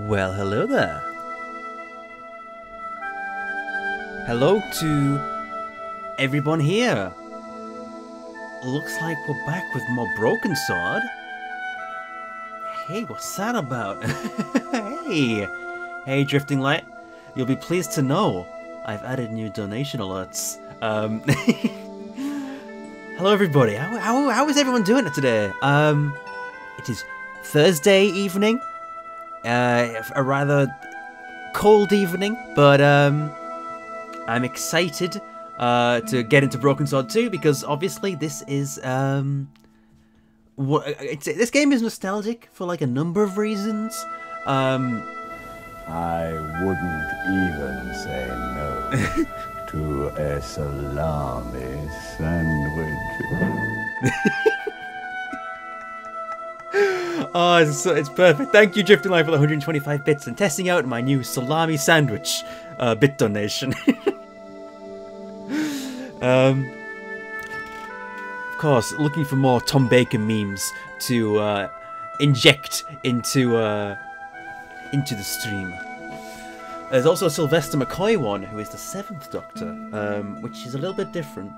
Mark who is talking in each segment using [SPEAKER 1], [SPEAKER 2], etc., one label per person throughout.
[SPEAKER 1] Well, hello there. Hello to everyone here. Looks like we're back with more Broken Sword. Hey, what's that about? Hey! Hey, Drifting Light. You'll be pleased to know I've added new donation alerts. Hello everybody, how is everyone doing today? It is Thursday evening. A rather cold evening, but I'm excited to get into Broken Sword 2 because obviously this is this game is nostalgic for like a number of reasons.
[SPEAKER 2] I wouldn't even say no to a salami sandwich.
[SPEAKER 1] Oh, it's perfect. Thank you, Drifting Life, for the 125 bits and testing out my new salami sandwich bit donation. Of course, looking for more Tom Baker memes to inject into the stream. There's also a Sylvester McCoy one, who is the 7th Doctor, which is a little bit different.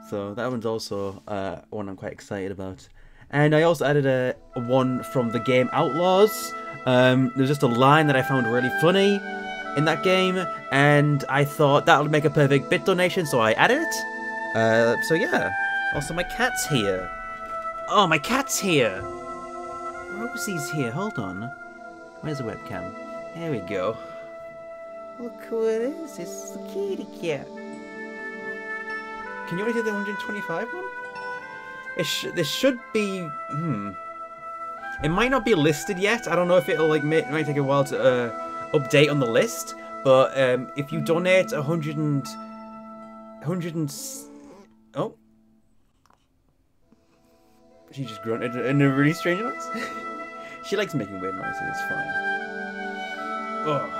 [SPEAKER 1] So that one's also one I'm quite excited about. And I also added a one from the game Outlaws. There's just a line that I found really funny in that game, and I thought that would make a perfect bit donation, so I added it. So yeah. Also, my cat's here. Oh, my cat's here. Rosie's here. Hold on. Where's the webcam? There we go. Look who it is. It's the kitty cat. Can you only do the 125 one? This should be. It might not be listed yet. I don't know if it'll like. It might take a while to update on the list. But if you donate 100 and oh, she just grunted in a really strange noise. She likes making weird noises. It's fine. Oh.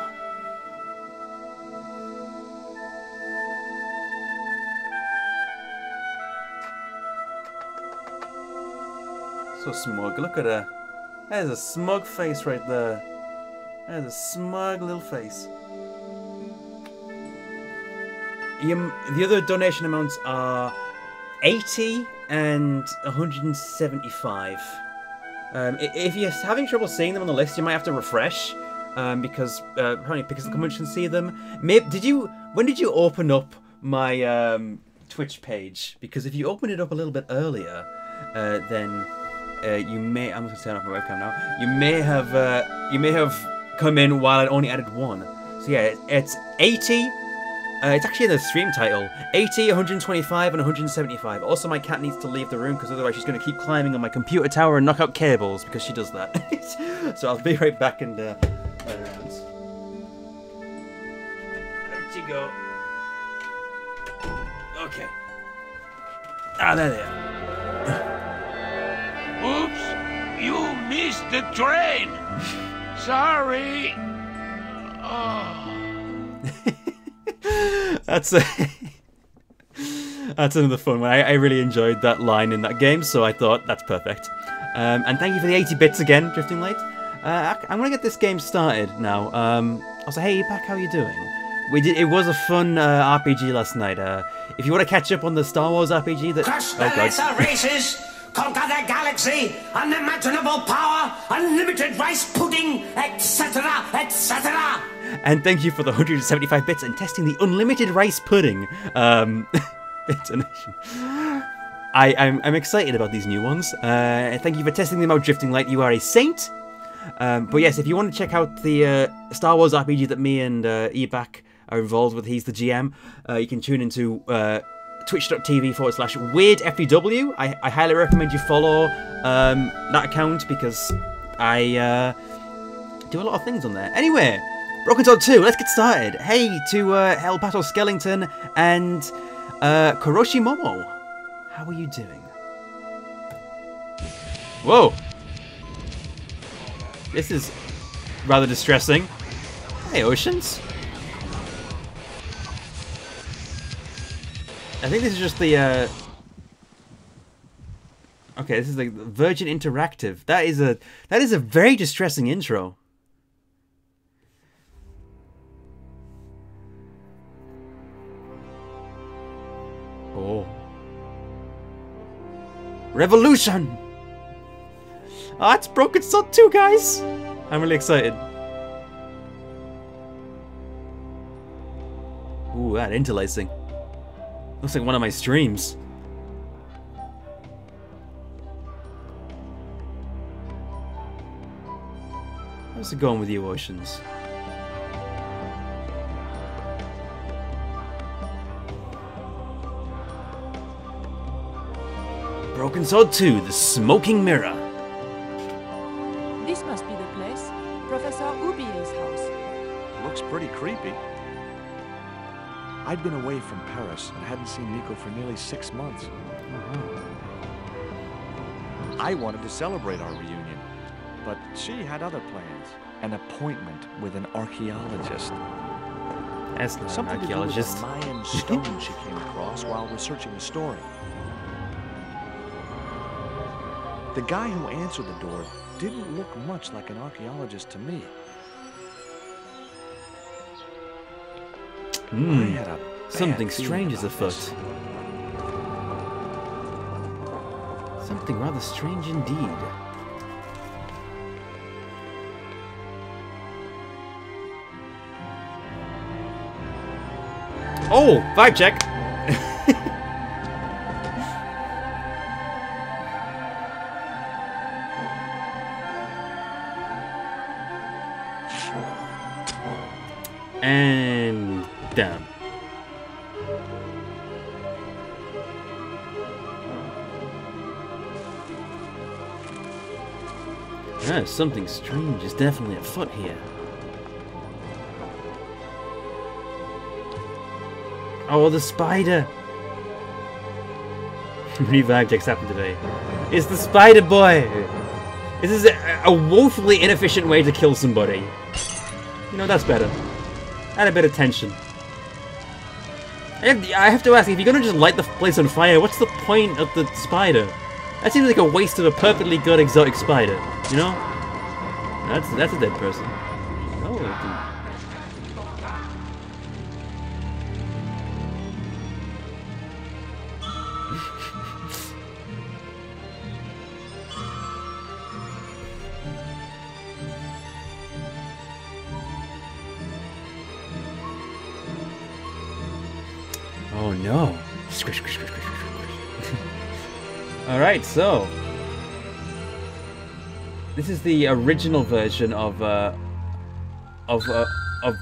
[SPEAKER 1] So smug, look at her. There's a smug face right there. There's a smug little face. The other donation amounts are 80 and 175. If you're having trouble seeing them on the list, you might have to refresh. Because apparently Pixel Convention can see them. When did you open up my Twitch page? Because if you opened it up a little bit earlier, then you may. I'm just gonna turn off my webcam now. You may have come in while I'd only added one. So yeah, it's 80. It's actually in the stream title. 80, 125, and 175. Also, my cat needs to leave the room because otherwise she's going to keep climbing on my computer tower and knock out cables because she does that. So I'll be right back and around. Where'd you go? Okay. Ah, there they are.
[SPEAKER 3] Oops! You missed the train! Sorry! Oh.
[SPEAKER 1] That's another fun one. I really enjoyed that line in that game, so I thought that's perfect. And thank you for the 80 bits again, Drifting Light. I'm going to get this game started now. Also, hey, Pack, how are you doing? It was a fun RPG last night. If you want to catch up on the Star Wars RPG that...
[SPEAKER 4] Crush the lesser races! Conquer the galaxy, unimaginable power, unlimited rice pudding, etc., etc.
[SPEAKER 1] And thank you for the 175 bits and testing the unlimited rice pudding intonation. I'm excited about these new ones. Thank you for testing them out, Drifting Light. You are a saint. But yes, if you want to check out the Star Wars RPG that me and Ebak are involved with, he's the GM. You can tune into twitch.tv/weirdfdw. I highly recommend you follow that account because I do a lot of things on there. Anyway, Broken Sword 2, let's get started. Hey to El Pato Skellington and Koroshi Momo. How are you doing? Whoa. This is rather distressing. Hey, Oceans. I think this is just the okay, this is like Virgin Interactive. That is a very distressing intro. Oh. Revolution! Ah, it's Broken Sword 2, guys! I'm really excited. Ooh, that interlacing. Looks like one of my streams. How's it going with you, Oceans? Broken Sword 2, The Smoking Mirror.
[SPEAKER 5] This must be the place. Professor Ubier's house.
[SPEAKER 6] Looks pretty creepy. I'd been away from Paris and hadn't seen Nico for nearly 6 months. I wanted to celebrate our reunion, but she had other plans. An appointment with an archaeologist.
[SPEAKER 1] That's not
[SPEAKER 6] Something
[SPEAKER 1] an archaeologist.
[SPEAKER 6] to do with a Mayan stone she came across while researching the story. The guy who answered the door didn't look much like an archaeologist to me. I had a bad
[SPEAKER 1] Something
[SPEAKER 6] feeling
[SPEAKER 1] strange is
[SPEAKER 6] about
[SPEAKER 1] afoot.
[SPEAKER 6] this.
[SPEAKER 1] Something rather strange indeed. Oh, vibe check. And down. Ah, something strange is definitely afoot here. Oh, the spider! Many vibe checks happened today. It's the spider boy! This is a woefully inefficient way to kill somebody. You know, that's better. Add a bit of tension. I have to ask, if you're gonna just light the place on fire, what's the point of the spider? That seems like a waste of a perfectly good exotic spider, you know? That's a dead person. Oh, oh no. Squish, squish, squish, squish, squish, squish. Alright, so this is the original version of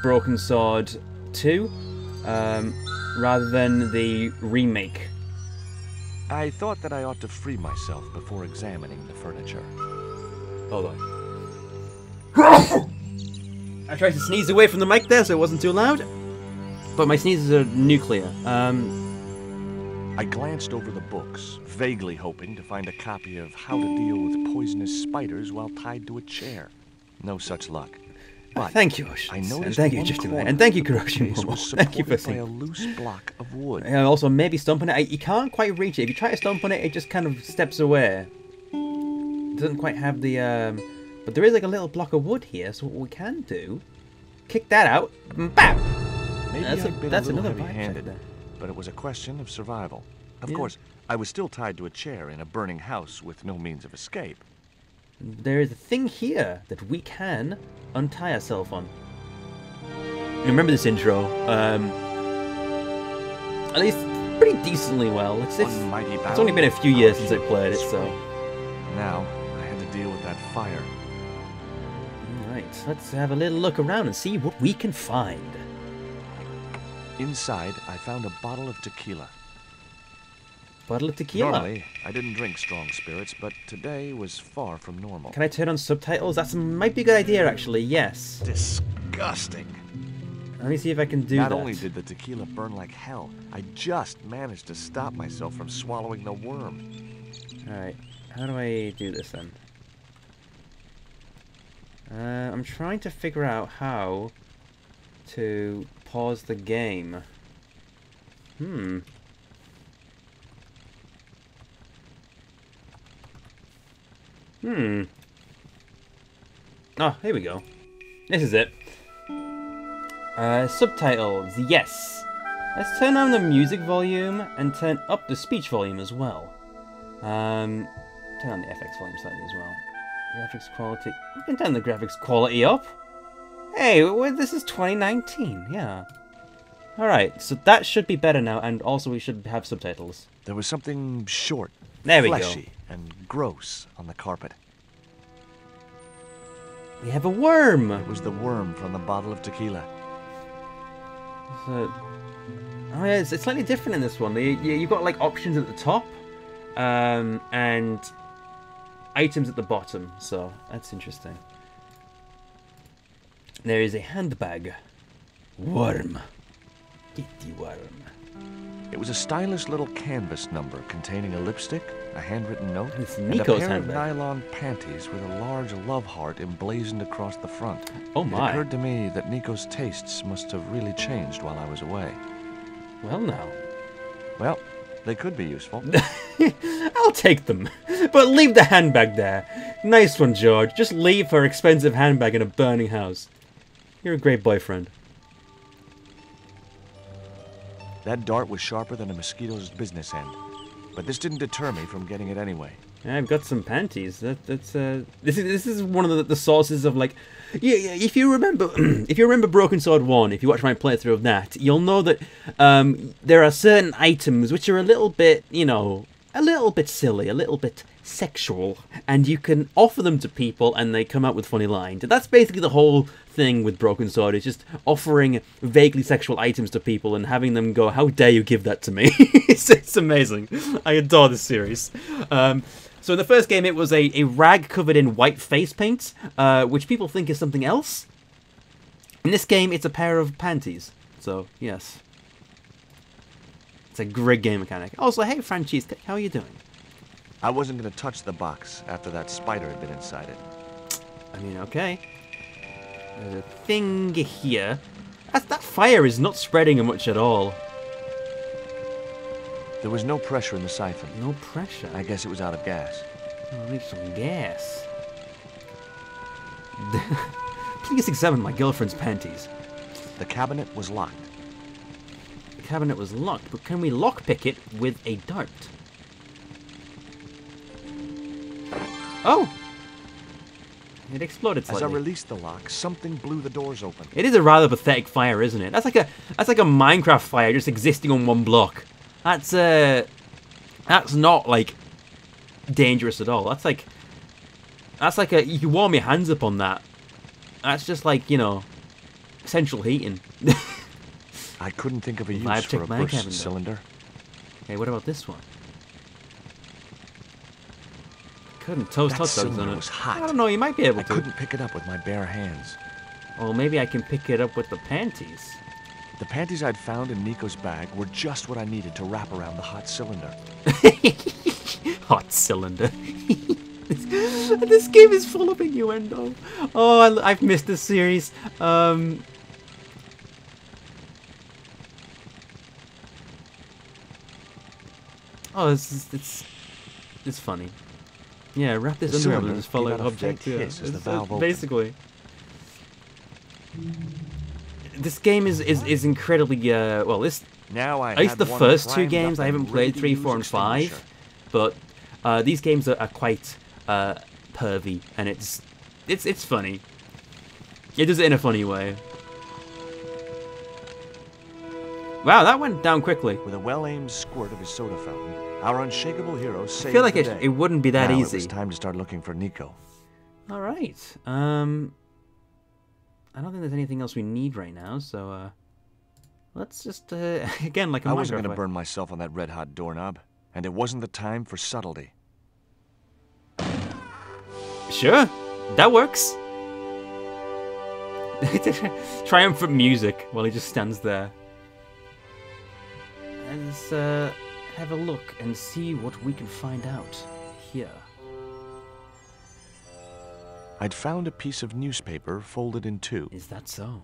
[SPEAKER 1] Broken Sword 2, rather than the remake.
[SPEAKER 6] I thought that I ought to free myself before examining the furniture.
[SPEAKER 1] Hold on. I tried to sneeze away from the mic there so it wasn't too loud, but my sneezes are nuclear.
[SPEAKER 6] I glanced over the books, vaguely hoping to find a copy of How to Deal with Poisonous Spiders While Tied to a Chair. No such luck. But
[SPEAKER 1] thank you,
[SPEAKER 6] I
[SPEAKER 1] Oceans, and
[SPEAKER 6] noticed
[SPEAKER 1] thank you,
[SPEAKER 6] one
[SPEAKER 1] Justin,
[SPEAKER 6] corner
[SPEAKER 1] and thank you,
[SPEAKER 6] of the
[SPEAKER 1] Corrosion.
[SPEAKER 6] case was
[SPEAKER 1] Thank you for
[SPEAKER 6] supported by a
[SPEAKER 1] saying.
[SPEAKER 6] loose block of wood.
[SPEAKER 1] And also, maybe stomp on it. You can't quite reach it. If you try to stomp on it, it just kind of steps away. It doesn't quite have the. But there is like a little block of wood here, so what we can do, kick that out. Bam!
[SPEAKER 6] Maybe
[SPEAKER 1] That's
[SPEAKER 6] I'd been
[SPEAKER 1] that's
[SPEAKER 6] a little
[SPEAKER 1] another vibe check
[SPEAKER 6] heavy-handed,
[SPEAKER 1] there.
[SPEAKER 6] but it was a question of survival. Of
[SPEAKER 1] Yeah.
[SPEAKER 6] course, I was still tied to a chair in a burning house with no means of escape.
[SPEAKER 1] There is a thing here that we can untie ourselves on. You remember this intro? At least pretty decently well. It's only been a few years since I played it, so.
[SPEAKER 6] Now I had to deal with that fire.
[SPEAKER 1] Alright, let's have a little look around and see what we can find.
[SPEAKER 6] Inside, I found a bottle of tequila.
[SPEAKER 1] Bottle of tequila.
[SPEAKER 6] Normally, I didn't drink strong spirits, but today was far from normal.
[SPEAKER 1] Can I turn on subtitles? That might be a good idea, actually. Yes.
[SPEAKER 6] Disgusting.
[SPEAKER 1] Let me see if I can do that.
[SPEAKER 6] Not only did the tequila burn like hell, I just managed to stop myself from swallowing the worm.
[SPEAKER 1] Alright, how do I do this then? I'm trying to figure out how to pause the game. Oh, here we go. This is it. Subtitles, yes. Let's turn on the music volume and turn up the speech volume as well. Turn on the FX volume slightly as well. Graphics quality. We can turn the graphics quality up. Hey, this is 2019, yeah. Alright, so that should be better now, and also we should have subtitles.
[SPEAKER 6] There was something short,
[SPEAKER 1] there we
[SPEAKER 6] fleshy, and gross on the carpet.
[SPEAKER 1] We have a worm!
[SPEAKER 6] It was the worm from the bottle of tequila.
[SPEAKER 1] So, oh yeah, it's slightly different in this one. You've got like options at the top, and items at the bottom, so that's interesting. There is a handbag. Worm. Kitty worm.
[SPEAKER 6] It was a stylish little canvas number containing a lipstick, a handwritten note,
[SPEAKER 1] It's
[SPEAKER 6] and a
[SPEAKER 1] Nico's
[SPEAKER 6] pair
[SPEAKER 1] handbag.
[SPEAKER 6] of nylon panties with a large love heart emblazoned across the front.
[SPEAKER 1] Oh my.
[SPEAKER 6] It occurred to me that Nico's tastes must have really changed while I was away.
[SPEAKER 1] Well now.
[SPEAKER 6] Well, they could be useful.
[SPEAKER 1] I'll take them. But leave the handbag there. Nice one, George. Just leave her expensive handbag in a burning house. You're a great boyfriend.
[SPEAKER 6] That dart was sharper than a mosquito's business end. But this didn't deter me from getting it anyway.
[SPEAKER 1] I've got some panties. This is one of the sources of like, yeah. If you remember Broken Sword 1, if you watch my playthrough of that, you'll know that there are certain items which are a little bit, you know, a little bit silly, a little bit sexual, and you can offer them to people and they come out with funny lines. And that's basically the whole thing with Broken Sword, is just offering vaguely sexual items to people and having them go, how dare you give that to me. It's amazing. I adore this series. So in the first game it was a rag covered in white face paint, which people think is something else. In this game it's a pair of panties. So yes, it's a great game mechanic. Also, hey Francesca, how are you doing?
[SPEAKER 6] I wasn't going to touch the box after that spider had been inside it.
[SPEAKER 1] I mean, okay. There's a thing here. That fire is not spreading much at all.
[SPEAKER 6] There was no pressure in the siphon.
[SPEAKER 1] No pressure.
[SPEAKER 6] I guess it was out of gas.
[SPEAKER 1] Oh, I need some gas. Please examine my girlfriend's panties.
[SPEAKER 6] The cabinet was locked.
[SPEAKER 1] The cabinet was locked, but can we lockpick it with a dart? Oh! It exploded slightly.
[SPEAKER 6] As I released the lock, something blew the doors open.
[SPEAKER 1] It is a rather pathetic fire, isn't it? That's like a Minecraft fire just existing on one block. That's not like dangerous at all. That's like you can warm your hands up on that. That's just like, you know, central heating.
[SPEAKER 6] I couldn't think of a use
[SPEAKER 1] I've
[SPEAKER 6] for a
[SPEAKER 1] checked my
[SPEAKER 6] burst
[SPEAKER 1] cabin, though.
[SPEAKER 6] cylinder.
[SPEAKER 1] Hey, what about this one? Couldn't toast
[SPEAKER 6] That
[SPEAKER 1] hot dogs on
[SPEAKER 6] cylinder
[SPEAKER 1] it.
[SPEAKER 6] was hot.
[SPEAKER 1] I don't know, you might be able
[SPEAKER 6] I
[SPEAKER 1] to.
[SPEAKER 6] couldn't pick it up with my bare hands.
[SPEAKER 1] Or maybe I can pick it up with the panties.
[SPEAKER 6] The panties I'd found in Nico's bag were just what I needed to wrap around the hot cylinder.
[SPEAKER 1] Hot cylinder. This game is full of innuendo. Oh, I've missed this series. Oh, it's funny. Yeah, wrap this
[SPEAKER 6] The
[SPEAKER 1] under
[SPEAKER 6] cylinder
[SPEAKER 1] this falling
[SPEAKER 6] gave out a
[SPEAKER 1] object.
[SPEAKER 6] faint
[SPEAKER 1] Yeah,
[SPEAKER 6] hiss as the
[SPEAKER 1] it's,
[SPEAKER 6] valve opened.
[SPEAKER 1] basically. This game is incredibly well.
[SPEAKER 6] Now
[SPEAKER 1] At least the first two games I haven't played, 3, 4, and 5, but these games are quite pervy, and it's funny. It does it in a funny way. Wow, that went down quickly.
[SPEAKER 6] With a well-aimed squirt of his soda fountain, our unshakable hero saved
[SPEAKER 1] I feel like
[SPEAKER 6] the day.
[SPEAKER 1] it wouldn't be that
[SPEAKER 6] Now
[SPEAKER 1] easy.
[SPEAKER 6] It was time to start looking for Nico.
[SPEAKER 1] All right. I don't think there's anything else we need right now, so let's just again like a
[SPEAKER 6] I wasn't
[SPEAKER 1] Minecraft
[SPEAKER 6] going to
[SPEAKER 1] way.
[SPEAKER 6] burn myself on that red-hot doorknob, and it wasn't the time for subtlety.
[SPEAKER 1] Sure, that works. Triumphant music while he just stands there. Let's have a look and see what we can find out here.
[SPEAKER 6] I'd found a piece of newspaper folded in two.
[SPEAKER 1] Is that so?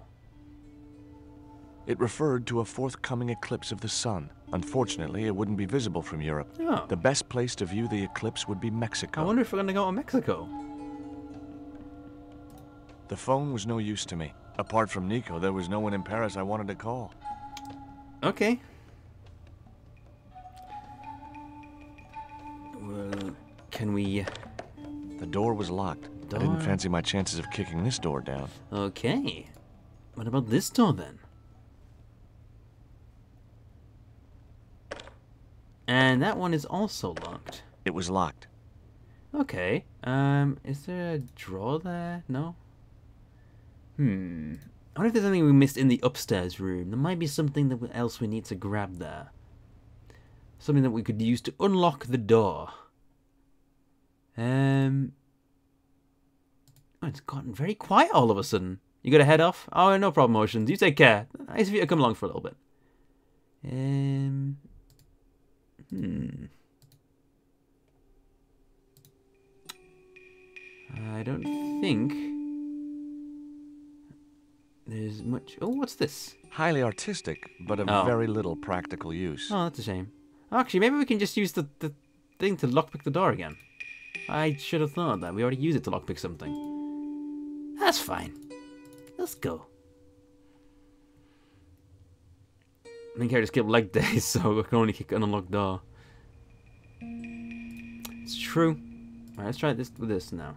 [SPEAKER 6] It referred to a forthcoming eclipse of the sun. Unfortunately, it wouldn't be visible from Europe.
[SPEAKER 1] Oh.
[SPEAKER 6] The best place to view the eclipse would be Mexico.
[SPEAKER 1] I wonder if we're going to go to Mexico.
[SPEAKER 6] The phone was no use to me. Apart from Nico, there was no one in Paris I wanted to call.
[SPEAKER 1] Okay. Well, can we...
[SPEAKER 6] The door was locked. I didn't fancy my chances of kicking this door down.
[SPEAKER 1] Okay. What about this door, then? And that one is also locked.
[SPEAKER 6] It was locked.
[SPEAKER 1] Okay. Is there a drawer there? No? I wonder if there's anything we missed in the upstairs room. There might be something else we need to grab there. Something that we could use to unlock the door. Oh, it's gotten very quiet all of a sudden. You gotta head off? Oh, no problem, Oceans. You take care. Nice of you to come along for a little bit. I don't think there's much... Oh, what's this?
[SPEAKER 6] Highly artistic, but of very little practical use.
[SPEAKER 1] Oh, that's a shame. Actually, maybe we can just use the thing to lockpick the door again. I should have thought of that. We already used it to lockpick something. That's fine. Let's go. Main character skip leg days, so I can only kick an unlocked door. It's true. Alright, let's try this with this now.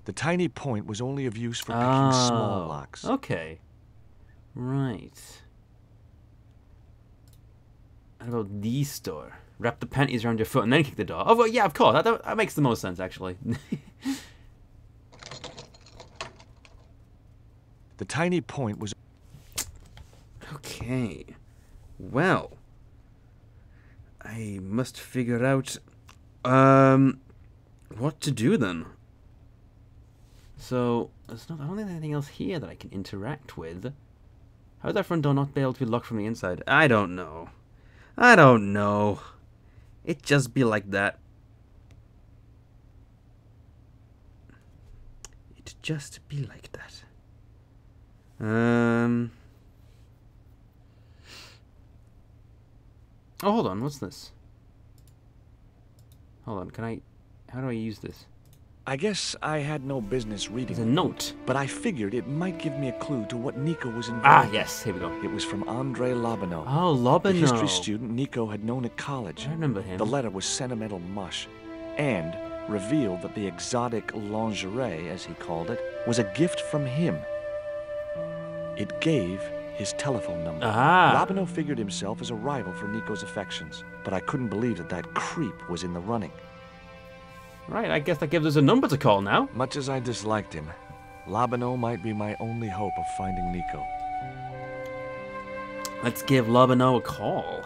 [SPEAKER 6] The tiny point was only of use for picking small locks.
[SPEAKER 1] Okay. Right. What about this door? Wrap the panties around your foot and then kick the door. Oh, well, yeah, of course. That makes the most sense, actually.
[SPEAKER 6] The tiny point was...
[SPEAKER 1] Okay. Well. I must figure out... what to do, then. So, I don't think there's anything else here that I can interact with. How is that front door not be able to be locked from the inside? I don't know. I don't know. It just be like that. It just be like that. Oh, hold on. What's this? Hold on. Can I... How do I use this?
[SPEAKER 6] I guess I had no business reading
[SPEAKER 1] It's a note.
[SPEAKER 6] but I figured it might give me a clue to what Nico was involved
[SPEAKER 1] Ah,
[SPEAKER 6] in.
[SPEAKER 1] yes. Here we go.
[SPEAKER 6] It was from Andre Lobineau.
[SPEAKER 1] Oh, Lobineau.
[SPEAKER 6] The history student Nico had known at college.
[SPEAKER 1] I remember him.
[SPEAKER 6] The letter was sentimental mush and revealed that the exotic lingerie, as he called it, was a gift from him. It gave his telephone number.
[SPEAKER 1] Ah.
[SPEAKER 6] Lobineau figured himself as a rival for Nico's affections, but I couldn't believe that that creep was in the running.
[SPEAKER 1] Right, I guess that gives us a number to call now.
[SPEAKER 6] Much as I disliked him, Lobineau might be my only hope of finding Nico.
[SPEAKER 1] Let's give Lobineau a call.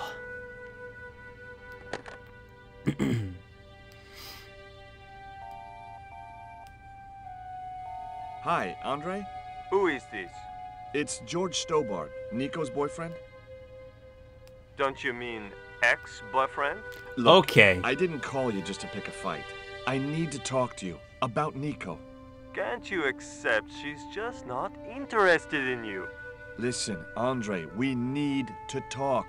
[SPEAKER 6] Hi, Andre?
[SPEAKER 7] Who is this?
[SPEAKER 6] It's George Stobart, Nico's boyfriend.
[SPEAKER 7] Don't you mean ex-boyfriend?
[SPEAKER 6] Look,
[SPEAKER 1] Okay.
[SPEAKER 6] I didn't call you just to pick a fight. I need to talk to you about Nico.
[SPEAKER 7] Can't you accept she's just not interested in you?
[SPEAKER 6] Listen, Andre, we need to talk.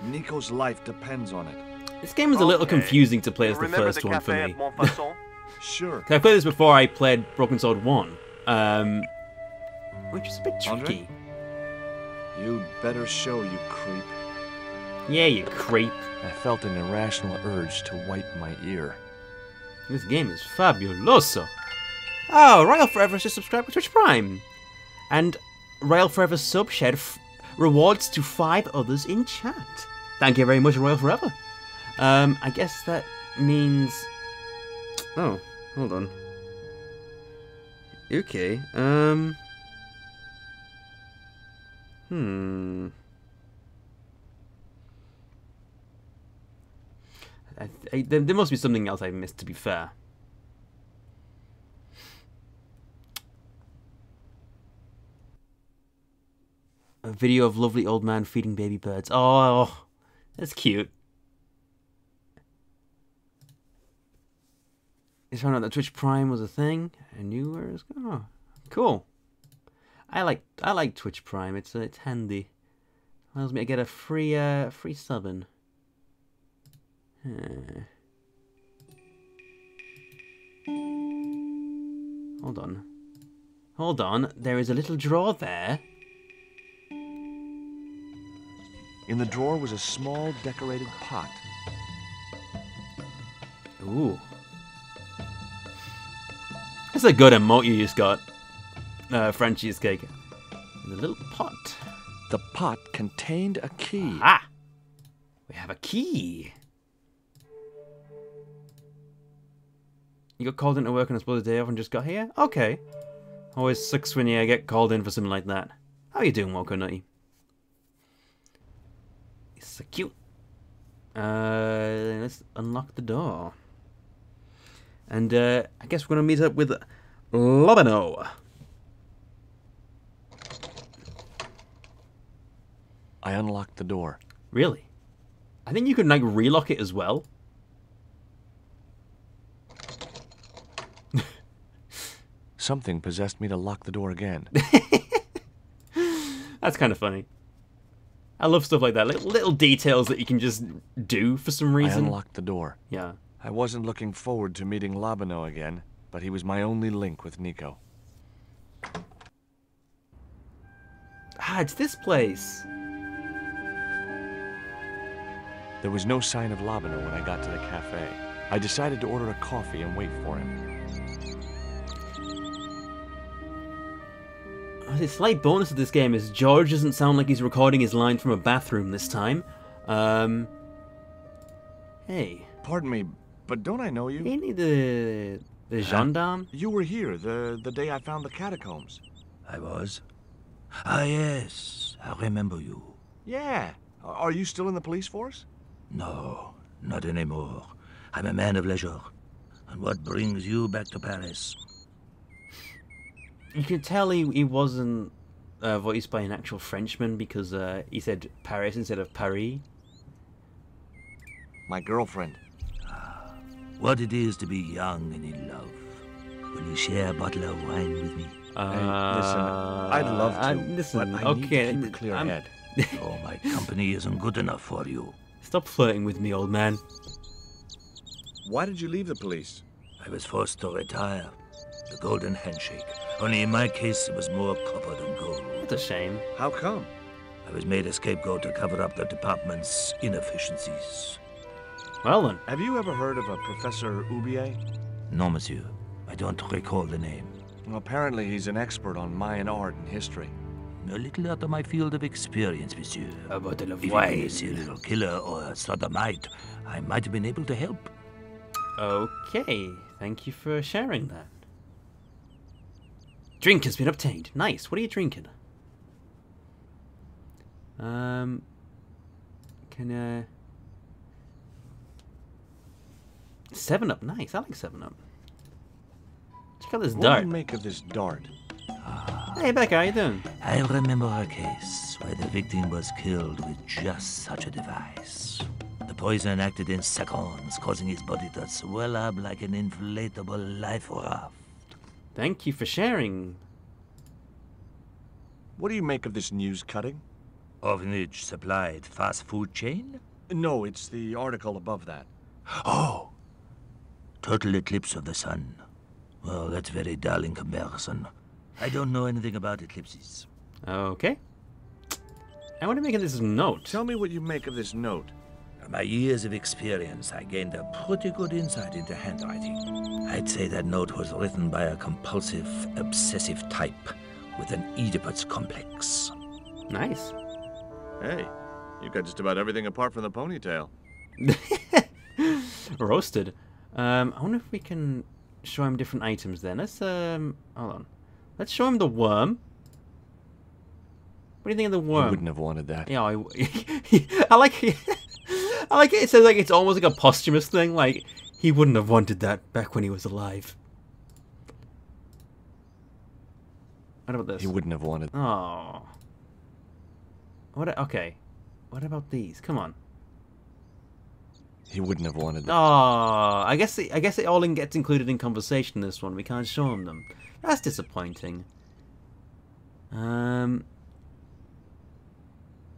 [SPEAKER 6] Nico's life depends on it.
[SPEAKER 1] This game is a little
[SPEAKER 7] Okay.
[SPEAKER 1] confusing to play as the
[SPEAKER 7] Remember
[SPEAKER 1] first
[SPEAKER 7] the
[SPEAKER 1] one for
[SPEAKER 7] cafe
[SPEAKER 1] me.
[SPEAKER 7] at Montfaucon?
[SPEAKER 6] Sure.
[SPEAKER 1] I played this before I played Broken Sword 1. Which is a bit
[SPEAKER 6] Andre?
[SPEAKER 1] tricky.
[SPEAKER 6] You better show, you creep.
[SPEAKER 1] Yeah, you creep.
[SPEAKER 6] I felt an irrational urge to wipe my ear.
[SPEAKER 1] This game is fabuloso. Oh, Royal Forever has just subscribed to Twitch Prime. And Royal Forever's sub shared rewards to 5 others in chat. Thank you very much, Royal Forever. I guess that means... Oh, hold on. Okay, there must be something else I missed, to be fair. A video of lovely old man feeding baby birds. Oh, that's cute. Just found out that Twitch Prime was a thing. I knew where it was going. Oh, cool. I like Twitch Prime. It's handy. Allows me to get a free subbing. Hold on. Hold on. There is a little drawer there.
[SPEAKER 6] In the drawer was a small decorated pot.
[SPEAKER 1] Ooh. That's a good emote you just got. French cheesecake. In a little pot.
[SPEAKER 6] The pot contained a key.
[SPEAKER 1] Ah! We have a key. You got called into work on a supposed day off and just got here? Okay. Always sucks when you get called in for something like that. How you doing, Walker Nutty? He's so cute. Let's unlock the door. And I guess we're going to meet up with Lobano.
[SPEAKER 6] I unlocked the door.
[SPEAKER 1] Really? I think you could like relock it as well.
[SPEAKER 6] Something possessed me to lock the door again.
[SPEAKER 1] That's kind of funny. I love stuff like that. Little details that you can just do for some
[SPEAKER 6] I
[SPEAKER 1] reason.
[SPEAKER 6] unlocked the door.
[SPEAKER 1] Yeah.
[SPEAKER 6] I wasn't looking forward to meeting Labano again, but he was my only link with Nico.
[SPEAKER 1] Ah, it's this place.
[SPEAKER 6] There was no sign of Labano when I got to the cafe. I decided to order a coffee and wait for him.
[SPEAKER 1] The slight bonus of this game is George doesn't sound like he's recording his line from a bathroom this time. Hey.
[SPEAKER 6] Pardon me, but don't I know you?
[SPEAKER 1] Ain't he the gendarme?
[SPEAKER 6] You were here the day I found the catacombs.
[SPEAKER 8] I was? Ah, yes. I remember you.
[SPEAKER 6] Yeah. Are you still in the police force?
[SPEAKER 8] No, not anymore. I'm a man of leisure. And what brings you back to Paris?
[SPEAKER 1] You could tell he wasn't voiced by an actual Frenchman because he said Paris instead of Paris.
[SPEAKER 6] My girlfriend.
[SPEAKER 8] What it is to be young and in love. Will you share a bottle of wine with me?
[SPEAKER 6] Listen, I'd love to,
[SPEAKER 1] listen,
[SPEAKER 6] but I need
[SPEAKER 1] okay,
[SPEAKER 6] to keep a clear head.
[SPEAKER 8] Oh, my company isn't good enough for you.
[SPEAKER 1] Stop flirting with me, old man.
[SPEAKER 6] Why did you leave the police?
[SPEAKER 8] I was forced to retire. The golden handshake. Only in my case, it was more copper than gold.
[SPEAKER 1] That's a shame.
[SPEAKER 6] How come?
[SPEAKER 8] I was made a scapegoat to cover up the department's inefficiencies.
[SPEAKER 1] Well then.
[SPEAKER 6] Have you ever heard of a Professor Oubier?
[SPEAKER 8] No, monsieur. I don't recall the name.
[SPEAKER 6] Well, apparently he's an expert on Mayan art and history.
[SPEAKER 8] A little out of my field of experience, monsieur.
[SPEAKER 1] A bottle of
[SPEAKER 8] If
[SPEAKER 1] wine.
[SPEAKER 8] you were a serial killer or a sodomite, I might have been able to help.
[SPEAKER 1] Okay, thank you for sharing that. Drink has been obtained. Nice. What are you drinking? Can 7-Up. Nice. I like 7-Up. Check out this
[SPEAKER 6] What
[SPEAKER 1] dart.
[SPEAKER 6] do you make of this dart?
[SPEAKER 1] Hey, Becca, how you doing?
[SPEAKER 8] I remember a case where the victim was killed with just such a device. The poison acted in seconds, causing his body to swell up like an inflatable life raft.
[SPEAKER 1] Thank you for sharing.
[SPEAKER 6] What do you make of this news cutting?
[SPEAKER 8] Orphanage supplied fast food chain?
[SPEAKER 6] No, it's the article above that.
[SPEAKER 8] Oh! Total eclipse of the sun. Well, that's very dull in comparison. I don't know anything about eclipses.
[SPEAKER 1] Okay. I want to make this note.
[SPEAKER 6] Tell me what you make of this note.
[SPEAKER 8] From my years of experience, I gained a pretty good insight into handwriting. I'd say that note was written by a compulsive, obsessive type with an Oedipus complex.
[SPEAKER 1] Nice.
[SPEAKER 6] Hey, you got just about everything apart from the ponytail.
[SPEAKER 1] Roasted. I wonder if we can show him different items then. Let's, hold on. Let's show him the worm. What do you think of the worm?
[SPEAKER 6] You wouldn't have wanted that.
[SPEAKER 1] Yeah, I like it. I like it. It says like it's almost like a posthumous thing. Like he wouldn't have wanted that back when he was alive. What about this?
[SPEAKER 6] He wouldn't have wanted.
[SPEAKER 1] Oh. What? Okay. What about these? Come on.
[SPEAKER 6] He wouldn't have wanted that.
[SPEAKER 1] Oh, I guess it all gets included in conversation. This one we can't show him them. That's disappointing. The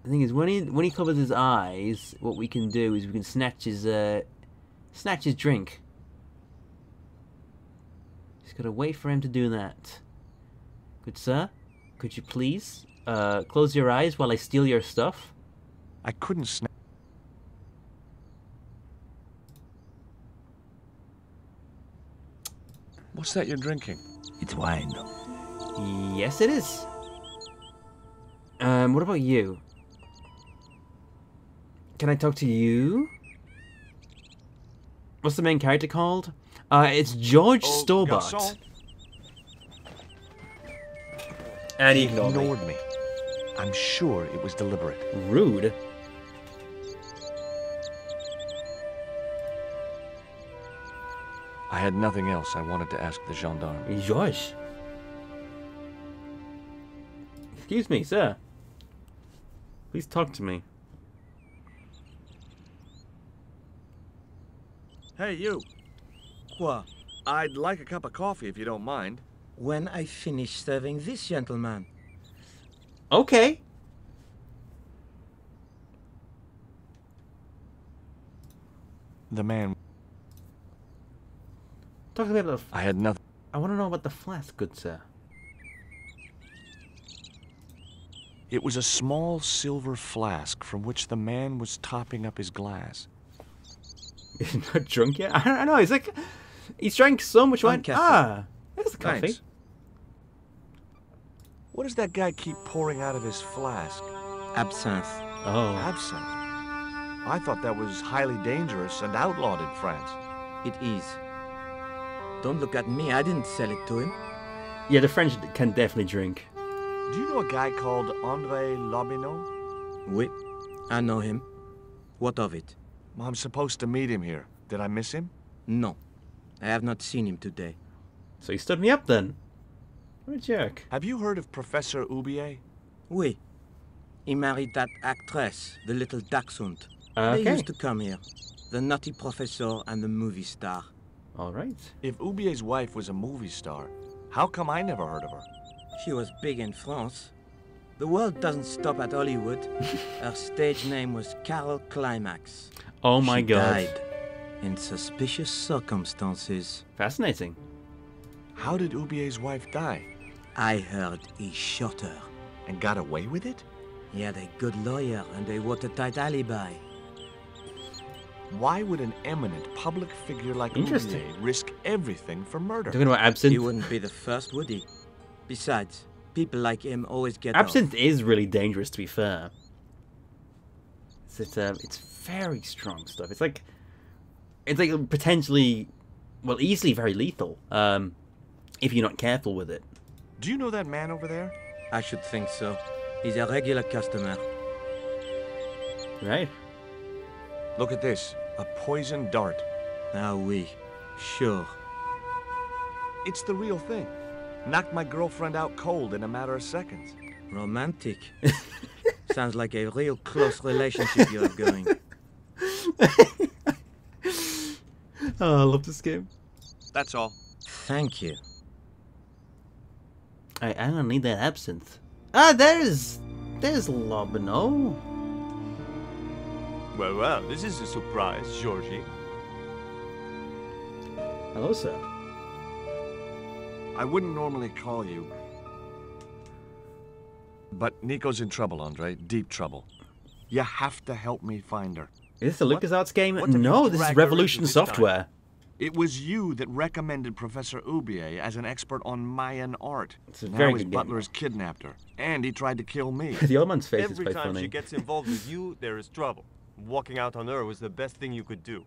[SPEAKER 1] thing is, when he covers his eyes, what we can do is we can snatch his drink. Just gotta wait for him to do that. Good sir, could you please close your eyes while I steal your stuff?
[SPEAKER 6] I couldn't snap. What's that you're drinking?
[SPEAKER 8] It's wine.
[SPEAKER 1] Yes, it is. What about you? Can I talk to you? What's the main character called? It's George Stobart.
[SPEAKER 6] Garçon.
[SPEAKER 1] And he
[SPEAKER 6] Ignored me. I'm sure it was deliberate.
[SPEAKER 1] Rude.
[SPEAKER 6] I had nothing else I wanted to ask the gendarme.
[SPEAKER 1] George. Excuse me, sir. Please talk to me.
[SPEAKER 6] Hey, you.
[SPEAKER 9] Quoi?
[SPEAKER 6] I'd like a cup of coffee if you don't mind.
[SPEAKER 9] When I finish serving this gentleman.
[SPEAKER 1] Okay.
[SPEAKER 6] The man.
[SPEAKER 1] Talk to me about the...
[SPEAKER 6] I had nothing.
[SPEAKER 1] I want to know about the flask, good sir.
[SPEAKER 6] It was a small silver flask from which the man was topping up his glass.
[SPEAKER 1] He's not drunk yet? I don't know, he's like... He's drank so much wine.
[SPEAKER 9] Cafe.
[SPEAKER 1] Ah, there's the coffee.
[SPEAKER 6] Thanks. What does that guy keep pouring out of his flask?
[SPEAKER 9] Absinthe.
[SPEAKER 1] Oh.
[SPEAKER 6] Absinthe. I thought that was highly dangerous and outlawed in France.
[SPEAKER 9] It is. Don't look at me, I didn't sell it to him.
[SPEAKER 1] Yeah, the French can definitely drink.
[SPEAKER 6] Do you know a guy called André Lobineau?
[SPEAKER 9] Oui, I know him. What of it?
[SPEAKER 6] I'm supposed to meet him here. Did I miss him?
[SPEAKER 9] No, I have not seen him today.
[SPEAKER 1] So he stood me up then. What a jerk.
[SPEAKER 6] Have you heard of Professor Oubier?
[SPEAKER 9] Oui. He married that actress, the little dachshund. They
[SPEAKER 1] Okay.
[SPEAKER 9] used to come here. The nutty professor and the movie star.
[SPEAKER 1] Alright.
[SPEAKER 6] If Oubier's wife was a movie star, how come I never heard of her?
[SPEAKER 9] She was big in France. The world doesn't stop at Hollywood. Her stage name was Carol Climax.
[SPEAKER 1] Oh my
[SPEAKER 9] She
[SPEAKER 1] god.
[SPEAKER 9] died in suspicious circumstances.
[SPEAKER 1] Fascinating.
[SPEAKER 6] How did Oubier's wife die?
[SPEAKER 9] I heard he shot her.
[SPEAKER 6] And got away with it?
[SPEAKER 9] He had a good lawyer and a watertight alibi.
[SPEAKER 6] Why would an eminent public figure like
[SPEAKER 1] Interesting.
[SPEAKER 6] Oubier risk everything for murder?
[SPEAKER 1] Talking about absinthe.
[SPEAKER 9] He wouldn't be the first, would he? Besides, people like him always get
[SPEAKER 1] Absinthe
[SPEAKER 9] off.
[SPEAKER 1] is really dangerous, to be fair. It's very strong stuff. It's like potentially, well, easily very lethal. If you're not careful with it.
[SPEAKER 6] Do you know that man over there?
[SPEAKER 9] I should think so. He's a regular customer.
[SPEAKER 1] Right.
[SPEAKER 6] Look at this. A poison dart.
[SPEAKER 9] Ah oui, sure.
[SPEAKER 6] It's the real thing. Knocked my girlfriend out cold in a matter of seconds.
[SPEAKER 9] Romantic. Sounds like a real close relationship you have going.
[SPEAKER 1] Oh, I love this game.
[SPEAKER 6] That's all.
[SPEAKER 9] Thank you.
[SPEAKER 1] I don't need that absinthe. Ah, there's Lobineau.
[SPEAKER 7] Well, this is a surprise, Georgie.
[SPEAKER 1] Hello, sir.
[SPEAKER 6] I wouldn't normally call you. But Nico's in trouble, Andre. Deep trouble. You have to help me find her.
[SPEAKER 1] Is this a LucasArts game?
[SPEAKER 6] What have
[SPEAKER 1] No,
[SPEAKER 6] you
[SPEAKER 1] this is
[SPEAKER 6] dragged her
[SPEAKER 1] Revolution
[SPEAKER 6] into this
[SPEAKER 1] Software.
[SPEAKER 6] It was you that recommended Professor Oubier as an expert on Mayan art.
[SPEAKER 1] It's a
[SPEAKER 6] Now
[SPEAKER 1] very
[SPEAKER 6] his
[SPEAKER 1] good game.
[SPEAKER 6] butler's kidnapped her, and he tried to kill me.
[SPEAKER 1] The old man's face is
[SPEAKER 7] Every
[SPEAKER 1] quite
[SPEAKER 7] time
[SPEAKER 1] funny.
[SPEAKER 7] she gets involved with you, there is trouble. Walking out on her was the best thing you could do.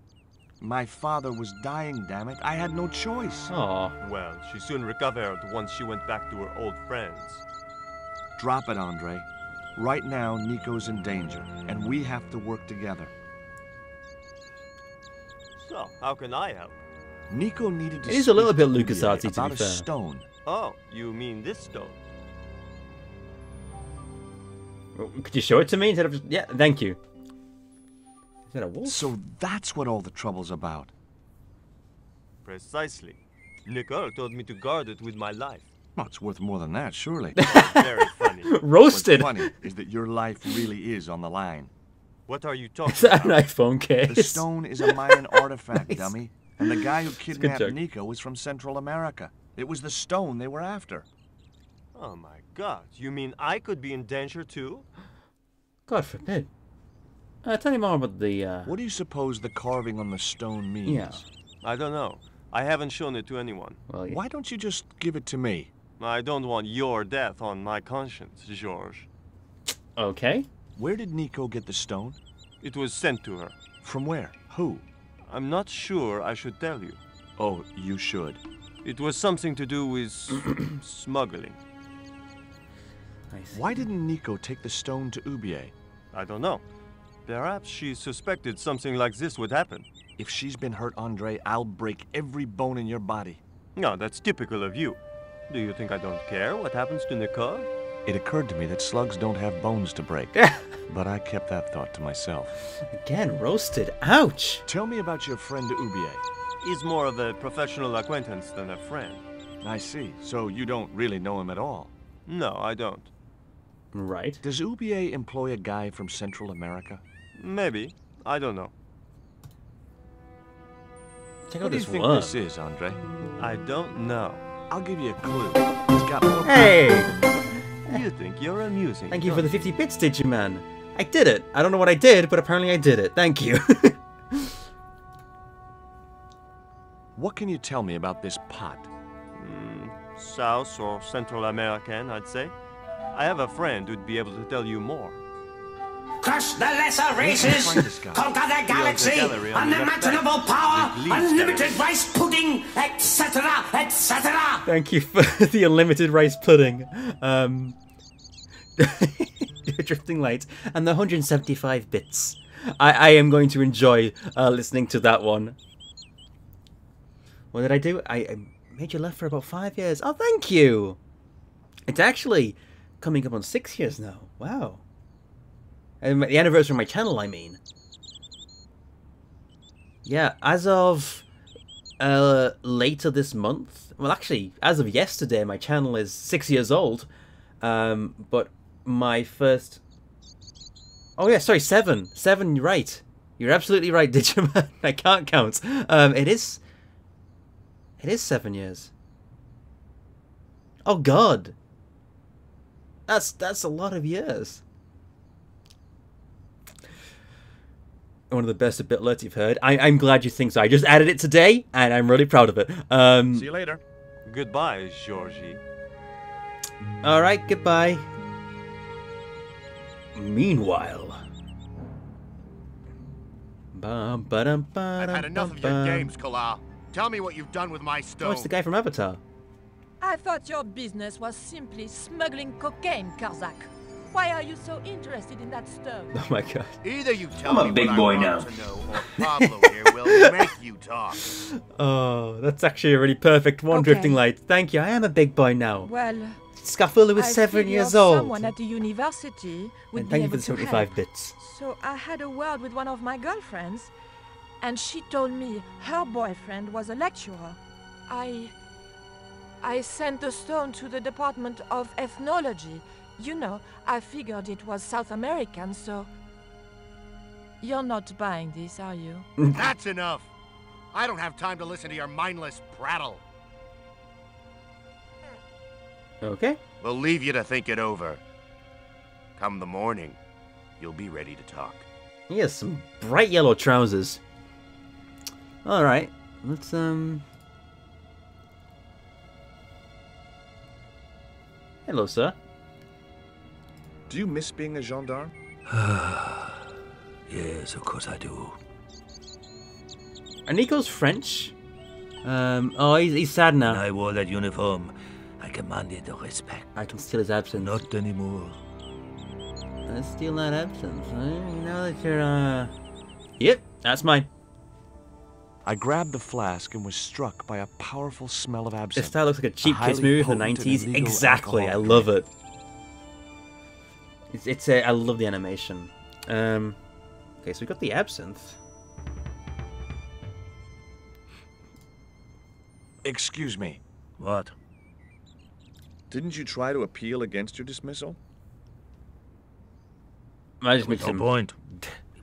[SPEAKER 6] My father was dying, damn it. I had no choice.
[SPEAKER 1] Aw.
[SPEAKER 7] Well, she soon recovered once she went back to her old friends.
[SPEAKER 6] Drop it, Andre. Right now, Nico's in danger, and we have to work together.
[SPEAKER 7] So, how can I help?
[SPEAKER 6] Nico needed to
[SPEAKER 1] It is a little
[SPEAKER 6] speak
[SPEAKER 1] bit
[SPEAKER 6] to
[SPEAKER 1] LucasArtsy,
[SPEAKER 6] Oubier
[SPEAKER 1] to be
[SPEAKER 6] about a
[SPEAKER 1] fair.
[SPEAKER 6] stone.
[SPEAKER 7] Oh, you mean this stone?
[SPEAKER 1] Could you show it to me instead of just... Yeah, thank you. Is that a wolf?
[SPEAKER 6] So that's what all the trouble's about.
[SPEAKER 7] Precisely. Nicole told me to guard it with my life.
[SPEAKER 6] Well, it's worth more than that, surely.
[SPEAKER 7] Very funny.
[SPEAKER 1] Roasted.
[SPEAKER 6] What's funny is that your life really is on the line.
[SPEAKER 7] What are you talking
[SPEAKER 1] Is that an
[SPEAKER 7] about?
[SPEAKER 1] iPhone case?
[SPEAKER 6] The stone is a Mayan artifact,
[SPEAKER 1] Nice.
[SPEAKER 6] dummy. And the guy who
[SPEAKER 1] good
[SPEAKER 6] kidnapped
[SPEAKER 1] joke.
[SPEAKER 6] Nico is from Central America. It was the stone they were after.
[SPEAKER 7] Oh my god, you mean I could be in danger too?
[SPEAKER 1] God forbid. Tell me more about the,
[SPEAKER 6] What do you suppose the carving on the stone means?
[SPEAKER 1] Yeah.
[SPEAKER 7] I don't know. I haven't shown it to anyone.
[SPEAKER 1] Well, yeah.
[SPEAKER 6] Why don't you just give it to me?
[SPEAKER 7] I don't want your death on my conscience, George.
[SPEAKER 1] Okay.
[SPEAKER 6] Where did Nico get the stone?
[SPEAKER 7] It was sent to her.
[SPEAKER 6] From where? Who?
[SPEAKER 7] I'm not sure I should tell you.
[SPEAKER 6] Oh, you should.
[SPEAKER 7] It was something to do with smuggling.
[SPEAKER 1] I see.
[SPEAKER 6] Why didn't Nico take the stone to Ubier?
[SPEAKER 7] I don't know. Perhaps she suspected something like this would happen.
[SPEAKER 6] If she's been hurt, Andre, I'll break every bone in your body.
[SPEAKER 7] No, that's typical of you. Do you think I don't care what happens to Nicole?
[SPEAKER 6] It occurred to me that slugs don't have bones to break. But I kept that thought to myself.
[SPEAKER 1] Again, roasted. Ouch!
[SPEAKER 6] Tell me about your friend Ubier.
[SPEAKER 7] He's more of a professional acquaintance than a friend.
[SPEAKER 6] I see. So you don't really know him at all?
[SPEAKER 7] No, I don't.
[SPEAKER 1] Right.
[SPEAKER 6] Does Ubier employ a guy from Central America?
[SPEAKER 7] Maybe. I don't know.
[SPEAKER 1] Check
[SPEAKER 6] What
[SPEAKER 1] out
[SPEAKER 6] do you
[SPEAKER 1] this
[SPEAKER 6] think
[SPEAKER 1] worm.
[SPEAKER 6] this is, Andre?
[SPEAKER 7] I don't know.
[SPEAKER 6] I'll give you a clue. It's got more...
[SPEAKER 1] Hey!
[SPEAKER 7] You think you're amusing.
[SPEAKER 1] Thank you for
[SPEAKER 7] don't
[SPEAKER 1] the 50 bits, Digiman. I did it. I don't know what I did, but apparently I did it. Thank you.
[SPEAKER 6] What can you tell me about this pot?
[SPEAKER 7] South or Central American, I'd say. I have a friend who'd be able to tell you more.
[SPEAKER 4] Crush the lesser races,
[SPEAKER 6] find this guy?
[SPEAKER 4] conquer the galaxy,
[SPEAKER 7] gallery on the left
[SPEAKER 4] unimaginable
[SPEAKER 7] side.
[SPEAKER 4] power,
[SPEAKER 7] The Leeds
[SPEAKER 4] unlimited
[SPEAKER 7] gallery.
[SPEAKER 4] rice pudding, etc., etc.
[SPEAKER 1] Thank you for the unlimited rice pudding. Drifting light and the 175 bits. I am going to enjoy listening to that one. What did I do? I made you laugh for about 5 years. Oh, thank you. It's actually coming up on 6 years now. Wow. The anniversary of my channel, I mean. Yeah, as of later this month. Well, actually, as of yesterday, my channel is 6 years old. But my first... Oh yeah, sorry, 7. 7, you're right. You're absolutely right, Digiman. I can't count. It is 7 years. Oh god. That's a lot of years. One of the best bit alerts you've heard. I'm glad you think so. I just added it today, and I'm really proud of it.
[SPEAKER 6] See you later.
[SPEAKER 7] Goodbye, Georgie.
[SPEAKER 1] Alright, goodbye. Meanwhile...
[SPEAKER 10] I've had enough of your games, Kala. Tell me what you've done with my stone.
[SPEAKER 1] Oh, it's the guy from Avatar.
[SPEAKER 5] I thought your business was simply smuggling cocaine, Karzak. Why are you so interested in that stone?
[SPEAKER 1] Oh my god.
[SPEAKER 10] Either you tell
[SPEAKER 11] I'm
[SPEAKER 10] me
[SPEAKER 11] a big
[SPEAKER 10] what
[SPEAKER 11] boy
[SPEAKER 10] I
[SPEAKER 11] now.
[SPEAKER 10] want to know, or Pablo here will make you talk.
[SPEAKER 1] Oh, that's actually a really perfect one,
[SPEAKER 5] Okay.
[SPEAKER 1] Drifting Light. Thank you. I am a big boy now.
[SPEAKER 5] Well,
[SPEAKER 1] Scafula was
[SPEAKER 5] I
[SPEAKER 1] 7
[SPEAKER 5] figured
[SPEAKER 1] years old.
[SPEAKER 5] someone at the university would
[SPEAKER 1] And
[SPEAKER 5] be
[SPEAKER 1] thank you
[SPEAKER 5] able
[SPEAKER 1] for the
[SPEAKER 5] to
[SPEAKER 1] 75
[SPEAKER 5] help.
[SPEAKER 1] bits.
[SPEAKER 5] So I had a word with one of my girlfriends, and she told me her boyfriend was a lecturer. I sent the stone to the Department of Ethnology. You know, I figured it was South American, so... You're not buying this, are you?
[SPEAKER 10] That's enough. I don't have time to listen to your mindless prattle.
[SPEAKER 1] Okay.
[SPEAKER 10] We'll leave you to think it over. Come the morning, you'll be ready to talk.
[SPEAKER 1] He has some bright yellow trousers. Alright. Let's, Hello, sir.
[SPEAKER 6] Do you miss being a gendarme?
[SPEAKER 8] Yes, of course I do.
[SPEAKER 1] Are Nico's French? Oh, he's sad
[SPEAKER 8] When
[SPEAKER 1] now.
[SPEAKER 8] I wore that uniform, I commanded the respect.
[SPEAKER 1] I can steal his absinthe.
[SPEAKER 8] Not anymore.
[SPEAKER 1] Let's steal that absinthe. Now that you're, Yep, that's mine.
[SPEAKER 6] I grabbed the flask and was struck by a powerful smell of
[SPEAKER 1] This
[SPEAKER 6] absinthe.
[SPEAKER 1] style looks like a cheap kids
[SPEAKER 6] highly
[SPEAKER 1] movie from the
[SPEAKER 6] potent and
[SPEAKER 1] 90s.
[SPEAKER 6] illegal
[SPEAKER 1] Exactly, I
[SPEAKER 6] alcohol
[SPEAKER 1] love
[SPEAKER 6] drink.
[SPEAKER 1] it. I love the animation. Okay, so we got the absinthe.
[SPEAKER 6] Excuse me.
[SPEAKER 8] What?
[SPEAKER 6] Didn't you try to appeal against your dismissal?
[SPEAKER 1] I just
[SPEAKER 8] With
[SPEAKER 1] mixed
[SPEAKER 8] no
[SPEAKER 1] him.
[SPEAKER 8] point.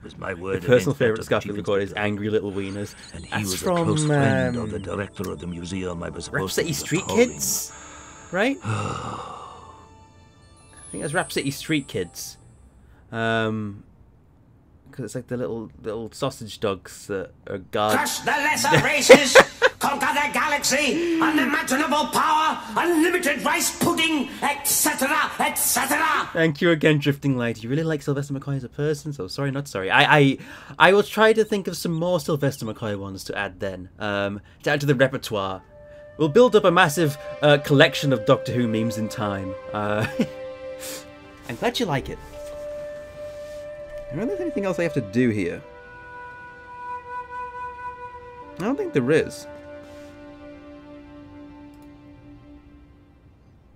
[SPEAKER 8] He It was my word.
[SPEAKER 1] The personal
[SPEAKER 8] against that
[SPEAKER 1] favourite
[SPEAKER 8] of the
[SPEAKER 1] Scarfield
[SPEAKER 8] chief
[SPEAKER 1] recorded is
[SPEAKER 8] inspector.
[SPEAKER 1] Angry Little Wieners.
[SPEAKER 8] And he
[SPEAKER 1] That's
[SPEAKER 8] was
[SPEAKER 1] from
[SPEAKER 8] a close friend of the director of the museum I was supposed
[SPEAKER 1] Rap City
[SPEAKER 8] to be
[SPEAKER 1] Street
[SPEAKER 8] patrolling.
[SPEAKER 1] Kids, right? I think that's Rap City Street Kids. Because it's like the little sausage dogs that are guards.
[SPEAKER 4] Crush the lesser races, conquer the galaxy, unimaginable power, unlimited rice pudding, etc., etc.
[SPEAKER 1] Thank you again, Drifting Light. You really like Sylvester McCoy as a person, so sorry, not sorry. I will try to think of some more Sylvester McCoy ones to add then. To add to the repertoire. We'll build up a massive collection of Doctor Who memes in time. I'm glad you like it. I don't think there's anything else I have to do here. I don't think there is.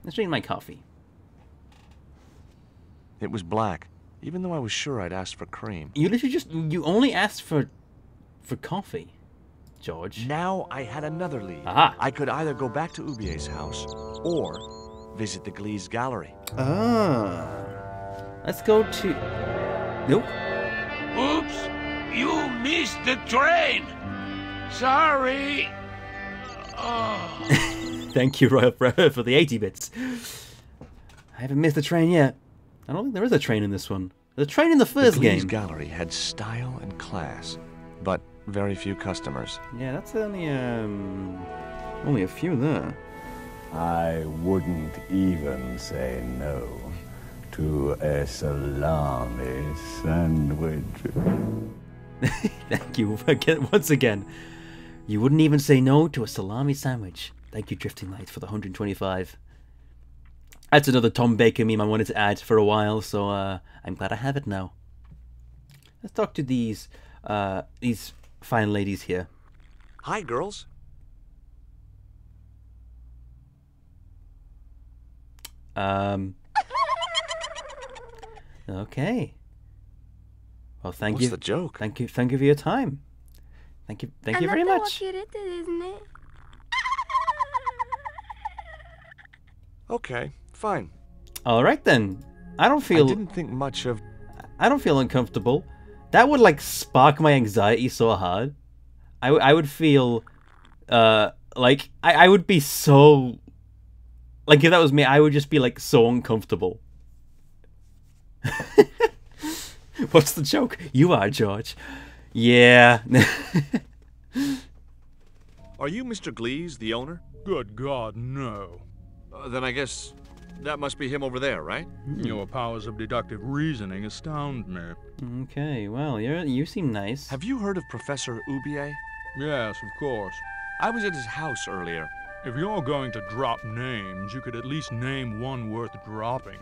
[SPEAKER 1] Let's drink my coffee.
[SPEAKER 6] It was black, even though I was sure I'd asked for cream.
[SPEAKER 1] You literally you only asked for coffee, George.
[SPEAKER 6] Now I had another lead.
[SPEAKER 1] Aha.
[SPEAKER 6] I could either go back to Ubier's house or visit the Glee's gallery.
[SPEAKER 1] Ah. Let's go to... Nope.
[SPEAKER 3] Oops! You missed the train! Sorry! Oh.
[SPEAKER 1] Thank you, Royal Forever, for the 80 bits. I haven't missed the train yet. I don't think there is a train in this one. There's a train in the first
[SPEAKER 6] the Glee's
[SPEAKER 1] game.
[SPEAKER 6] gallery had style and class, but very few customers.
[SPEAKER 1] Yeah, that's only a few there.
[SPEAKER 2] I wouldn't even say no to a salami sandwich.
[SPEAKER 1] Thank you again, once again. You wouldn't even say no to a salami sandwich. Thank you, Drifting Light, for the 125. That's another Tom Baker meme I wanted to add for a while, so I'm glad I have it now. Let's talk to these fine ladies here.
[SPEAKER 6] Hi, girls.
[SPEAKER 1] Okay. Well, thank you.
[SPEAKER 6] What's the joke?
[SPEAKER 1] Thank you for your time. Thank you very much.
[SPEAKER 6] Okay, fine.
[SPEAKER 1] All right then. I
[SPEAKER 6] didn't think much of...
[SPEAKER 1] I don't feel uncomfortable. That would like spark my anxiety so hard. I would feel like I would be so, like, if that was me, I would just be like so uncomfortable. What's the joke? You are, George. Yeah.
[SPEAKER 6] Are you Mr. Glees, the owner?
[SPEAKER 11] Good God, no.
[SPEAKER 6] Then I guess that must be him over there, right?
[SPEAKER 11] Your powers of deductive reasoning astound me.
[SPEAKER 1] Okay, well, you seem nice.
[SPEAKER 6] Have you heard of Professor Ubier?
[SPEAKER 11] Yes, of course.
[SPEAKER 6] I was at his house earlier.
[SPEAKER 11] If you're going to drop names, you could at least name one worth dropping.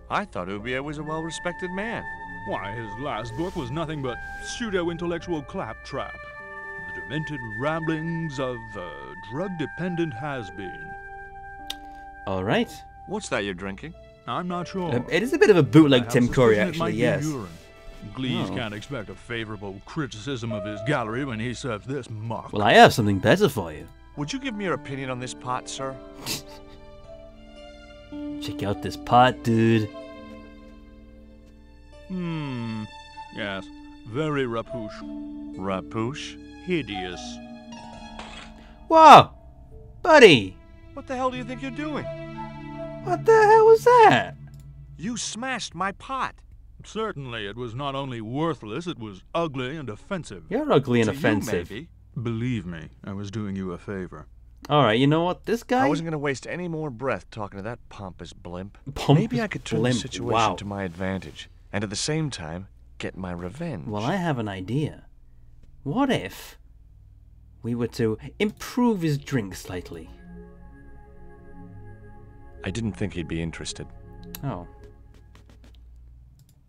[SPEAKER 6] I thought Ubier was a well-respected man.
[SPEAKER 11] Why, his last book was nothing but pseudo-intellectual claptrap. The demented ramblings of a drug-dependent has-been.
[SPEAKER 1] All right.
[SPEAKER 11] What's that you're drinking? I'm not sure.
[SPEAKER 1] It is a bit of a bootleg Tim Curry, actually, yes.
[SPEAKER 11] Glees can't expect a favorable criticism of his gallery when he serves this muck.
[SPEAKER 1] Well, I have something better for you.
[SPEAKER 6] Would you give me your opinion on this pot, sir?
[SPEAKER 1] Check out this pot, dude.
[SPEAKER 11] Yes. Very rapouche.
[SPEAKER 6] Rapouche?
[SPEAKER 11] Hideous.
[SPEAKER 1] Whoa! Buddy!
[SPEAKER 6] What the hell do you think you're doing?
[SPEAKER 1] What the hell was that?
[SPEAKER 6] You smashed my pot.
[SPEAKER 11] Certainly, it was not only worthless, it was ugly and offensive.
[SPEAKER 1] You're ugly and offensive.
[SPEAKER 6] Maybe.
[SPEAKER 11] Believe me, I was doing you a favor.
[SPEAKER 1] Alright, you know what? This guy...
[SPEAKER 6] I wasn't going to waste any more breath talking to that pompous blimp.
[SPEAKER 1] Maybe
[SPEAKER 6] I could turn the situation to my advantage, and at the same time, get my revenge.
[SPEAKER 1] Well, I have an idea. What if we were to improve his drink slightly?
[SPEAKER 6] I didn't think he'd be interested.
[SPEAKER 1] Oh.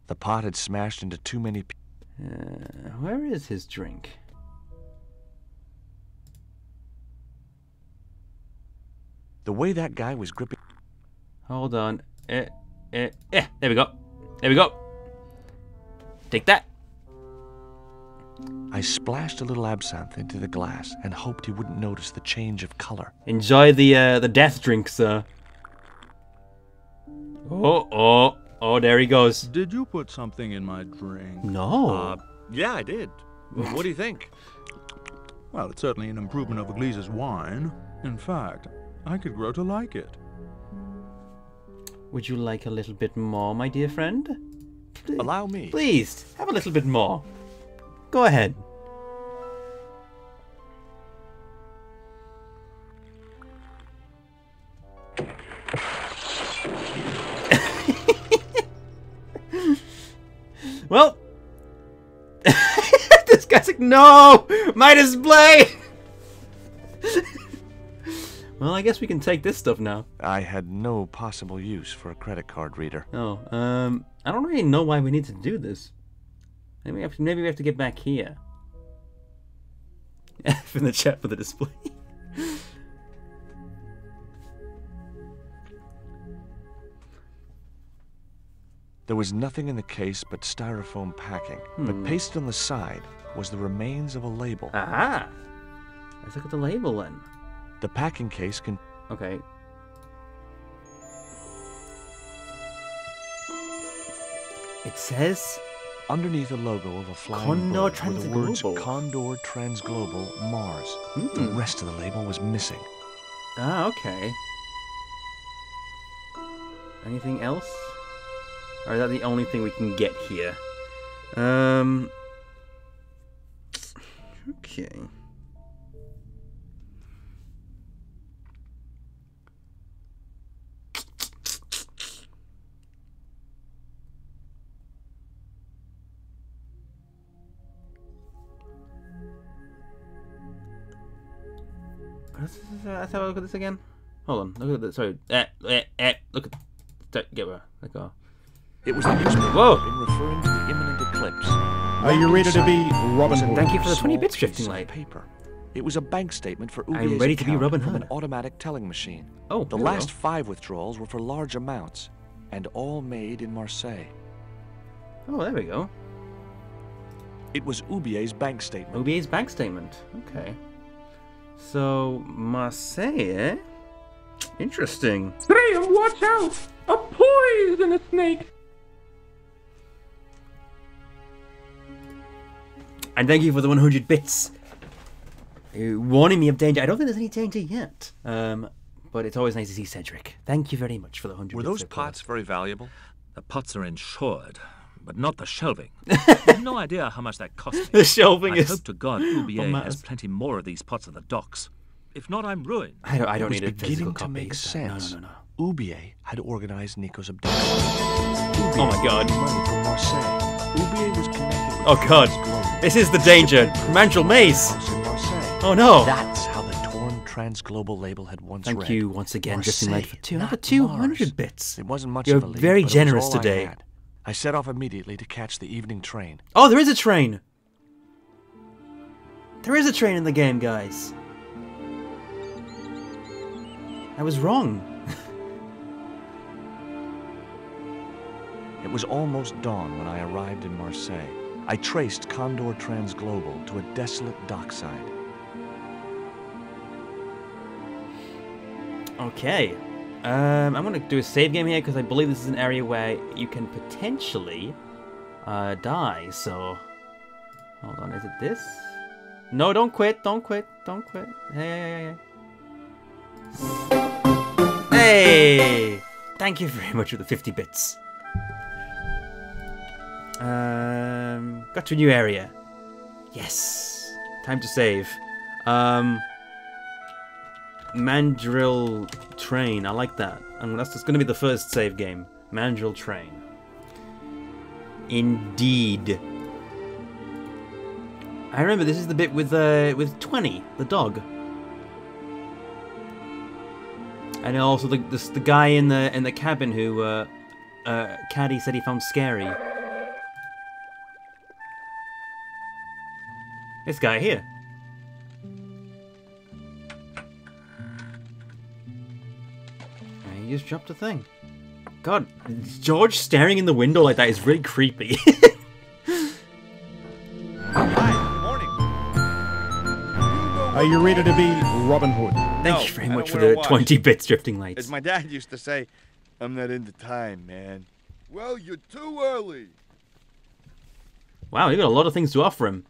[SPEAKER 6] The pot had smashed into too many
[SPEAKER 1] where is his drink?
[SPEAKER 6] The way that guy was gripping...
[SPEAKER 1] Hold on. There we go. There we go. Take that.
[SPEAKER 6] I splashed a little absinthe into the glass and hoped he wouldn't notice the change of color.
[SPEAKER 1] Enjoy the death drink, sir. Oh, there he goes.
[SPEAKER 11] Did you put something in my drink?
[SPEAKER 1] No.
[SPEAKER 6] Yeah, I did. Well, what do you think?
[SPEAKER 11] Well, it's certainly an improvement over Gleese's wine. In fact, I could grow to like it.
[SPEAKER 1] Would you like a little bit more, my dear friend? Please,
[SPEAKER 6] allow me.
[SPEAKER 1] Please, have a little bit more. Go ahead. Well, this guy's like, no, my display. Well, I guess we can take this stuff now.
[SPEAKER 6] I had no possible use for a credit card reader.
[SPEAKER 1] Oh, I don't really know why we need to do this. Maybe we have to get back here. F in the chat for the display.
[SPEAKER 6] There was nothing in the case but styrofoam packing, but pasted on the side was the remains of a label.
[SPEAKER 1] Aha! Let's look at the label then.
[SPEAKER 6] The packing case can...
[SPEAKER 1] Okay. It says...
[SPEAKER 6] Underneath a logo of a flying
[SPEAKER 1] Condor
[SPEAKER 6] bird were the words
[SPEAKER 1] Transglobal.
[SPEAKER 6] Condor Transglobal Mars. The rest of the label was missing.
[SPEAKER 1] Ah, okay. Anything else? Or is that the only thing we can get here? Okay. Let's have a look at this again. Hold on, look at this. Sorry, look at. Get where? Let go.
[SPEAKER 6] It was the newspaper
[SPEAKER 1] Whoa!
[SPEAKER 6] referring to the imminent eclipse.
[SPEAKER 12] Are you ready to be Robin Hood?
[SPEAKER 1] Thank you for the 20 bits
[SPEAKER 6] Small
[SPEAKER 1] drifting
[SPEAKER 6] piece of
[SPEAKER 1] light.
[SPEAKER 6] Paper. It was a bank statement for
[SPEAKER 1] I'm
[SPEAKER 6] Ubier's
[SPEAKER 1] ready to be
[SPEAKER 6] account
[SPEAKER 1] Robin
[SPEAKER 6] from
[SPEAKER 1] Hood.
[SPEAKER 6] an automatic telling machine.
[SPEAKER 1] Oh,
[SPEAKER 6] the
[SPEAKER 1] here we
[SPEAKER 6] last
[SPEAKER 1] go.
[SPEAKER 6] 5 withdrawals were for large amounts, and all made in Marseille.
[SPEAKER 1] Oh, there we go.
[SPEAKER 6] It was Ubier's bank statement.
[SPEAKER 1] Ubier's bank statement. Okay. So, Marseille, eh? Interesting.
[SPEAKER 13] Graham, watch out! A poisonous snake!
[SPEAKER 1] And thank you for the 100 bits. Warning me of danger. I don't think there's any danger yet. But it's always nice to see Cedric. Thank you very much for the 100
[SPEAKER 6] Were
[SPEAKER 1] bits.
[SPEAKER 6] those pots very valuable?
[SPEAKER 8] The pots are insured, but not the shelving. I have no idea how much that cost me.
[SPEAKER 1] The shelving
[SPEAKER 8] I
[SPEAKER 1] is...
[SPEAKER 8] hope to God Ubier
[SPEAKER 1] Oh,
[SPEAKER 8] has plenty more of these pots at the docks. If not, I'm ruined.
[SPEAKER 1] I don't
[SPEAKER 6] It was
[SPEAKER 1] need a physical
[SPEAKER 6] beginning to
[SPEAKER 1] copy.
[SPEAKER 6] make sense.
[SPEAKER 1] No.
[SPEAKER 6] Ubier had organized Nico's abduction.
[SPEAKER 1] Oh my God.
[SPEAKER 6] Money from Marseille. Ubier was connected with
[SPEAKER 1] Oh God. This is the danger. Mandrill Maze. Oh no.
[SPEAKER 6] That's how the torn Transglobal label had once read.
[SPEAKER 1] Thank you once again, Drifting Light, for
[SPEAKER 6] not
[SPEAKER 1] 200
[SPEAKER 6] Mars.
[SPEAKER 1] bits.
[SPEAKER 6] It wasn't much
[SPEAKER 1] You're
[SPEAKER 6] of a lead,
[SPEAKER 1] very
[SPEAKER 6] but it was
[SPEAKER 1] generous
[SPEAKER 6] all I
[SPEAKER 1] today.
[SPEAKER 6] had. I set off immediately to catch the evening train.
[SPEAKER 1] Oh, there is a train. There is a train in the game, guys. I was wrong.
[SPEAKER 6] It was almost dawn when I arrived in Marseille. I traced Condor Transglobal to a desolate dockside.
[SPEAKER 1] Okay. I'm going to do a save game here because I believe this is an area where you can potentially die, so... Hold on, is it this? No, don't quit, don't quit, don't quit. Hey. Hey! Thank you very much for the 50 bits. Got to a new area. Yes. Time to save. Mandrill Train. I like that. And that's going to be the first save game. Mandrill Train. Indeed. I remember this is the bit with 20, the dog. And also the guy in the cabin who Caddy said he found scary. This guy here. And he just dropped a thing. God, George staring in the window like that is really creepy.
[SPEAKER 12] Are you ready to be Robin Hood?
[SPEAKER 1] Thank you very much for the 20 bits Drifting Lights.
[SPEAKER 10] As my dad used to say, I'm not into time, man.
[SPEAKER 14] Well, you're too early.
[SPEAKER 1] Wow, you got a lot of things to offer him.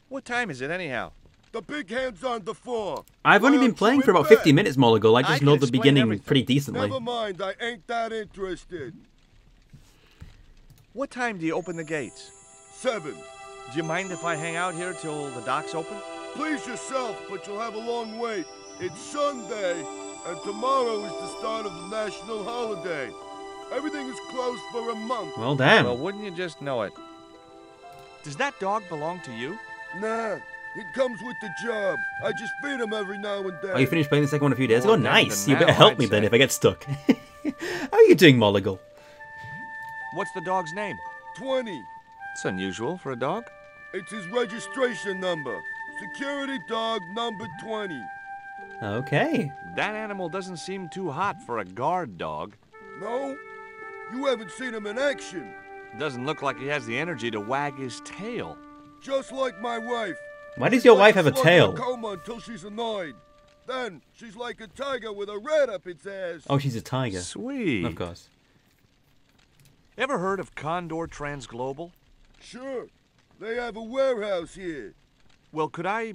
[SPEAKER 6] What time is it anyhow?
[SPEAKER 14] The big hand's on the floor.
[SPEAKER 1] I've only been playing for about 50 minutes, Molligal. I just know the beginning
[SPEAKER 6] everything.
[SPEAKER 1] pretty decently.
[SPEAKER 14] Never mind, I ain't that interested.
[SPEAKER 6] What time do you open the gates?
[SPEAKER 14] 7.
[SPEAKER 6] Do you mind if I hang out here till the docks open?
[SPEAKER 14] Please yourself, but you'll have a long wait. It's Sunday, and tomorrow is the start of the national holiday. Everything is closed for a month.
[SPEAKER 1] Well, damn.
[SPEAKER 6] Well, wouldn't you just know it? Does that dog belong to you?
[SPEAKER 14] Nah, it comes with the job. I just feed him every now and then.
[SPEAKER 1] Oh, you finished playing the second one a few days ago?
[SPEAKER 6] More dead
[SPEAKER 1] Nice.
[SPEAKER 6] than
[SPEAKER 1] You better
[SPEAKER 6] now,
[SPEAKER 1] help
[SPEAKER 6] I'd
[SPEAKER 1] me then
[SPEAKER 6] say.
[SPEAKER 1] if I get stuck. How are you doing, Molligal?
[SPEAKER 6] What's the dog's name?
[SPEAKER 14] 20.
[SPEAKER 6] It's unusual for a dog.
[SPEAKER 14] It's his registration number. Security dog number 20.
[SPEAKER 1] Okay.
[SPEAKER 6] That animal doesn't seem too hot for a guard dog.
[SPEAKER 14] No? You haven't seen him in action.
[SPEAKER 6] Doesn't look like he has the energy to wag his tail.
[SPEAKER 14] Just like my wife.
[SPEAKER 1] Why does your wife have a
[SPEAKER 14] Slug in
[SPEAKER 1] tail?
[SPEAKER 14] coma until she's annoyed. Then she's like a tiger with a rat up its ass.
[SPEAKER 1] Oh, she's a tiger.
[SPEAKER 6] Sweet.
[SPEAKER 1] Of course.
[SPEAKER 6] Ever heard of Condor Transglobal?
[SPEAKER 14] Sure. They have a warehouse here.
[SPEAKER 6] Well, could I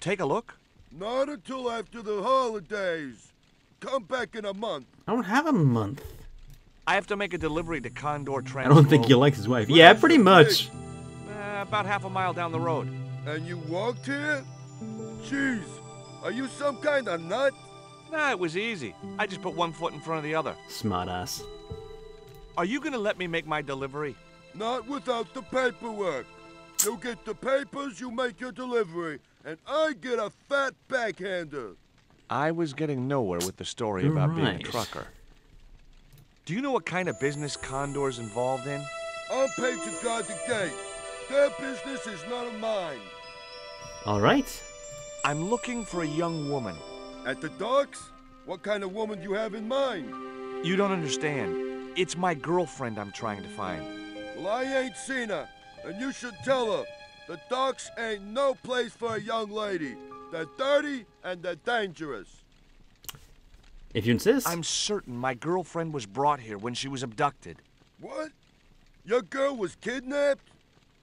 [SPEAKER 6] take a look?
[SPEAKER 14] Not until after the holidays. Come back in a month.
[SPEAKER 1] I don't have a month.
[SPEAKER 6] I have to make a delivery to Condor Transglobal.
[SPEAKER 1] I don't think he likes his wife. Yeah, pretty much.
[SPEAKER 6] About half a mile down the road.
[SPEAKER 14] And you walked here? Jeez, are you some kind of nut?
[SPEAKER 6] Nah, it was easy. I just put one foot in front of the other.
[SPEAKER 1] Smart ass.
[SPEAKER 6] Are you gonna let me make my delivery?
[SPEAKER 14] Not without the paperwork. You get the papers, you make your delivery, and I get a fat backhander.
[SPEAKER 6] I was getting nowhere with the story about being a
[SPEAKER 1] Right.
[SPEAKER 6] trucker. Do you know what kind of business Condor's involved in?
[SPEAKER 14] I'm paid to guard the gate. Their business is none of mine.
[SPEAKER 1] All right.
[SPEAKER 6] I'm looking for a young woman.
[SPEAKER 14] At the docks? What kind of woman do you have in mind?
[SPEAKER 6] You don't understand. It's my girlfriend I'm trying to find.
[SPEAKER 14] Well, I ain't seen her, and you should tell her. The docks ain't no place for a young lady. They're dirty and they're dangerous.
[SPEAKER 1] If you insist.
[SPEAKER 6] I'm certain my girlfriend was brought here when she was abducted.
[SPEAKER 14] What? Your girl was kidnapped?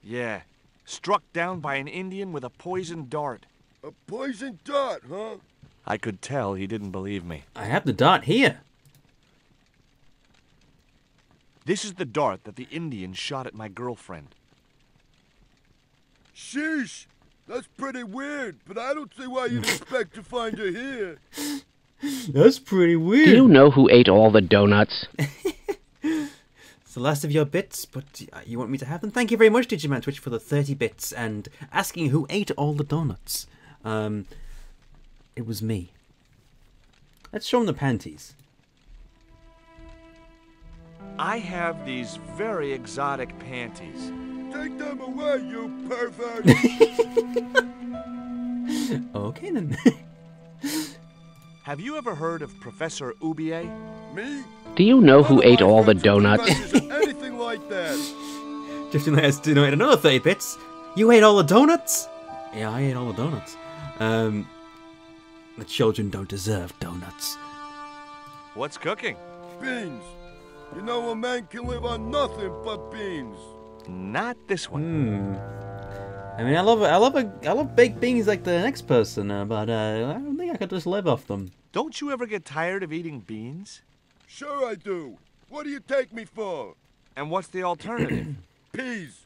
[SPEAKER 6] Yeah. Struck down by an Indian with a poisoned dart.
[SPEAKER 14] A poison dart, huh?
[SPEAKER 6] I could tell he didn't believe me.
[SPEAKER 1] I have the dart here.
[SPEAKER 6] This is the dart that the Indian shot at my girlfriend.
[SPEAKER 14] Sheesh. That's pretty weird, but I don't see why you'd expect to find her here.
[SPEAKER 1] That's pretty weird.
[SPEAKER 15] Do you know who ate all the donuts?
[SPEAKER 1] It's the last of your bits, but you want me to have them? Thank you very much, Digiman Twitch, for the 30 bits and asking who ate all the donuts. It was me. Let's show them the panties.
[SPEAKER 6] I have these very exotic panties.
[SPEAKER 14] Take them away, you pervert!
[SPEAKER 1] Okay, then.
[SPEAKER 6] Have you ever heard of Professor Oubier?
[SPEAKER 14] Me?
[SPEAKER 15] Do you know who ate all the donuts?
[SPEAKER 14] Anything like that.
[SPEAKER 1] Drifting has donated another 30 bits. You ate all the donuts? Yeah, I ate all the donuts. The children don't deserve donuts.
[SPEAKER 6] What's cooking?
[SPEAKER 14] Beans. You know a man can live on nothing but beans.
[SPEAKER 6] Not this one.
[SPEAKER 1] I mean, I love baked beans like the next person, but I don't think I could just live off them.
[SPEAKER 6] Don't you ever get tired of eating beans?
[SPEAKER 14] Sure I do. What do you take me for?
[SPEAKER 6] And what's the alternative?
[SPEAKER 14] Peas.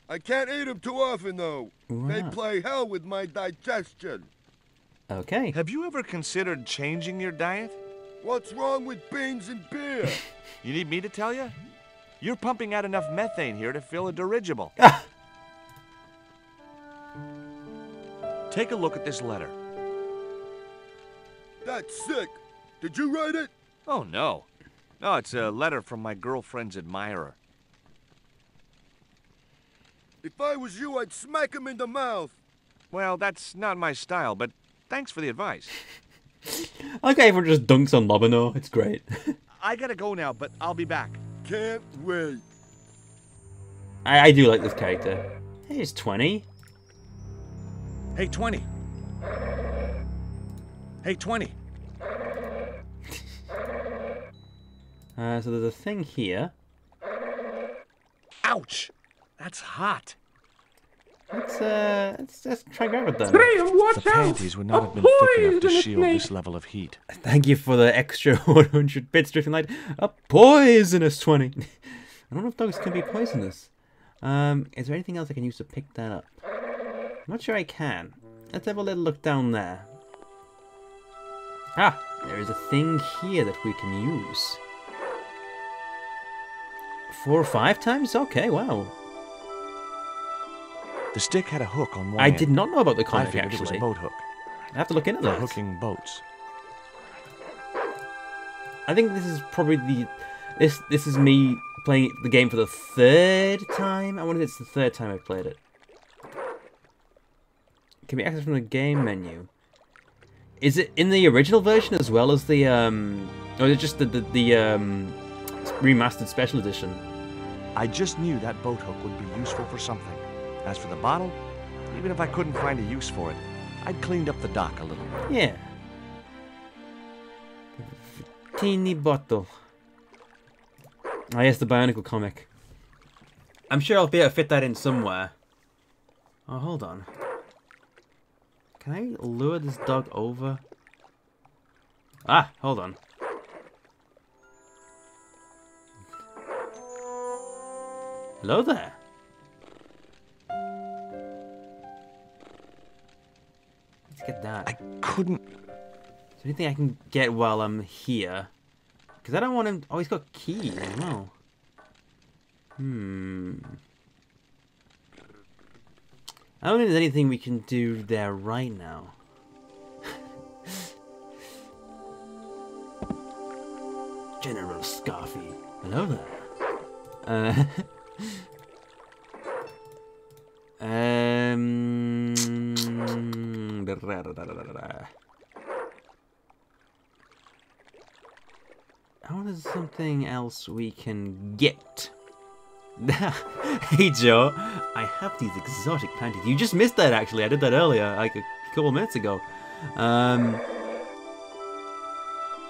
[SPEAKER 14] I can't eat them too often, though. They
[SPEAKER 1] Wow.
[SPEAKER 14] play hell with my digestion.
[SPEAKER 1] Okay.
[SPEAKER 6] Have you ever considered changing your diet?
[SPEAKER 14] What's wrong with beans and beer?
[SPEAKER 6] You need me to tell you? You're pumping out enough methane here to fill a dirigible. Take a look at this letter.
[SPEAKER 14] That's sick. Did you write it?
[SPEAKER 6] Oh, no. No, it's a letter from my girlfriend's admirer.
[SPEAKER 14] If I was you, I'd smack him in the mouth.
[SPEAKER 6] Well, that's not my style, but thanks for the advice.
[SPEAKER 1] I like how everyone just dunks on Lobino. It's great.
[SPEAKER 6] I gotta go now, but I'll be back.
[SPEAKER 14] Can't wait.
[SPEAKER 1] I do like this character. Hey, it's 20.
[SPEAKER 9] Hey, 20. Hey, 20.
[SPEAKER 1] So there's a thing here.
[SPEAKER 6] Ouch! That's hot.
[SPEAKER 1] Let's try and grab it then.
[SPEAKER 13] Graham, watch
[SPEAKER 6] The
[SPEAKER 13] out!
[SPEAKER 6] panties would not
[SPEAKER 13] A
[SPEAKER 6] have been thick enough to
[SPEAKER 13] poisonous
[SPEAKER 6] shield
[SPEAKER 13] snake.
[SPEAKER 6] this level of heat.
[SPEAKER 1] Thank you for the extra 100 bits, Drifting Light. A poisonous 20. I don't know if dogs can be poisonous. Is there anything else I can use to pick that up? I'm not sure I can. Let's have a little look down there. Ah, there is a thing here that we can use. 4 or 5 times? Okay, wow.
[SPEAKER 6] The stick had a hook on one
[SPEAKER 1] I
[SPEAKER 6] end.
[SPEAKER 1] did not know about the
[SPEAKER 6] I
[SPEAKER 1] comic,
[SPEAKER 6] figured it was a
[SPEAKER 1] actually.
[SPEAKER 6] boat hook.
[SPEAKER 1] I have to look into
[SPEAKER 6] For
[SPEAKER 1] that.
[SPEAKER 6] hooking boats.
[SPEAKER 1] I think this is probably the... This is me playing the game for the 3rd time. I wonder if it's the 3rd time I've played it. Can be accessed from the game menu. Is it in the original version as well as the or is it just the remastered special edition?
[SPEAKER 6] I just knew that boat hook would be useful for something. As for the bottle, even if I couldn't find a use for it, I'd cleaned up the dock a little.
[SPEAKER 1] Yeah. Teeny bottle. Oh yes, the Bionicle comic. I'm sure I'll be able to fit that in somewhere. Oh, hold on. Can I lure this dog over? Ah, hold on. Hello there. Let's get that.
[SPEAKER 6] I couldn't...
[SPEAKER 1] Is there anything I can get while I'm here? Because I don't want him... Oh, he's got keys. No. I don't think there's anything we can do there right now. General Scarfy. Hello there. How is something else we can get? Hey Joe, I have these exotic panties. You just missed that actually. I did that earlier, like a couple minutes ago.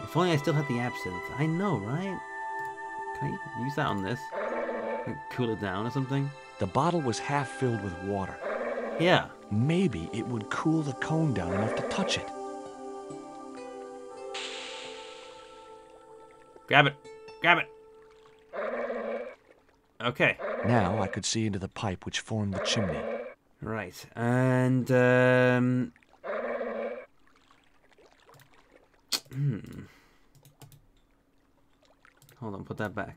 [SPEAKER 1] If only I still had the absinthe. I know, right? Can I use that on this? Cool it down or something?
[SPEAKER 6] The bottle was half filled with water.
[SPEAKER 1] Yeah.
[SPEAKER 6] Maybe it would cool the cone down enough to touch it.
[SPEAKER 1] Grab it. Grab it. Okay.
[SPEAKER 6] Now I could see into the pipe which formed the chimney.
[SPEAKER 1] Right. And, Hold on, put that back.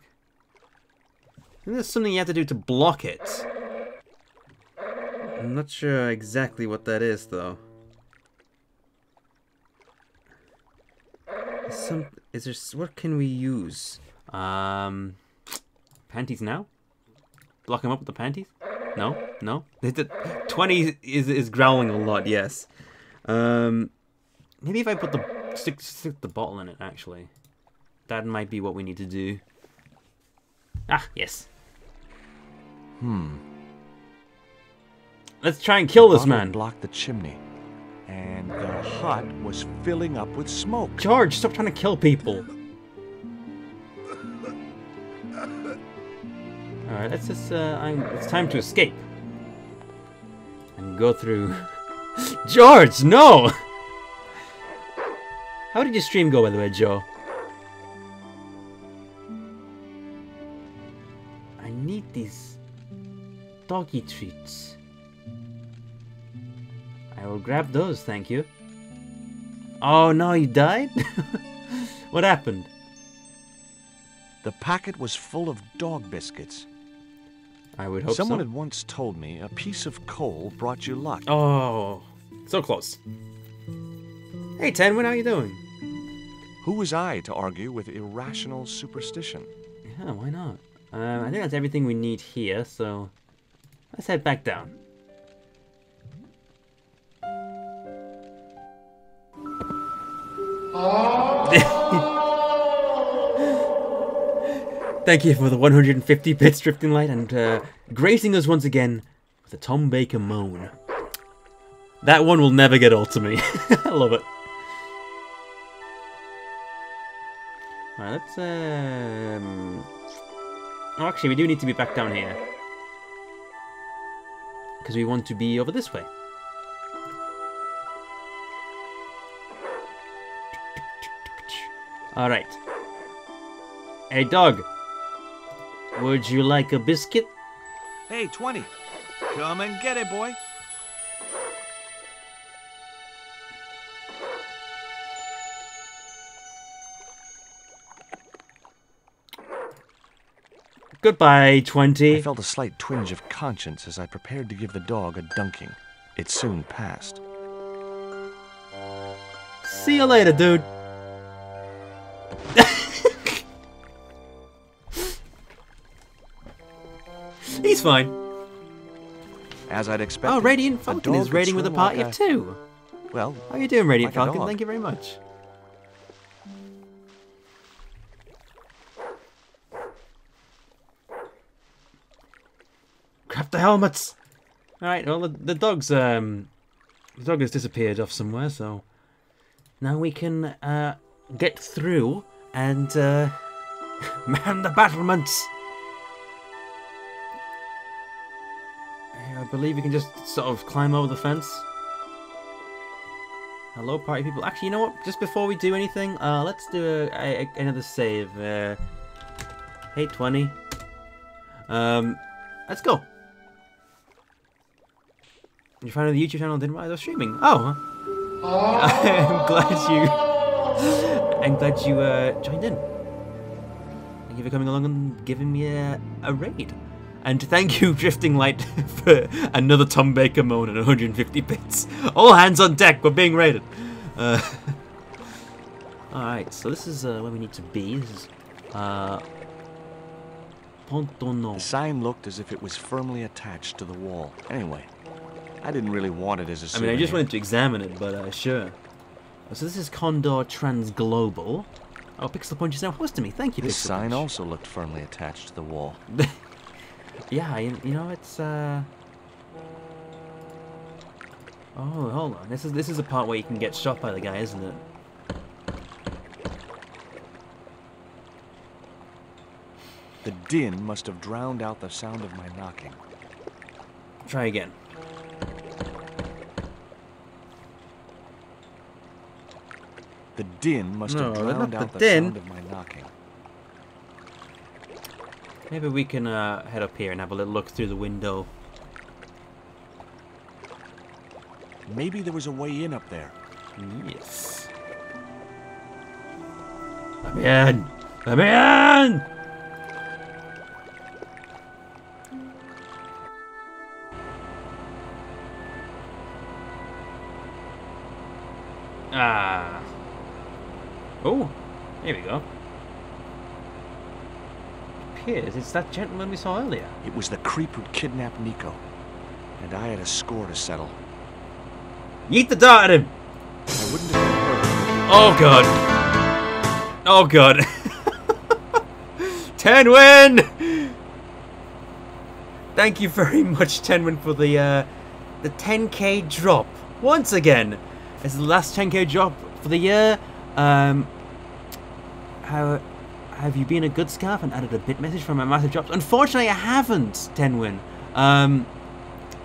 [SPEAKER 1] I think there's something you have to do to block it. I'm not sure exactly what that is, though. Is there... What can we use? Panties now? Block him up with the panties? No? No? 20 is growling a lot, yes. Maybe if I put the... Stick the bottle in it, actually. That might be what we need to do. Ah, yes. Let's try and kill this man.
[SPEAKER 6] Blocked the chimney, and the hut was filling up with smoke.
[SPEAKER 1] George, stop trying to kill people. All right, let's just. It's time to escape and go through. George, no. How did your stream go, by the way, Joe? I need these doggy treats. I will grab those, thank you. Oh no, you died? What happened?
[SPEAKER 6] The packet was full of dog biscuits.
[SPEAKER 1] I would hope
[SPEAKER 6] Someone
[SPEAKER 1] so.
[SPEAKER 6] had once told me a piece of coal brought you luck.
[SPEAKER 1] Oh, so close. Hey, Tenwin, how you doing?
[SPEAKER 6] Who was I to argue with irrational superstition?
[SPEAKER 1] Yeah, why not? I think that's everything we need here, so let's head back down. Thank you for the 150 bits, Drifting Light, and gracing us once again with a Tom Baker moan. That one will never get old to me. I love it. Alright, let's Oh, actually, we do need to be back down here. because we want to be over this way. Alright. Hey, dog. Would you like a biscuit?
[SPEAKER 6] Hey, 20. Come and get it, boy.
[SPEAKER 1] Goodbye, 20.
[SPEAKER 6] I felt a slight twinge of conscience as I prepared to give the dog a dunking. It soon passed.
[SPEAKER 1] See you later, dude. He's fine.
[SPEAKER 6] As I'd expected.
[SPEAKER 1] Oh, Radiant Falcon is raiding with a party of 2.
[SPEAKER 6] Well,
[SPEAKER 1] how you doing, Radiant
[SPEAKER 6] like a
[SPEAKER 1] Falcon?
[SPEAKER 6] dog.
[SPEAKER 1] Thank you very much. Grab the helmets. All right. Well, the dog has disappeared off somewhere, so now we can get through and man the battlements. I believe we can just sort of climb over the fence. Hello, party people. Actually, you know what? Just before we do anything, let's do another save. Hey, 20. Let's go. You found the YouTube channel didn't realize I was streaming. Oh, I'm glad you joined in. Thank you for coming along and giving me a raid. And thank you, Drifting Light, for another Tom Baker moan and 150 bits. All hands on deck, we're being raided. Alright, so this is where we need to be. This is Pontonon.
[SPEAKER 6] The sign looked as if it was firmly attached to the wall. Anyway, I didn't really want it as a souvenir.
[SPEAKER 1] I just wanted to examine it, but sure. So this is Condor Transglobal. Oh, Pixel Punch is now hosting me. Thank you,
[SPEAKER 6] This
[SPEAKER 1] Pixel
[SPEAKER 6] sign
[SPEAKER 1] Punch.
[SPEAKER 6] also looked firmly attached to the wall.
[SPEAKER 1] Yeah, you know, it's Oh, hold on. This is the part where you can get shot by the guy, isn't it?
[SPEAKER 6] The din must have drowned out the sound of my knocking.
[SPEAKER 1] Try again.
[SPEAKER 6] The din must have drowned out the sound of my knocking.
[SPEAKER 1] Maybe we can head up here and have a little look through the window.
[SPEAKER 6] Maybe there was a way in up there.
[SPEAKER 1] Yes. Let me in! Let me in! Ah. Oh, here we go. Appears it's that gentleman we saw earlier.
[SPEAKER 6] It was the creep who'd kidnapped Nico. And I had a score to settle.
[SPEAKER 1] Yeet the dart at him!
[SPEAKER 6] I wouldn't have been hurt.
[SPEAKER 1] Oh god. Oh god. 10 win! Thank you very much, 10 win, for the 10k drop. Once again. It's the last 10k drop for the year. How have you been a good scarf and added a bit message from my massive drops? Unfortunately, I haven't, 10 win.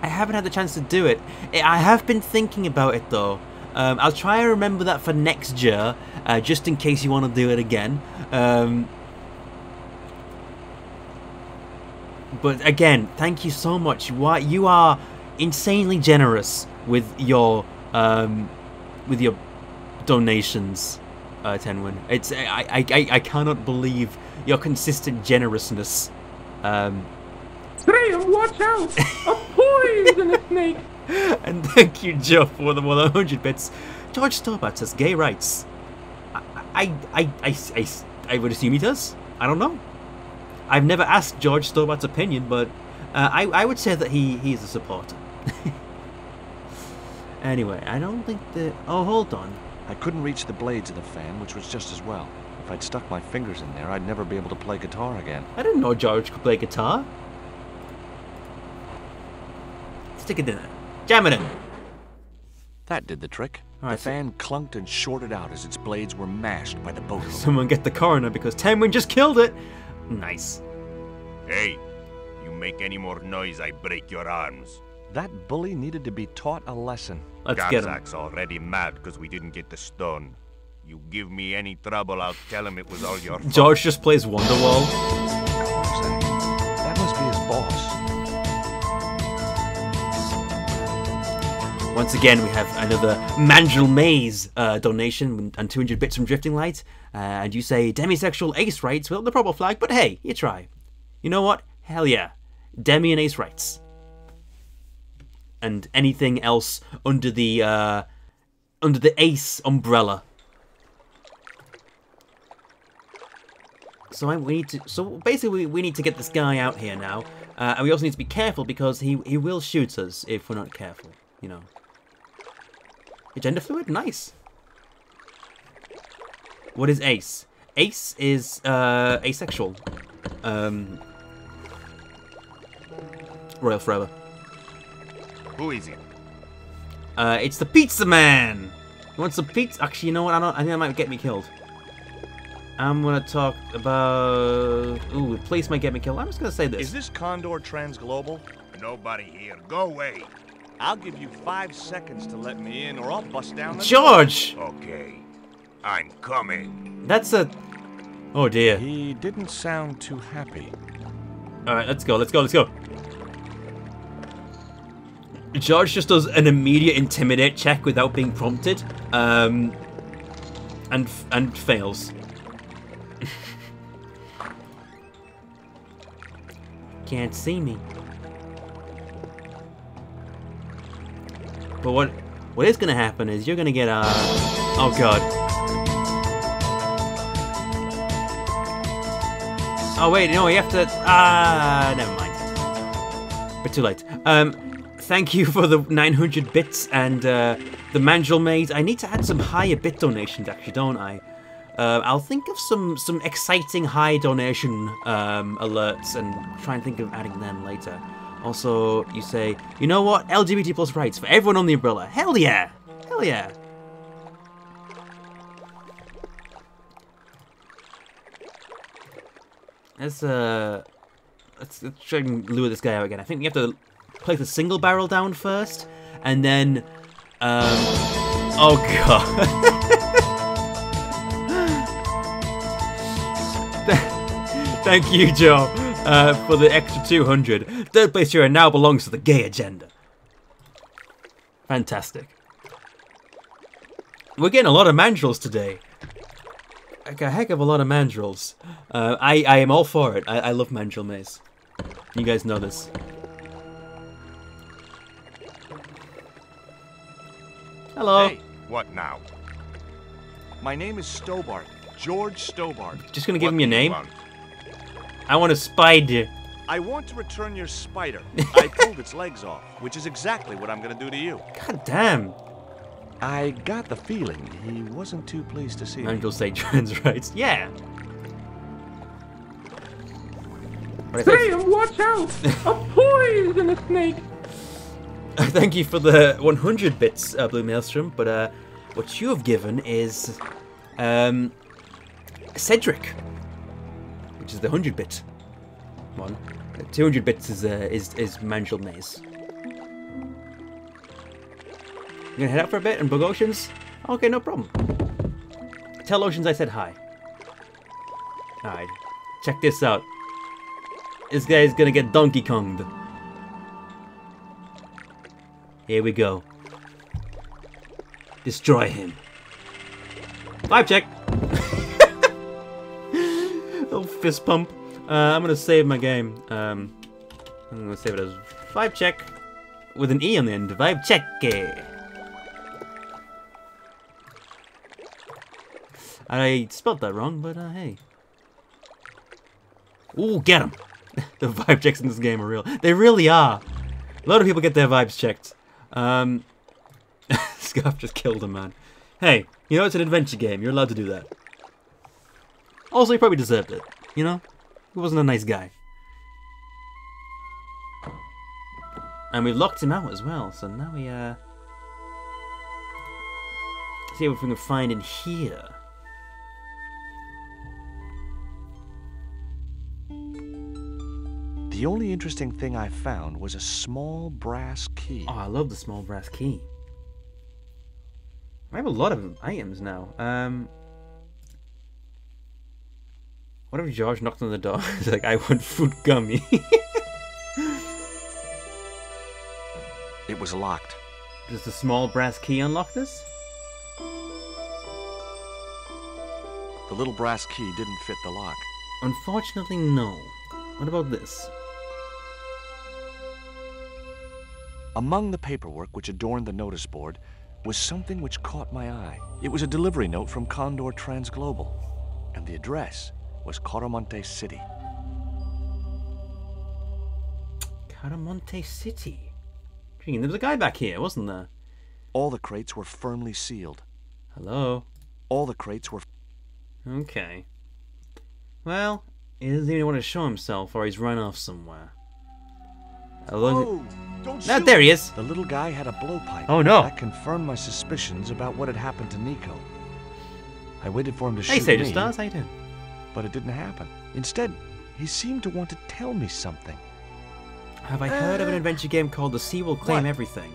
[SPEAKER 1] I haven't had the chance to do it. I have been thinking about it though. I'll try and remember that for next year, just in case you want to do it again. But again, thank you so much. You are insanely generous with your donations, Tenwin. It's I cannot believe your consistent generousness.
[SPEAKER 13] Graham, watch out! A poisonous snake!
[SPEAKER 1] And thank you, Joe, for the more than 100 bits. George Storbat says gay rights. I would assume he does. I don't know. I've never asked George Storbat's opinion, but I would say that he is a supporter. Anyway, I don't think that... Oh, hold on.
[SPEAKER 6] I couldn't reach the blades of the fan, which was just as well. If I'd stuck my fingers in there, I'd never be able to play guitar again.
[SPEAKER 1] I didn't know George could play guitar. Stick it in there. Jam it in.
[SPEAKER 6] That did the trick.
[SPEAKER 1] All right,
[SPEAKER 6] the fan clunked and shorted out as its blades were mashed by the boat hook.
[SPEAKER 1] Someone get the coroner because Tenwin just killed it. Nice.
[SPEAKER 10] Hey, you make any more noise, I break your arms.
[SPEAKER 6] That bully needed to be taught a lesson.
[SPEAKER 1] Let's get him.
[SPEAKER 10] Garzak's already mad because we didn't get the stone. You give me any trouble, I'll tell him it was all your fault.
[SPEAKER 1] George just plays Wonderwall.
[SPEAKER 6] That must be his boss.
[SPEAKER 1] Once again, we have another Mandrill Maze donation and 200 bits from Drifting Light. And you say demisexual ace rights without the proper flag, but hey, you try. You know what? Hell yeah. Demi and ace rights. And anything else under the ace umbrella. So basically we need to get this guy out here now. And we also need to be careful because he will shoot us if we're not careful, you know. Gender fluid? Nice. What is ace? Ace is asexual. Royal Forever.
[SPEAKER 10] Who is it?
[SPEAKER 1] It's the Pizza Man! He wants some pizza. Actually, you know what? I think that might get me killed. I'm gonna talk about... Ooh, the place might get me killed. I'm just gonna say this.
[SPEAKER 6] Is this Condor Transglobal?
[SPEAKER 10] Nobody here. Go away.
[SPEAKER 6] I'll give you 5 seconds to let me in, or I'll bust down the
[SPEAKER 1] George!
[SPEAKER 10] Okay. I'm coming.
[SPEAKER 1] That's a... Oh, dear.
[SPEAKER 6] He didn't sound too happy.
[SPEAKER 1] Alright, let's go, let's go, let's go. George just does an immediate intimidate check without being prompted. And fails. Can't see me. But what is gonna happen is you're gonna get oh god. Oh wait, no, you have to never mind. But too late. Thank you for the 900 bits and the Mandrill Maze. I need to add some higher bit donations actually, don't I? I'll think of some exciting high donation alerts and try and think of adding them later. Also, you say, you know what? LGBT plus rights for everyone on the umbrella. Hell yeah! Hell yeah! Let's try and lure this guy out again. I think we have to place a single barrel down first, and then, oh god. Thank you, Joe, for the extra 200. Third place hero now belongs to the gay agenda. Fantastic. We're getting a lot of mandrills today. Like a heck of a lot of mandrills. I am all for it. I love Mandrill Maze. You guys know this. Hello.
[SPEAKER 10] Hey, what now?
[SPEAKER 6] My name is Stobart. George Stobart.
[SPEAKER 1] Just gonna give him your name? I want a spider.
[SPEAKER 6] I want to return your spider. I pulled its legs off, which is exactly what I'm gonna do to you.
[SPEAKER 1] God damn.
[SPEAKER 6] I got the feeling he wasn't too pleased to see me.
[SPEAKER 1] Angel say trans rights. Yeah.
[SPEAKER 13] Sam, watch out! A poisonous snake!
[SPEAKER 1] Thank you for the 100 bits, Blue Maelstrom, but what you have given is Cedric, which is the 100-bit one. 200 bits is Mandrill Maze. You gonna head out for a bit and bug Oceans? Okay, no problem. Tell Oceans I said hi. Alright, check this out. This guy's gonna get Donkey Konged. Here we go. Destroy him. Vibe check! Little fist pump. I'm gonna save my game. I'm gonna save it as vibe check with an E on the end. Vibe check. I spelled that wrong, but hey. Ooh, get him! The vibe checks in this game are real. They really are. A lot of people get their vibes checked. Scarf just killed him, man. Hey, you know it's an adventure game. You're allowed to do that. Also, he probably deserved it. You know, he wasn't a nice guy. And we locked him out as well. So now we see what we can find in here.
[SPEAKER 6] The The only interesting thing I found was a small brass key.
[SPEAKER 1] Oh, I love the small brass key. I have a lot of items now. What if George knocked on the door? He's like, I want fruit gummy.
[SPEAKER 6] It was locked.
[SPEAKER 1] Does the small brass key unlock this?
[SPEAKER 6] The little brass key didn't fit the lock.
[SPEAKER 1] Unfortunately, no. What about this?
[SPEAKER 6] Among the paperwork which adorned the notice board was something which caught my eye. It was a delivery note from Condor Transglobal, and the address was Caramonte City.
[SPEAKER 1] Caramonte City? There was a guy back here, wasn't there?
[SPEAKER 6] All the crates were firmly sealed.
[SPEAKER 1] Hello?
[SPEAKER 6] All the crates were...
[SPEAKER 1] Okay. Well, he doesn't even want to show himself, or he's run off somewhere.
[SPEAKER 6] Oh, don't shoot!
[SPEAKER 1] There he is!
[SPEAKER 6] The little guy had a blowpipe.
[SPEAKER 1] Oh no!
[SPEAKER 6] That confirmed my suspicions about what had happened to Nico. I waited for him to shoot
[SPEAKER 1] Hey, Sage of
[SPEAKER 6] me,
[SPEAKER 1] Stars, how you doing?
[SPEAKER 6] but it didn't happen. Instead, he seemed to want to tell me something.
[SPEAKER 1] Have I heard of an adventure game called The Sea Will Claim Everything?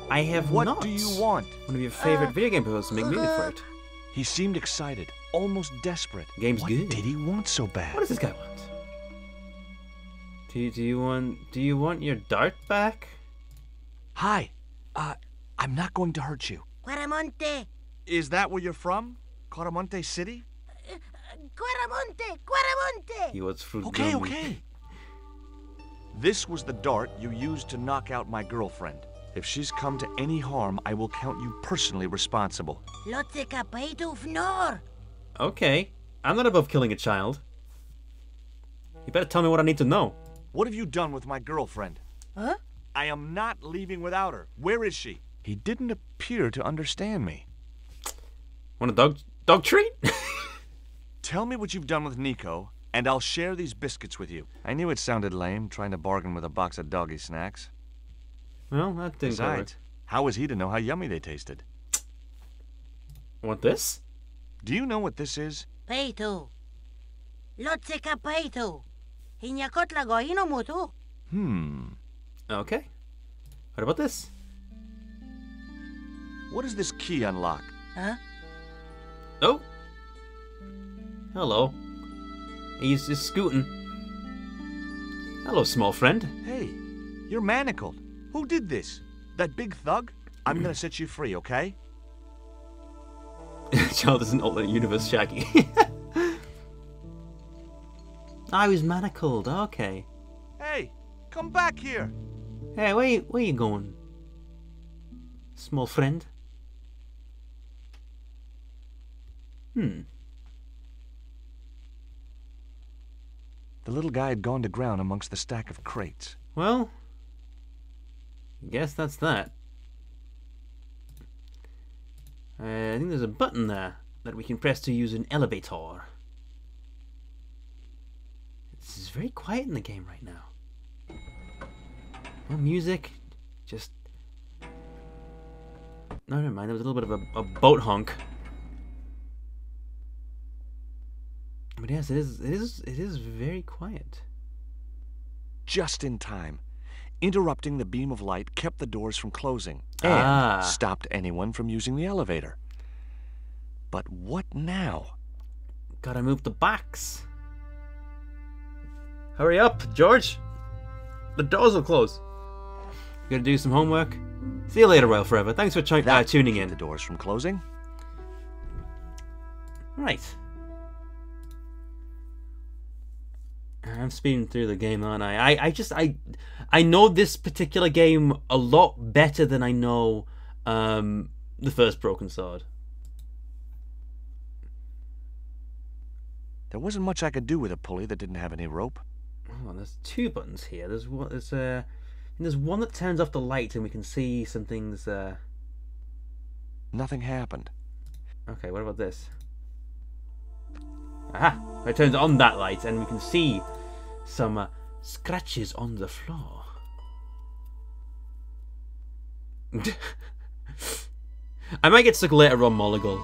[SPEAKER 1] I have not.
[SPEAKER 6] What do you want?
[SPEAKER 1] One of your favorite video game hosts make music for it.
[SPEAKER 6] He seemed excited, almost desperate.
[SPEAKER 1] Game's
[SPEAKER 6] what
[SPEAKER 1] good.
[SPEAKER 6] Did he want so bad?
[SPEAKER 1] What does this guy want? Do you want your dart back?
[SPEAKER 6] Hi. I'm not going to hurt you.
[SPEAKER 16] Caramonte.
[SPEAKER 6] Is that where you're from? Caramonte City?
[SPEAKER 16] Caramonte.
[SPEAKER 1] He wants fruit
[SPEAKER 6] Okay,
[SPEAKER 1] gummy.
[SPEAKER 6] okay. This was the dart you used to knock out my girlfriend. If she's come to any harm, I will count you personally responsible.
[SPEAKER 1] Okay. I'm not above killing a child. You better tell me what I need to know.
[SPEAKER 6] What have you done with my girlfriend?
[SPEAKER 16] Huh?
[SPEAKER 6] I am not leaving without her. Where is she? He didn't appear to understand me.
[SPEAKER 1] Want a dog treat?
[SPEAKER 6] Tell me what you've done with Nico, and I'll share these biscuits with you. I knew it sounded lame, trying to bargain with a box of doggy snacks.
[SPEAKER 1] Well, that didn't quite work.
[SPEAKER 6] Besides, how was he to know how yummy they tasted?
[SPEAKER 1] Want this?
[SPEAKER 6] Do you know what this is?
[SPEAKER 16] Peito. Lotseka peito. Hinyakotla gohino mutu.
[SPEAKER 1] Okay. What about this?
[SPEAKER 6] What does this key unlock?
[SPEAKER 16] Huh?
[SPEAKER 1] Oh. Hello. He's just scooting. Hello, small friend.
[SPEAKER 6] Hey, you're manacled. Who did this? That big thug? I'm gonna set you free, okay?
[SPEAKER 1] Child is an alternate universe Shaggy. I was manacled, okay.
[SPEAKER 6] Hey, come back here.
[SPEAKER 1] Hey, where you going? Small friend?
[SPEAKER 6] The little guy had gone to ground amongst the stack of crates.
[SPEAKER 1] Well, I guess that's that. I think there's a button there that we can press to use an elevator. This is very quiet in the game right now. No music, just... No, never mind, there was a little bit of a boat honk. But yes, it is very quiet.
[SPEAKER 6] Just in time. Interrupting the beam of light kept the doors from closing and stopped anyone from using the elevator. But what now?
[SPEAKER 1] Gotta move the box. Hurry up, George. The doors will close. Gotta do some homework. See you later, Royal Forever. Thanks for tuning in.
[SPEAKER 6] The doors from closing.
[SPEAKER 1] Right. I'm speeding through the game, aren't I? I know this particular game a lot better than I know the first Broken Sword.
[SPEAKER 6] There wasn't much I could do with a pulley that didn't have any rope.
[SPEAKER 1] Oh, there's two buttons here. There's one that turns off the light and we can see some things.
[SPEAKER 6] Nothing happened.
[SPEAKER 1] Okay, what about this? Aha! It turns on that light and we can see some scratches on the floor. I might get stuck later on Molligal.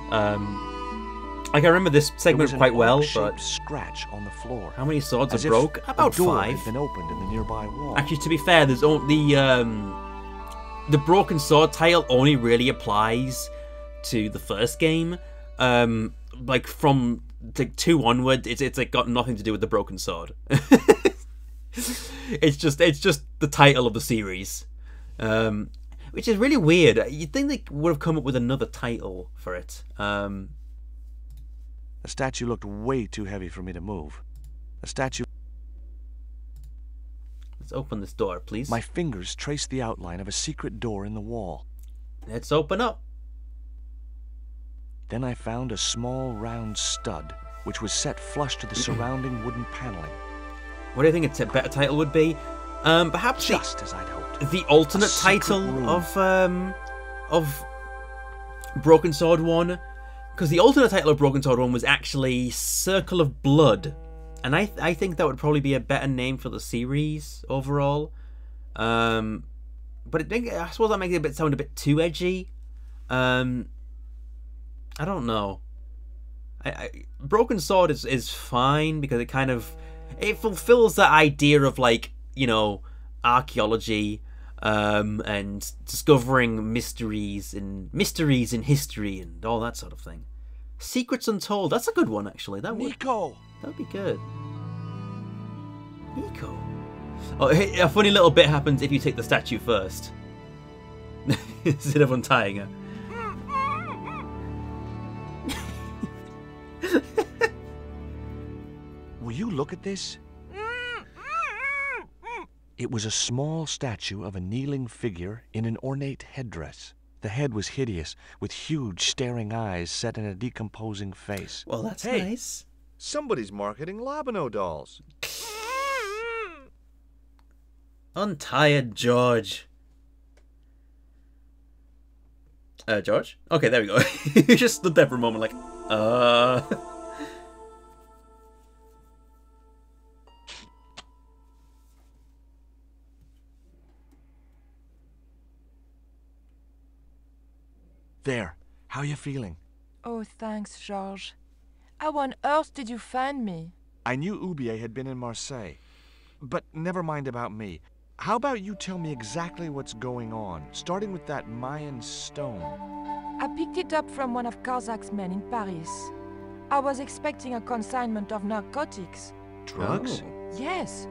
[SPEAKER 1] Like, I remember this segment quite well, but
[SPEAKER 6] scratch on the floor.
[SPEAKER 1] How many swords
[SPEAKER 6] As
[SPEAKER 1] are
[SPEAKER 6] if
[SPEAKER 1] broke? About
[SPEAKER 6] a door
[SPEAKER 1] 5.
[SPEAKER 6] had been opened in the nearby wall.
[SPEAKER 1] Actually, to be fair, there's only the broken sword title only really applies to the first game. Like from 2 onward, it's like got nothing to do with the broken sword. It's just the title of the series, which is really weird. You'd think they would have come up with another title for it.
[SPEAKER 6] The statue looked way too heavy for me to move. The statue...
[SPEAKER 1] Let's open this door, please.
[SPEAKER 6] My fingers traced the outline of a secret door in the wall.
[SPEAKER 1] Let's open up.
[SPEAKER 6] Then I found a small round stud, which was set flush to the surrounding wooden paneling.
[SPEAKER 1] What do you think a better title would be? Perhaps
[SPEAKER 6] just as I'd hoped.
[SPEAKER 1] The alternate title of Broken Sword 1, because the alternate title of Broken Sword 1 was actually Circle of Blood, and I think that would probably be a better name for the series overall. But I suppose that makes it sound a bit too edgy. I don't know. Broken Sword is fine because it fulfills that idea of, like, you know, archaeology and discovering mysteries in history and all that sort of thing. Secrets Untold, that's a good one actually. That would be good. Nico. Oh, a funny little bit happens if you take the statue first instead of untying her.
[SPEAKER 6] Will you look at this? It was a small statue of a kneeling figure in an ornate headdress. The head was hideous, with huge staring eyes set in a decomposing face.
[SPEAKER 1] Well, that's nice.
[SPEAKER 10] Somebody's marketing Labano dolls.
[SPEAKER 1] Untied George. George? Okay, there we go. You just stood there for a moment like,
[SPEAKER 6] There. How you feeling?
[SPEAKER 5] Oh, thanks, Georges. How on earth did you find me?
[SPEAKER 6] I knew Oubier had been in Marseille. But never mind about me. How about you tell me exactly what's going on, starting with that Mayan stone?
[SPEAKER 5] I picked it up from one of Karzak's men in Paris. I was expecting a consignment of narcotics.
[SPEAKER 6] Drugs?
[SPEAKER 5] Yes.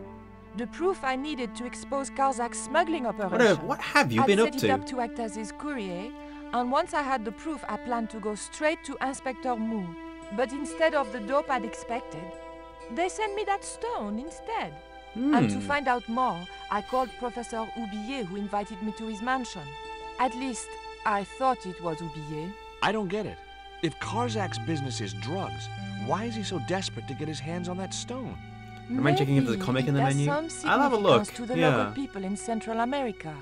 [SPEAKER 5] The proof I needed to expose Karzak's smuggling operation.
[SPEAKER 1] What have you been up
[SPEAKER 5] I set
[SPEAKER 1] to?
[SPEAKER 5] it up to act as his courier, and once I had the proof, I planned to go straight to Inspector Mou. But instead of the dope I'd expected, they sent me that stone instead. And to find out more, I called Professor Oubier, who invited me to his mansion. At least, I thought it was Oubier.
[SPEAKER 6] I don't get it. If Karzak's business is drugs, why is he so desperate to get his hands on that stone?
[SPEAKER 1] Am I checking if there's a comic in the menu? I'll have a look.
[SPEAKER 5] To the local people in Central America.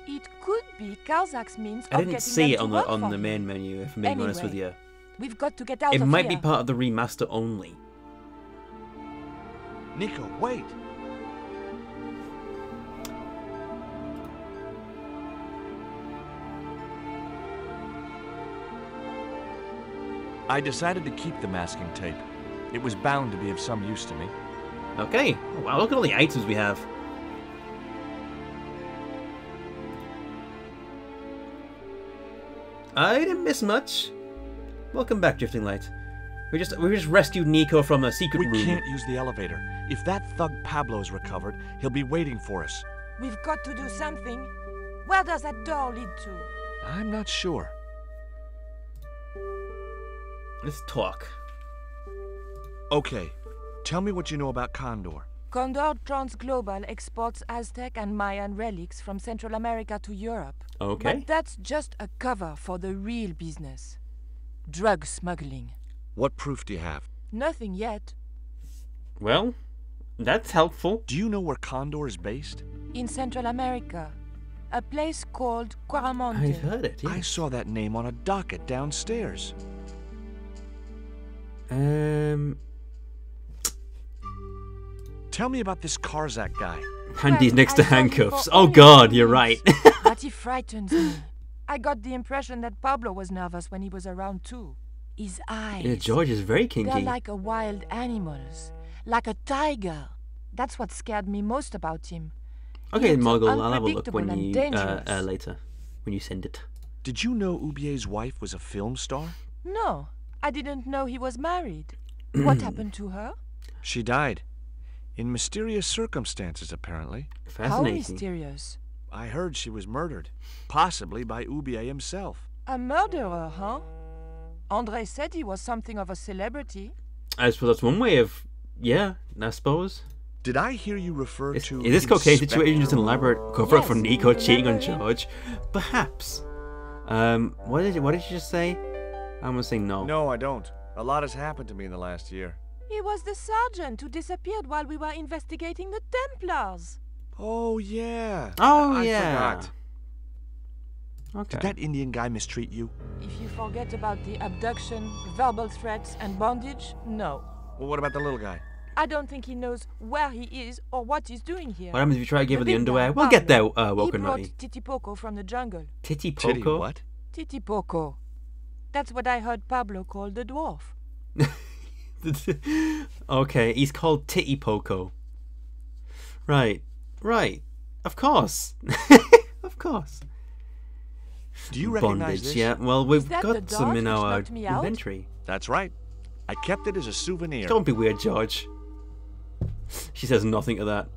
[SPEAKER 5] It could be Karzak's means
[SPEAKER 1] I
[SPEAKER 5] of
[SPEAKER 1] didn't
[SPEAKER 5] getting
[SPEAKER 1] see it
[SPEAKER 5] them
[SPEAKER 1] on
[SPEAKER 5] to work
[SPEAKER 1] the
[SPEAKER 5] for
[SPEAKER 1] main
[SPEAKER 5] him.
[SPEAKER 1] menu, if I'm being honest with you.
[SPEAKER 5] We've got to get out
[SPEAKER 1] It
[SPEAKER 5] of
[SPEAKER 1] might
[SPEAKER 5] here.
[SPEAKER 1] be part of the remaster only.
[SPEAKER 6] Nico, wait! I decided to keep the masking tape. It was bound to be of some use to me.
[SPEAKER 1] Okay. Oh, wow, look at all the items we have. I didn't miss much. Welcome back, Drifting Light. We just rescued Nico from a secret room.
[SPEAKER 6] We can't use the elevator. If that thug Pablo's recovered, he'll be waiting for us.
[SPEAKER 5] We've got to do something. Where does that door lead to?
[SPEAKER 6] I'm not sure.
[SPEAKER 1] Let's talk.
[SPEAKER 6] Okay. Tell me what you know about Condor.
[SPEAKER 5] Condor Transglobal exports Aztec and Mayan relics from Central America to Europe.
[SPEAKER 1] Okay.
[SPEAKER 5] But that's just a cover for the real business. Drug smuggling.
[SPEAKER 6] What proof do you have?
[SPEAKER 5] Nothing yet.
[SPEAKER 1] Well, that's helpful.
[SPEAKER 6] Do you know where Condor is based?
[SPEAKER 5] In Central America. A place called Quaramonte.
[SPEAKER 1] I've heard it, yes.
[SPEAKER 6] I saw that name on a docket downstairs. Tell me about this Karzak guy.
[SPEAKER 1] Handy's next to handcuffs. Oh god, you're right.
[SPEAKER 5] But he frightens me. I got the impression that Pablo was nervous when he was around too. His eyes.
[SPEAKER 1] Yeah, George is very
[SPEAKER 5] They're
[SPEAKER 1] kinky.
[SPEAKER 5] like a wild animal's. Like a tiger. That's what scared me most about him. He
[SPEAKER 1] Okay,
[SPEAKER 5] looked so
[SPEAKER 1] Mogul, I'll have a look
[SPEAKER 5] unpredictable
[SPEAKER 1] when
[SPEAKER 5] and
[SPEAKER 1] you
[SPEAKER 5] dangerous.
[SPEAKER 1] later, when you send it.
[SPEAKER 6] Did you know Oubier's wife was a film star?
[SPEAKER 5] No, I didn't know he was married. What happened to her?
[SPEAKER 6] She died. In mysterious circumstances, apparently.
[SPEAKER 5] How mysterious.
[SPEAKER 6] I heard she was murdered. Possibly by Oubier himself.
[SPEAKER 5] A murderer, huh? André said he was something of a celebrity.
[SPEAKER 1] I suppose that's one way of, yeah, I suppose.
[SPEAKER 6] Did I hear you refer to...
[SPEAKER 1] Is this cocaine
[SPEAKER 6] Inspector
[SPEAKER 1] situation just an elaborate cover-up
[SPEAKER 5] Yes,
[SPEAKER 1] for Nico cheating on
[SPEAKER 5] remember him?
[SPEAKER 1] George? Perhaps. What did you just say? I'm gonna say no.
[SPEAKER 6] No, I don't. A lot has happened to me in the last year.
[SPEAKER 5] He was the sergeant who disappeared while we were investigating the Templars.
[SPEAKER 6] Oh, yeah.
[SPEAKER 1] Oh,
[SPEAKER 6] I
[SPEAKER 1] yeah.
[SPEAKER 6] forgot.
[SPEAKER 1] Okay.
[SPEAKER 6] Did that Indian guy mistreat you?
[SPEAKER 5] If you forget about the abduction, verbal threats, and bondage, no.
[SPEAKER 6] Well, what about the little guy?
[SPEAKER 5] I don't think he knows where he is or what he's doing here.
[SPEAKER 1] What happens if you try to give her the
[SPEAKER 5] big
[SPEAKER 1] underwear?
[SPEAKER 5] guy,
[SPEAKER 1] We'll get there,
[SPEAKER 5] Pablo. He
[SPEAKER 1] Woken
[SPEAKER 5] brought
[SPEAKER 1] Nutty.
[SPEAKER 5] Titi Poco from the jungle.
[SPEAKER 1] Titty
[SPEAKER 6] Titty
[SPEAKER 1] Poco?
[SPEAKER 6] what?
[SPEAKER 5] Titi Poco. That's what I heard Pablo call the dwarf.
[SPEAKER 1] Okay, he's called Titty Poco. Right. Of course. Of course.
[SPEAKER 6] Do you recognize
[SPEAKER 1] Bondage,
[SPEAKER 6] this?
[SPEAKER 1] yeah. Well, we've
[SPEAKER 5] that the
[SPEAKER 1] got some
[SPEAKER 5] dart
[SPEAKER 1] in
[SPEAKER 5] which
[SPEAKER 1] our
[SPEAKER 5] knocked me out?
[SPEAKER 1] inventory.
[SPEAKER 6] That's right. I kept it as a souvenir.
[SPEAKER 1] Don't be weird, George. She says nothing to that.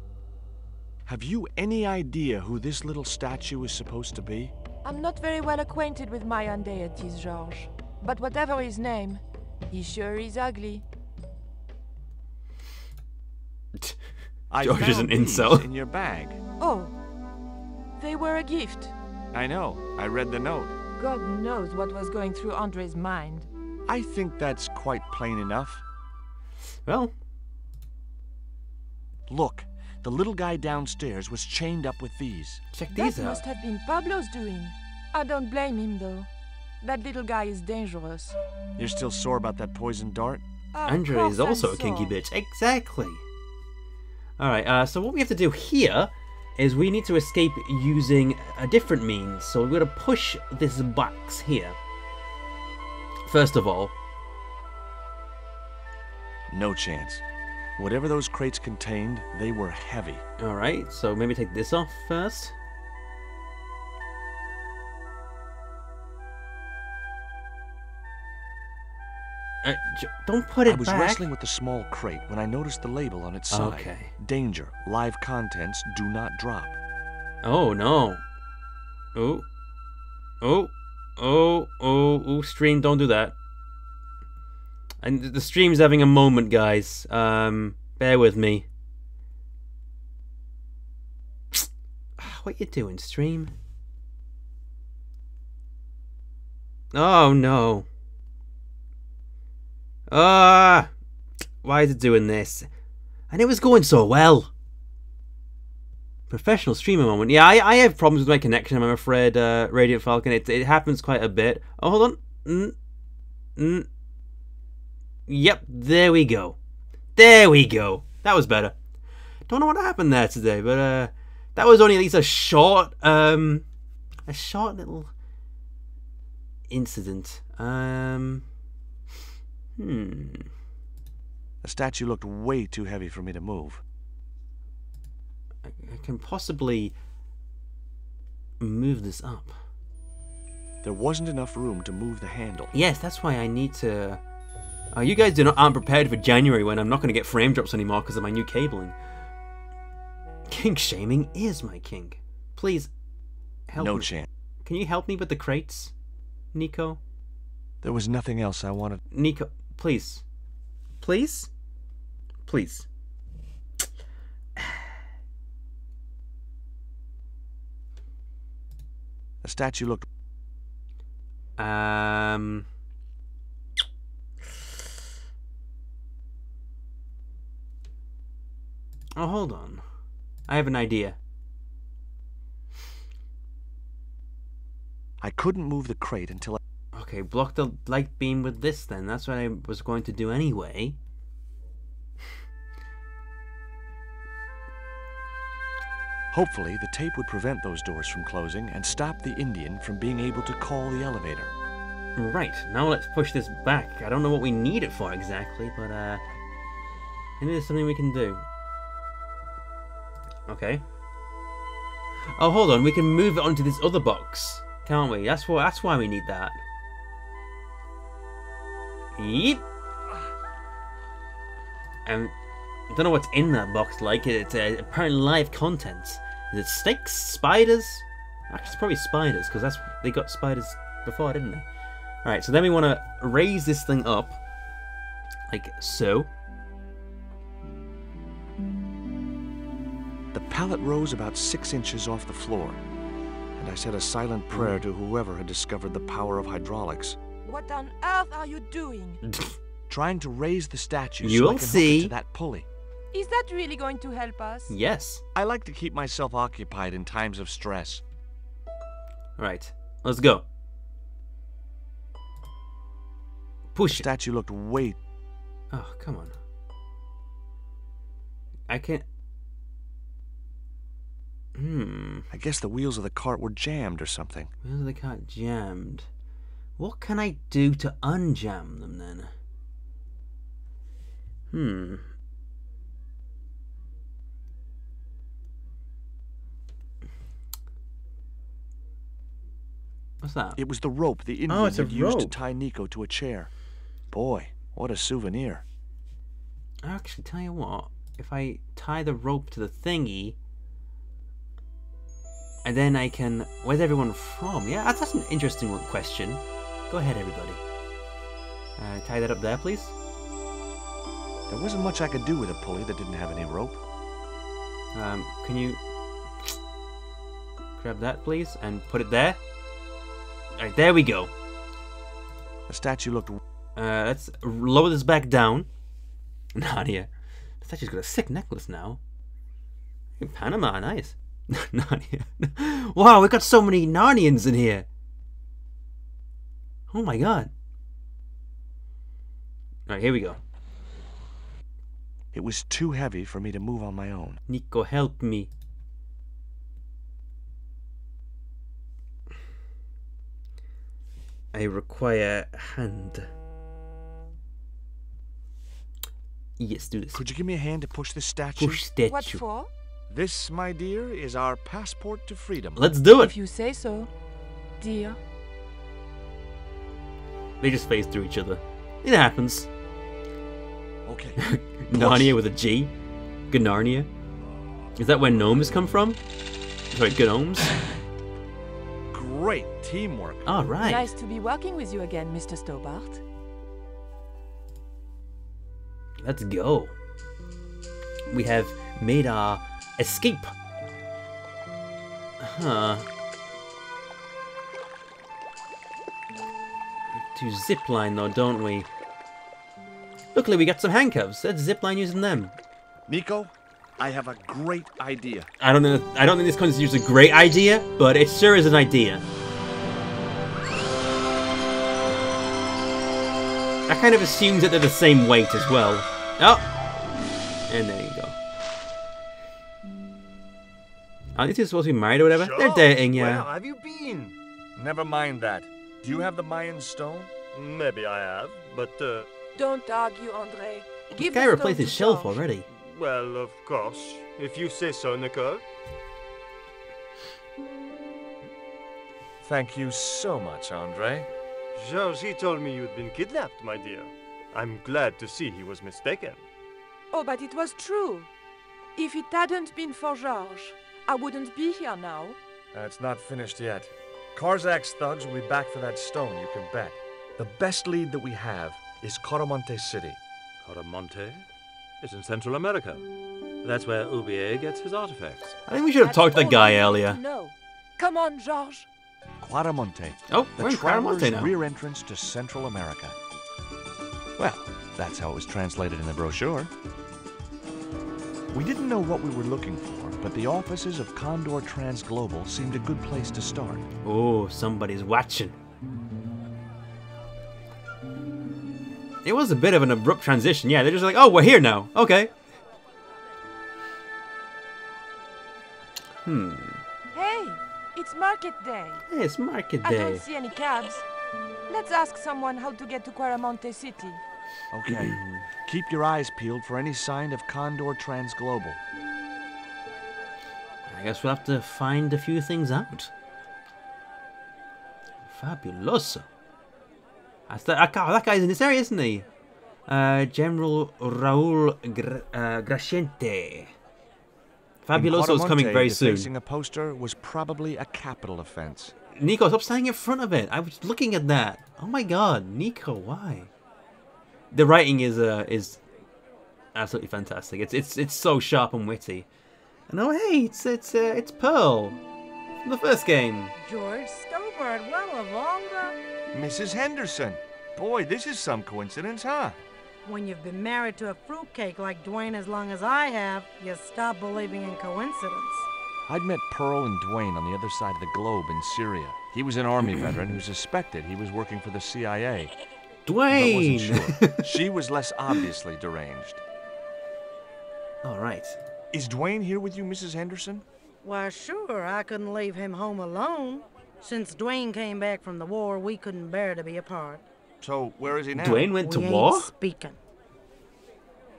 [SPEAKER 6] Have you any idea who this little statue is supposed to be?
[SPEAKER 5] I'm not very well acquainted with Mayan deities, Georges. But whatever his name, he sure is ugly.
[SPEAKER 6] I
[SPEAKER 1] George is an
[SPEAKER 6] found these
[SPEAKER 1] incel.
[SPEAKER 6] in your bag.
[SPEAKER 5] Oh, they were a gift.
[SPEAKER 6] I know. I read the note.
[SPEAKER 5] God knows what was going through Andre's mind.
[SPEAKER 6] I think that's quite plain enough.
[SPEAKER 1] Well,
[SPEAKER 6] look, the little guy downstairs was chained up with these.
[SPEAKER 1] Check
[SPEAKER 5] That
[SPEAKER 1] these out.
[SPEAKER 5] must have been Pablo's doing. I don't blame him, though. That little guy is dangerous.
[SPEAKER 6] You're still sore about that poisoned dart?
[SPEAKER 5] Of
[SPEAKER 1] Andre
[SPEAKER 5] course
[SPEAKER 1] is also
[SPEAKER 5] I'm
[SPEAKER 1] a kinky
[SPEAKER 5] sore.
[SPEAKER 1] bitch. Exactly. Alright, so what we have to do here is we need to escape using a different means. So we're going to push this box here. First of all.
[SPEAKER 6] No chance. Whatever those crates contained, they were heavy.
[SPEAKER 1] Alright, so maybe take this off first. Don't put it
[SPEAKER 6] I was
[SPEAKER 1] back.
[SPEAKER 6] wrestling with the small crate when I noticed the label on its side.
[SPEAKER 1] Okay.
[SPEAKER 6] Danger. Live contents do not drop.
[SPEAKER 1] Oh no. Oh, stream, don't do that. And the stream's having a moment, guys. Bear with me. What you doing, stream? Oh no. Why is it doing this? And it was going so well. Professional streamer moment. Yeah, I have problems with my connection, I'm afraid, Radiant Falcon. It happens quite a bit. Oh, hold on. Yep, there we go. There we go. That was better. Don't know what happened there today, but that was only at least a short little incident.
[SPEAKER 6] The statue looked way too heavy for me to move.
[SPEAKER 1] I can possibly move this up.
[SPEAKER 6] There wasn't enough room to move the handle.
[SPEAKER 1] Yes, that's why I need to... you guys aren't prepared for January when I'm not going to get frame drops anymore because of my new cabling. Kink shaming is my kink. Please, help me.
[SPEAKER 6] No chance.
[SPEAKER 1] Can you help me with the crates, Nico?
[SPEAKER 6] There was nothing else I wanted.
[SPEAKER 1] Nico, please. Please? Please.
[SPEAKER 6] The statue looked...
[SPEAKER 1] Oh, hold on. I have an idea.
[SPEAKER 6] I couldn't move the crate until I...
[SPEAKER 1] Okay, block the light beam with this then. That's what I was going to do anyway.
[SPEAKER 6] Hopefully, the tape would prevent those doors from closing and stop the Indian from being able to call the elevator.
[SPEAKER 1] Right, now let's push this back. I don't know what we need it for exactly, but maybe there's something we can do. Okay. Oh, hold on, we can move it onto this other box, can't we? That's why we need that. Yep. I don't know what's in that box like. It's apparently live content. Is it snakes? Spiders? Actually, it's probably spiders, because they got spiders before, didn't they? Alright, so then we want to raise this thing up, like so.
[SPEAKER 6] The pallet rose about 6 inches off the floor, and I said a silent prayer to whoever had discovered the power of hydraulics.
[SPEAKER 5] What on earth are you doing?
[SPEAKER 6] Trying to raise the statue
[SPEAKER 1] You'll
[SPEAKER 6] so I can hook
[SPEAKER 1] see.
[SPEAKER 6] it to that pulley.
[SPEAKER 5] Is that really going to help us?
[SPEAKER 1] Yes.
[SPEAKER 6] I like to keep myself occupied in times of stress.
[SPEAKER 1] Alright, let's go. Push
[SPEAKER 6] the statue looked way...
[SPEAKER 1] Oh, come on. I can't...
[SPEAKER 6] I guess the wheels of the cart were jammed or something.
[SPEAKER 1] Wheels of the cart jammed. What can I do to unjam them then? What's that?
[SPEAKER 6] It was the rope the Indian had used to tie Nico to a chair. Boy, what a souvenir.
[SPEAKER 1] Actually, tell you what. If I tie the rope to the thingy... And then I can... Where's everyone from? Yeah, that's an interesting question. Go ahead, everybody. Tie that up there, please.
[SPEAKER 6] There wasn't much I could do with a pulley that didn't have any rope.
[SPEAKER 1] Can you... Grab that, please, and put it there? Alright, there we go.
[SPEAKER 6] The statue looked...
[SPEAKER 1] Let's lower this back down. Nadia. The statue's got a sick necklace now. In Panama, nice. Narnia. Wow, we've got so many Narnians in here. Oh my god. Alright, here we go.
[SPEAKER 6] It was too heavy for me to move on my own.
[SPEAKER 1] Nico, help me. I require a hand. Yes, do this.
[SPEAKER 6] Could you give me a hand to push this statue?
[SPEAKER 1] Push statue.
[SPEAKER 5] What for?
[SPEAKER 6] This, my dear, is our passport to freedom.
[SPEAKER 1] Let's do it.
[SPEAKER 5] If you say so, dear.
[SPEAKER 1] They just phase through each other. It happens.
[SPEAKER 6] Okay.
[SPEAKER 1] Narnia with a G. Gnarnia. Is that where gnomes come from? Sorry, gnomes.
[SPEAKER 6] Great teamwork.
[SPEAKER 1] All right.
[SPEAKER 5] Nice to be working with you again, Mr. Stobart.
[SPEAKER 1] Let's go. We have made our escape. To zipline though, don't we? Luckily we got some handcuffs. Let's zipline using them.
[SPEAKER 6] Nico, I have a great idea.
[SPEAKER 1] I don't think this constitutes a great idea, but it sure is an idea. That kind of assumes that they're the same weight as well. Oh! And there you go. Aren't these two supposed to be married or whatever?
[SPEAKER 7] Sure.
[SPEAKER 1] They're dating, yeah.
[SPEAKER 7] Where have you been?
[SPEAKER 6] Never mind that. Do you have the Mayan stone?
[SPEAKER 7] Maybe I have, but
[SPEAKER 5] Don't argue, Andre.
[SPEAKER 1] This guy replaced his shelf already.
[SPEAKER 7] well, of course. If you say so, Nicole.
[SPEAKER 6] Thank you so much, Andre.
[SPEAKER 7] Georges, he told me you'd been kidnapped, my dear. I'm glad to see he was mistaken.
[SPEAKER 5] Oh, but it was true. If it hadn't been for Georges, I wouldn't be here now.
[SPEAKER 6] It's not finished yet. Karzak's thugs will be back for that stone, you can bet. The best lead that we have is Coromonte City.
[SPEAKER 11] Coromonte is in Central America. That's where Ubier gets his artifacts.
[SPEAKER 1] I think we should have talked to the guy earlier.
[SPEAKER 5] No. Come on, Georges.
[SPEAKER 6] Quaramonte.
[SPEAKER 1] Oh,
[SPEAKER 6] the
[SPEAKER 1] we're in
[SPEAKER 6] traveler's
[SPEAKER 1] Quaramonte now.
[SPEAKER 6] rear entrance to Central America. Well, that's how it was translated in the brochure. We didn't know what we were looking for, but the offices of Condor Transglobal seemed a good place to start.
[SPEAKER 1] Oh, somebody's watching. It was a bit of an abrupt transition. Yeah, they're just like, oh, we're here now. Okay.
[SPEAKER 5] Hey, it's market day.
[SPEAKER 1] Hey, it's market
[SPEAKER 5] I
[SPEAKER 1] day.
[SPEAKER 5] don't see any cabs. Let's ask someone how to get to Quaramonte City.
[SPEAKER 6] Okay. Keep your eyes peeled for any sign of Condor Transglobal.
[SPEAKER 1] I guess we'll have to find a few things out. Fabuloso. That guy's in this area, isn't he? General Raul Grasiente. Fabuloso's coming very soon.
[SPEAKER 6] Defacing a poster was probably a capital offense.
[SPEAKER 1] Nico, stop standing in front of it. I was looking at that. Oh my god, Nico, why? The writing is absolutely fantastic. It's so sharp and witty. And oh hey, it's Pearl from the first game.
[SPEAKER 16] George Stobart, well, of all the...
[SPEAKER 6] Mrs. Henderson. Boy, this is some coincidence, huh?
[SPEAKER 16] When you've been married to a fruitcake like Dwayne as long as I have, you stop believing in coincidence.
[SPEAKER 6] I'd met Pearl and Dwayne on the other side of the globe in Syria. He was an army veteran who suspected he was working for the CIA.
[SPEAKER 1] Dwayne!
[SPEAKER 6] But wasn't sure. She was less obviously deranged.
[SPEAKER 1] Alright.
[SPEAKER 6] Is Dwayne here with you, Mrs. Henderson?
[SPEAKER 16] Why, sure, I couldn't leave him home alone. Since Dwayne came back from the war, we couldn't bear to be apart.
[SPEAKER 6] So, where is he now?
[SPEAKER 1] Dwayne went to
[SPEAKER 16] We
[SPEAKER 1] war?
[SPEAKER 16] ain't speaking.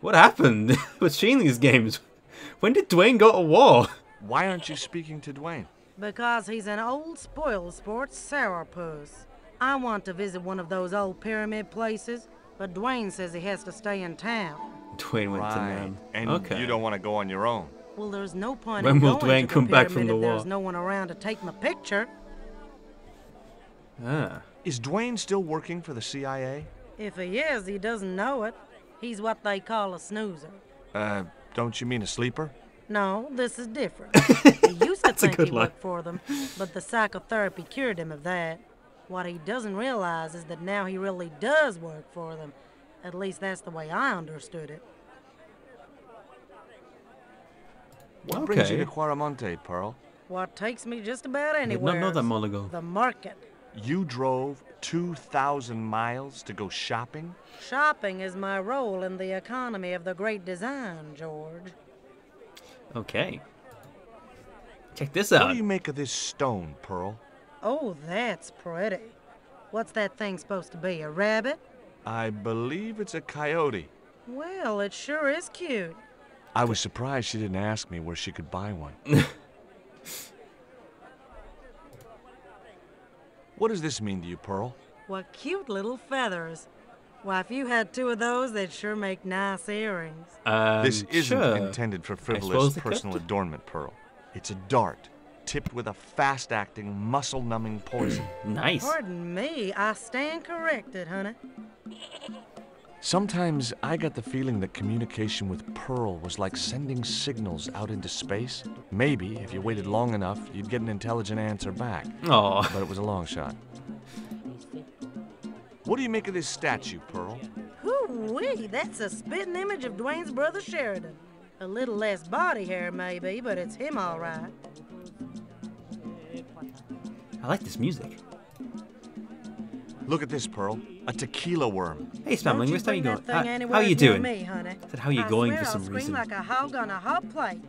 [SPEAKER 1] What happened? What's she in these games? When did Dwayne go to war?
[SPEAKER 6] Why aren't you speaking to Dwayne?
[SPEAKER 16] Because he's an old spoil sport sourpuss. I want to visit one of those old pyramid places, but Dwayne says he has to stay in town.
[SPEAKER 1] Dwayne went to them.
[SPEAKER 6] And
[SPEAKER 1] okay.
[SPEAKER 6] you don't want to go on your own.
[SPEAKER 16] Well, there's no point
[SPEAKER 1] When
[SPEAKER 16] in
[SPEAKER 1] will
[SPEAKER 16] going
[SPEAKER 1] Dwayne
[SPEAKER 16] to
[SPEAKER 1] come
[SPEAKER 16] the
[SPEAKER 1] back
[SPEAKER 16] pyramid
[SPEAKER 1] from the
[SPEAKER 16] if
[SPEAKER 1] war?
[SPEAKER 16] there's no one around to take my picture.
[SPEAKER 1] Ah.
[SPEAKER 6] Is Dwayne still working for the CIA?
[SPEAKER 16] If he is, he doesn't know it. He's what they call a snoozer.
[SPEAKER 6] Don't you mean a sleeper?
[SPEAKER 16] No, this is different. He used to think he
[SPEAKER 1] line.
[SPEAKER 16] worked for them, but the psychotherapy cured him of that. What he doesn't realize is that now he really does work for them. At least that's the way I understood it.
[SPEAKER 6] What brings you to Quaramonte, Pearl?
[SPEAKER 16] What takes me just about
[SPEAKER 1] I did
[SPEAKER 16] anywhere.
[SPEAKER 1] not know that long ago.
[SPEAKER 16] The market.
[SPEAKER 6] You drove 2,000 miles to go shopping?
[SPEAKER 16] Shopping is my role in the economy of the great design, George.
[SPEAKER 1] Okay. Check this out.
[SPEAKER 6] What do you make of this stone, Pearl?
[SPEAKER 16] Oh, that's pretty. What's that thing supposed to be, a rabbit?
[SPEAKER 6] I believe it's a coyote.
[SPEAKER 16] Well, it sure is cute.
[SPEAKER 6] I was surprised she didn't ask me where she could buy one. What does this mean to you, Pearl?
[SPEAKER 16] What cute little feathers. Why, if you had two of those, they'd sure make nice earrings.
[SPEAKER 6] This isn't
[SPEAKER 1] sure.
[SPEAKER 6] intended for
[SPEAKER 1] suppose
[SPEAKER 6] frivolous
[SPEAKER 1] they
[SPEAKER 6] personal
[SPEAKER 1] could.
[SPEAKER 6] adornment, Pearl. It's a dart, tipped with a fast-acting, muscle-numbing poison.
[SPEAKER 1] Nice.
[SPEAKER 16] Pardon me, I stand corrected, honey.
[SPEAKER 6] Sometimes I got the feeling that communication with Pearl was like sending signals out into space. Maybe, if you waited long enough, you'd get an intelligent answer back.
[SPEAKER 1] Aw.
[SPEAKER 6] But it was a long shot. What do you make of this statue, Pearl?
[SPEAKER 16] Hoo-wee, that's a spitting image of Dwayne's brother Sheridan. A little less body hair, maybe, but it's him all right.
[SPEAKER 1] I like this music.
[SPEAKER 6] Look at this, Pearl. A tequila worm.
[SPEAKER 1] Hey, Spamling, where's how you
[SPEAKER 16] Bring
[SPEAKER 1] going?
[SPEAKER 16] that thing
[SPEAKER 1] How
[SPEAKER 16] anywhere
[SPEAKER 1] you
[SPEAKER 16] near
[SPEAKER 1] doing?
[SPEAKER 16] Me, honey.
[SPEAKER 1] Said, how you
[SPEAKER 16] I
[SPEAKER 1] going
[SPEAKER 16] swear
[SPEAKER 1] for some
[SPEAKER 16] I'll
[SPEAKER 1] reason?
[SPEAKER 16] scream like a hog on a hot plate.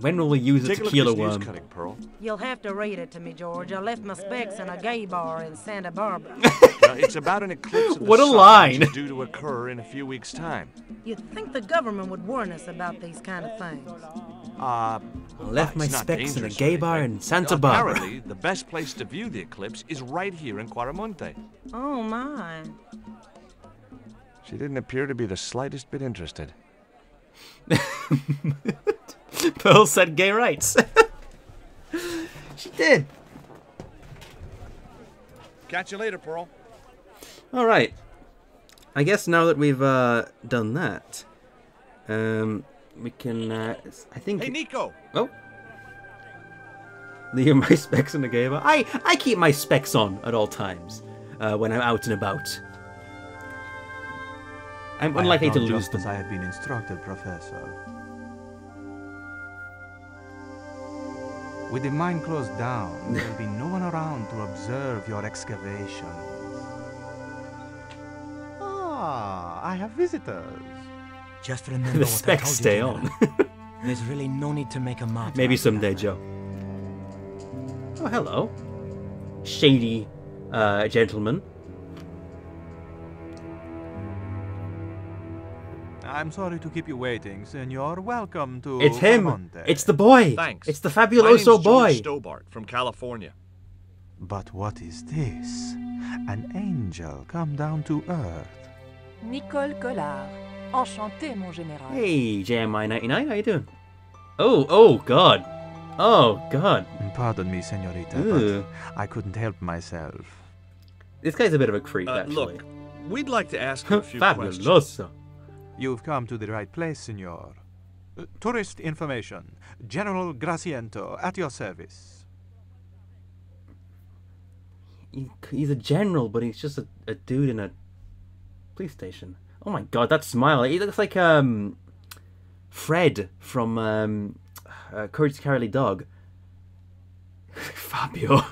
[SPEAKER 1] When will we use a
[SPEAKER 6] Take a look at
[SPEAKER 1] tequila
[SPEAKER 6] this news
[SPEAKER 1] worm?
[SPEAKER 6] cutting, Pearl.
[SPEAKER 16] You'll have to read it to me, George. I left my specs in a gay bar in Santa Barbara.
[SPEAKER 6] It's about an eclipse of the
[SPEAKER 1] What a
[SPEAKER 6] sun,
[SPEAKER 1] line.
[SPEAKER 6] which is due to occur in a few weeks' time.
[SPEAKER 16] You'd think the government would warn us about these kind of things.
[SPEAKER 1] I left my
[SPEAKER 6] it's not
[SPEAKER 1] specs in a
[SPEAKER 6] dangerous or
[SPEAKER 1] gay bar
[SPEAKER 6] anything.
[SPEAKER 1] in Santa Barbara.
[SPEAKER 6] Apparently, the best place to view the eclipse is right here in Quaramonte.
[SPEAKER 16] Oh, my.
[SPEAKER 6] She didn't appear to be the slightest bit interested.
[SPEAKER 1] Pearl said gay rights. She did.
[SPEAKER 6] Catch you later, Pearl.
[SPEAKER 1] All right. I guess now that we've done that, we can. I think.
[SPEAKER 6] Hey, Nico.
[SPEAKER 1] Oh. Leave my specs in the gay bar. I keep my specs on at all times when I'm out and about. I'm unlikely to lose them.
[SPEAKER 17] As I have been instructed, Professor. With the mine closed down, there will be no one around to observe your excavations. Ah, I have visitors.
[SPEAKER 9] Just remember
[SPEAKER 1] The
[SPEAKER 9] what I
[SPEAKER 1] specs
[SPEAKER 9] told
[SPEAKER 1] stay
[SPEAKER 9] you,
[SPEAKER 1] on.
[SPEAKER 9] General. There's really no need to make a martyr.
[SPEAKER 1] Maybe
[SPEAKER 9] out of
[SPEAKER 1] someday,
[SPEAKER 9] that.
[SPEAKER 1] Joe. Oh, hello. shady gentleman.
[SPEAKER 17] I'm sorry to keep you waiting, senor. Welcome to
[SPEAKER 1] It's him.
[SPEAKER 17] Monte.
[SPEAKER 1] It's the boy.
[SPEAKER 6] Thanks.
[SPEAKER 1] It's the
[SPEAKER 6] My
[SPEAKER 1] Fabuloso
[SPEAKER 6] name's
[SPEAKER 1] boy.
[SPEAKER 6] George Stobart from California.
[SPEAKER 17] But what is this? An angel come down to earth.
[SPEAKER 5] Nicole Collard. Enchanté, mon général.
[SPEAKER 1] Hey, JMI99, how you doing? Oh God. Oh God.
[SPEAKER 17] Pardon me, senorita,
[SPEAKER 1] Ooh.
[SPEAKER 17] but I couldn't help myself.
[SPEAKER 1] This guy's a bit of a creep, actually.
[SPEAKER 6] Look, we'd like to ask you a few questions.
[SPEAKER 1] Fabuloso.
[SPEAKER 17] You've come to the right place, senor. Tourist information. General Graciento, at your service.
[SPEAKER 1] He's a general, but he's just a dude in a police station. Oh my God, that smile. He looks like Fred from Courage the Cowardly Dog. Fabio.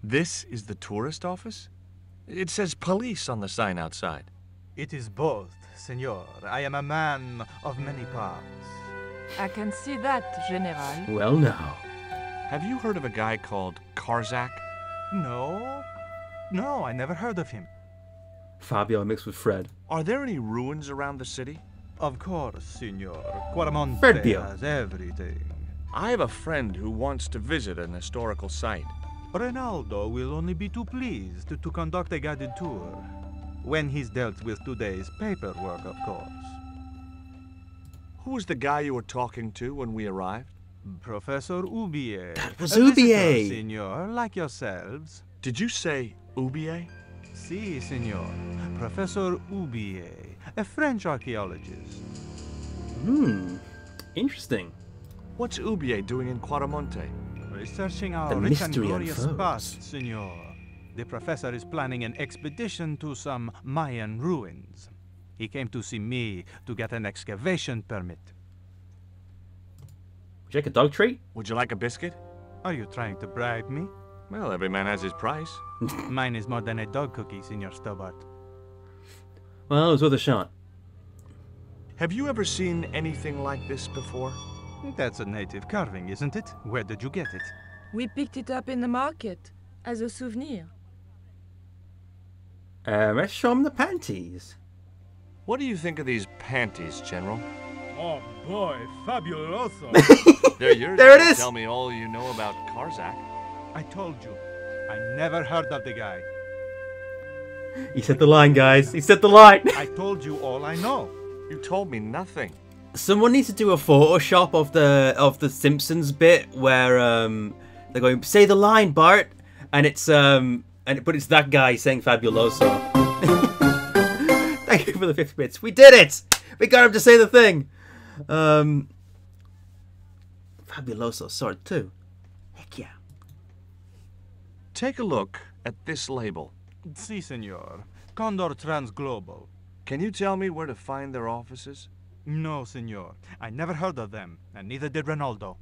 [SPEAKER 6] This is the tourist office? It says police on the sign outside.
[SPEAKER 17] It is both, senor. I am a man of many parts.
[SPEAKER 5] I can see that, General.
[SPEAKER 1] Well, now.
[SPEAKER 6] Have you heard of a guy called Karzak?
[SPEAKER 17] No. No, I never heard of him.
[SPEAKER 1] Fabio mixed with Fred.
[SPEAKER 6] Are there any ruins around the city?
[SPEAKER 17] Of course, senor. Quaramonte
[SPEAKER 1] Fabio.
[SPEAKER 17] has everything.
[SPEAKER 6] I have a friend who wants to visit an historical site.
[SPEAKER 17] Ronaldo will only be too pleased to conduct a guided tour. When he's dealt with today's paperwork, of course.
[SPEAKER 6] Who was the guy you were talking to when we arrived?
[SPEAKER 17] Professor Ubier.
[SPEAKER 1] That was
[SPEAKER 17] A visitor,
[SPEAKER 1] Ubier.
[SPEAKER 17] senor, like yourselves.
[SPEAKER 6] Did you say Ubier?
[SPEAKER 17] Si, senor. Professor Ubier, a French archaeologist.
[SPEAKER 1] Interesting.
[SPEAKER 6] What's Ubier doing in Quaramonte?
[SPEAKER 17] Researching our
[SPEAKER 1] The
[SPEAKER 17] rich and
[SPEAKER 1] mystery
[SPEAKER 17] glorious
[SPEAKER 1] unfolds.
[SPEAKER 17] past, senor. The professor is planning an expedition to some Mayan ruins. He came to see me to get an excavation permit.
[SPEAKER 1] Would you like a dog treat?
[SPEAKER 6] Would you like a biscuit?
[SPEAKER 17] Are you trying to bribe me?
[SPEAKER 6] Well, every man has his price.
[SPEAKER 17] Mine is more than a dog cookie, Senor Stobart.
[SPEAKER 1] Well, it was worth a shot.
[SPEAKER 6] Have you ever seen anything like this before?
[SPEAKER 17] That's a native carving, isn't it? Where did you get it?
[SPEAKER 5] We picked it up in the market as a souvenir.
[SPEAKER 1] Let's show him the panties.
[SPEAKER 6] What do you think of these panties, General?
[SPEAKER 11] Oh boy, fabuloso.
[SPEAKER 6] They're yours.
[SPEAKER 1] There it is.
[SPEAKER 6] Tell me all you know about Karzak.
[SPEAKER 17] I told you. I never heard of the guy.
[SPEAKER 1] He said the line, guys. He said the line.
[SPEAKER 17] I told you all I know.
[SPEAKER 6] You told me nothing.
[SPEAKER 1] Someone needs to do a Photoshop of the Simpsons bit where they're going, say the line, Bart, and it's but it's that guy saying Fabuloso. Thank you for the 50 bits. We did it. We got him to say the thing. Fabuloso sword too. Heck yeah.
[SPEAKER 6] Take a look at this label.
[SPEAKER 17] Si, senor. Condor Transglobal.
[SPEAKER 6] Can you tell me where to find their offices?
[SPEAKER 17] No, senor. I never heard of them, and neither did Ronaldo.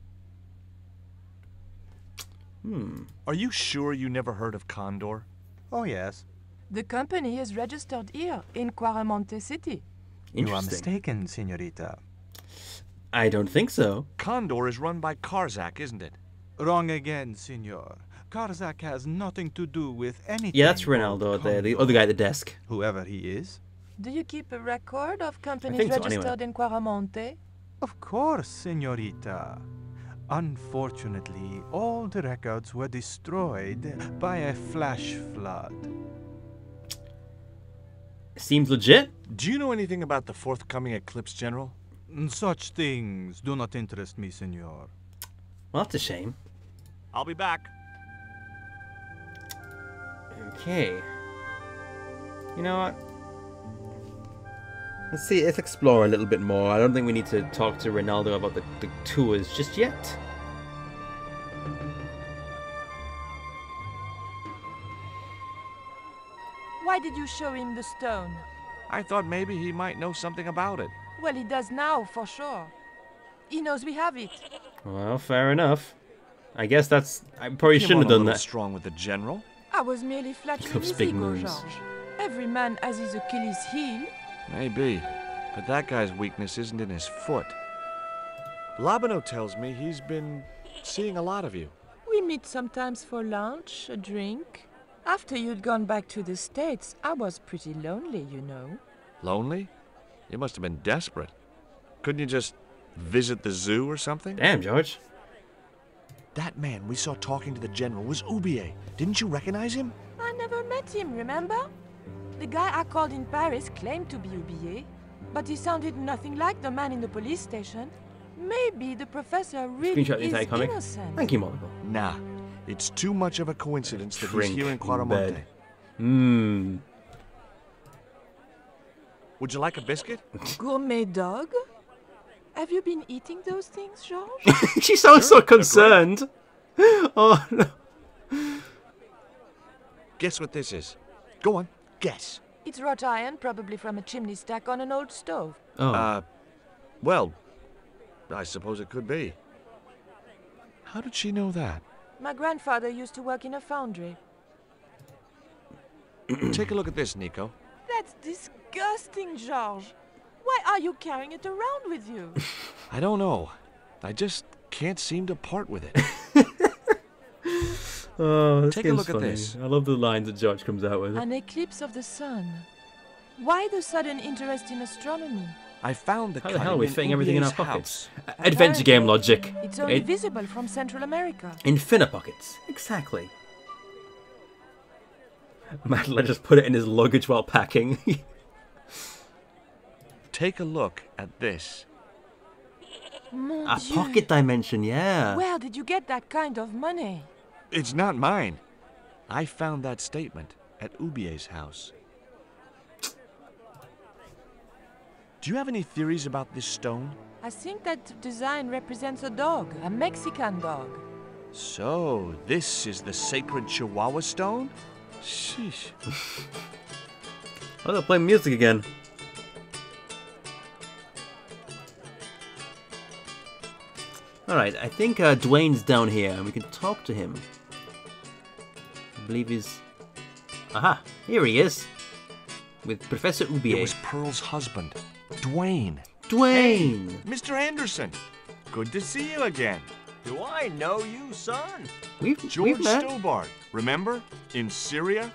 [SPEAKER 6] Are you sure you never heard of Condor?
[SPEAKER 17] Oh, yes.
[SPEAKER 5] The company is registered here in Quaramonte City.
[SPEAKER 17] You are
[SPEAKER 1] Interesting.
[SPEAKER 17] mistaken, senorita.
[SPEAKER 1] I don't think so.
[SPEAKER 6] Condor is run by Karzak, isn't it?
[SPEAKER 17] Wrong again, senor. Karzak has nothing to do with anything.
[SPEAKER 1] Yeah, that's
[SPEAKER 17] called
[SPEAKER 1] Ronaldo there, the
[SPEAKER 17] Condor.
[SPEAKER 1] other guy at the desk.
[SPEAKER 17] Whoever he is.
[SPEAKER 5] Do you keep a record of companies
[SPEAKER 1] think so,
[SPEAKER 5] registered
[SPEAKER 1] anyway.
[SPEAKER 5] in Quaramonte?
[SPEAKER 17] Of course, senorita. Unfortunately, all the records were destroyed by a flash flood.
[SPEAKER 1] Seems legit.
[SPEAKER 6] Do you know anything about the forthcoming eclipse, General?
[SPEAKER 17] Such things do not interest me, senor.
[SPEAKER 1] Well, that's a shame.
[SPEAKER 6] I'll be back.
[SPEAKER 1] Okay. You know what? Let's explore a little bit more. I don't think we need to talk to Ronaldo about the tours just yet.
[SPEAKER 5] Why did you show him the stone?
[SPEAKER 6] I thought maybe he might know something about it.
[SPEAKER 5] Well, he does now, for sure. He knows we have it.
[SPEAKER 1] Well, fair enough. I guess that's... I probably
[SPEAKER 6] Came
[SPEAKER 1] shouldn't have
[SPEAKER 6] on a
[SPEAKER 1] done
[SPEAKER 6] little
[SPEAKER 1] that.
[SPEAKER 6] strong with the General.
[SPEAKER 5] I was merely flattering
[SPEAKER 1] Loves
[SPEAKER 5] his
[SPEAKER 1] big
[SPEAKER 5] ego,
[SPEAKER 1] moves.
[SPEAKER 5] Georges. Every man has his Achilles heel.
[SPEAKER 6] Maybe. But that guy's weakness isn't in his foot. Labano tells me he's been seeing a lot of you.
[SPEAKER 5] We meet sometimes for lunch, a drink. After you'd gone back to the States, I was pretty lonely, you know.
[SPEAKER 6] Lonely? You must have been desperate. Couldn't you just visit the zoo or something?
[SPEAKER 1] Damn, George.
[SPEAKER 6] That man we saw talking to the general was Oubier. Didn't you recognize him?
[SPEAKER 5] I never met him, remember? The guy I called in Paris claimed to be Oubier, but he sounded nothing like the man in the police station. Maybe the professor really
[SPEAKER 1] Screenshot the
[SPEAKER 5] is
[SPEAKER 1] entire comic.
[SPEAKER 5] innocent.
[SPEAKER 1] Thank you, Monaco.
[SPEAKER 6] Nah. It's too much of a coincidence that
[SPEAKER 1] Drink
[SPEAKER 6] he's here in
[SPEAKER 1] in
[SPEAKER 6] Quaramonte.
[SPEAKER 1] bed. Mmm.
[SPEAKER 6] Would you like a biscuit?
[SPEAKER 5] Gourmet dog? Have you been eating those things, Georges?
[SPEAKER 1] She sounds so concerned. Oh, no.
[SPEAKER 6] Guess what this is? Go on, guess.
[SPEAKER 5] It's wrought iron, probably from a chimney stack on an old stove.
[SPEAKER 1] Oh.
[SPEAKER 6] Well, I suppose it could be. How did she know that?
[SPEAKER 5] My grandfather used to work in a foundry.
[SPEAKER 6] Take a look at this, Nico.
[SPEAKER 5] That's disgusting, Georges. Why are you carrying it around with you?
[SPEAKER 6] I don't know. I just can't seem to part with it.
[SPEAKER 1] Oh, this
[SPEAKER 6] Take a
[SPEAKER 1] game's
[SPEAKER 6] look at
[SPEAKER 1] funny.
[SPEAKER 6] this.
[SPEAKER 1] I love the lines that George comes out with.
[SPEAKER 5] An eclipse of the sun. Why the sudden interest in astronomy?
[SPEAKER 6] I found the
[SPEAKER 1] How the hell are we
[SPEAKER 6] cutting
[SPEAKER 1] fitting everything in our
[SPEAKER 6] Oubier's
[SPEAKER 1] pockets?
[SPEAKER 6] house.
[SPEAKER 1] Adventure game logic.
[SPEAKER 5] It's only visible from Central America.
[SPEAKER 1] In finner pockets. Exactly. Madeline just put it in his luggage while packing.
[SPEAKER 6] Take a look at this.
[SPEAKER 5] Mon
[SPEAKER 1] A
[SPEAKER 5] Dieu.
[SPEAKER 1] pocket dimension, yeah.
[SPEAKER 5] Where did you get that kind of money?
[SPEAKER 6] It's not mine. I found that statement at Oubier's house. Do you have any theories about this stone?
[SPEAKER 5] I think that design represents a dog, a Mexican dog.
[SPEAKER 6] So, this is the sacred Chihuahua stone? Sheesh.
[SPEAKER 1] Oh, they're playing music again. Alright, I think Dwayne's down here and we can talk to him. I believe he's... Aha! Here he is! With Professor Oubier.
[SPEAKER 6] It was Pearl's husband, Dwayne.
[SPEAKER 1] Dwayne!
[SPEAKER 6] Hey, Mr. Anderson! Good to see you again.
[SPEAKER 7] Do I know you, son?
[SPEAKER 6] George
[SPEAKER 1] met.
[SPEAKER 6] Stobart, remember? In Syria?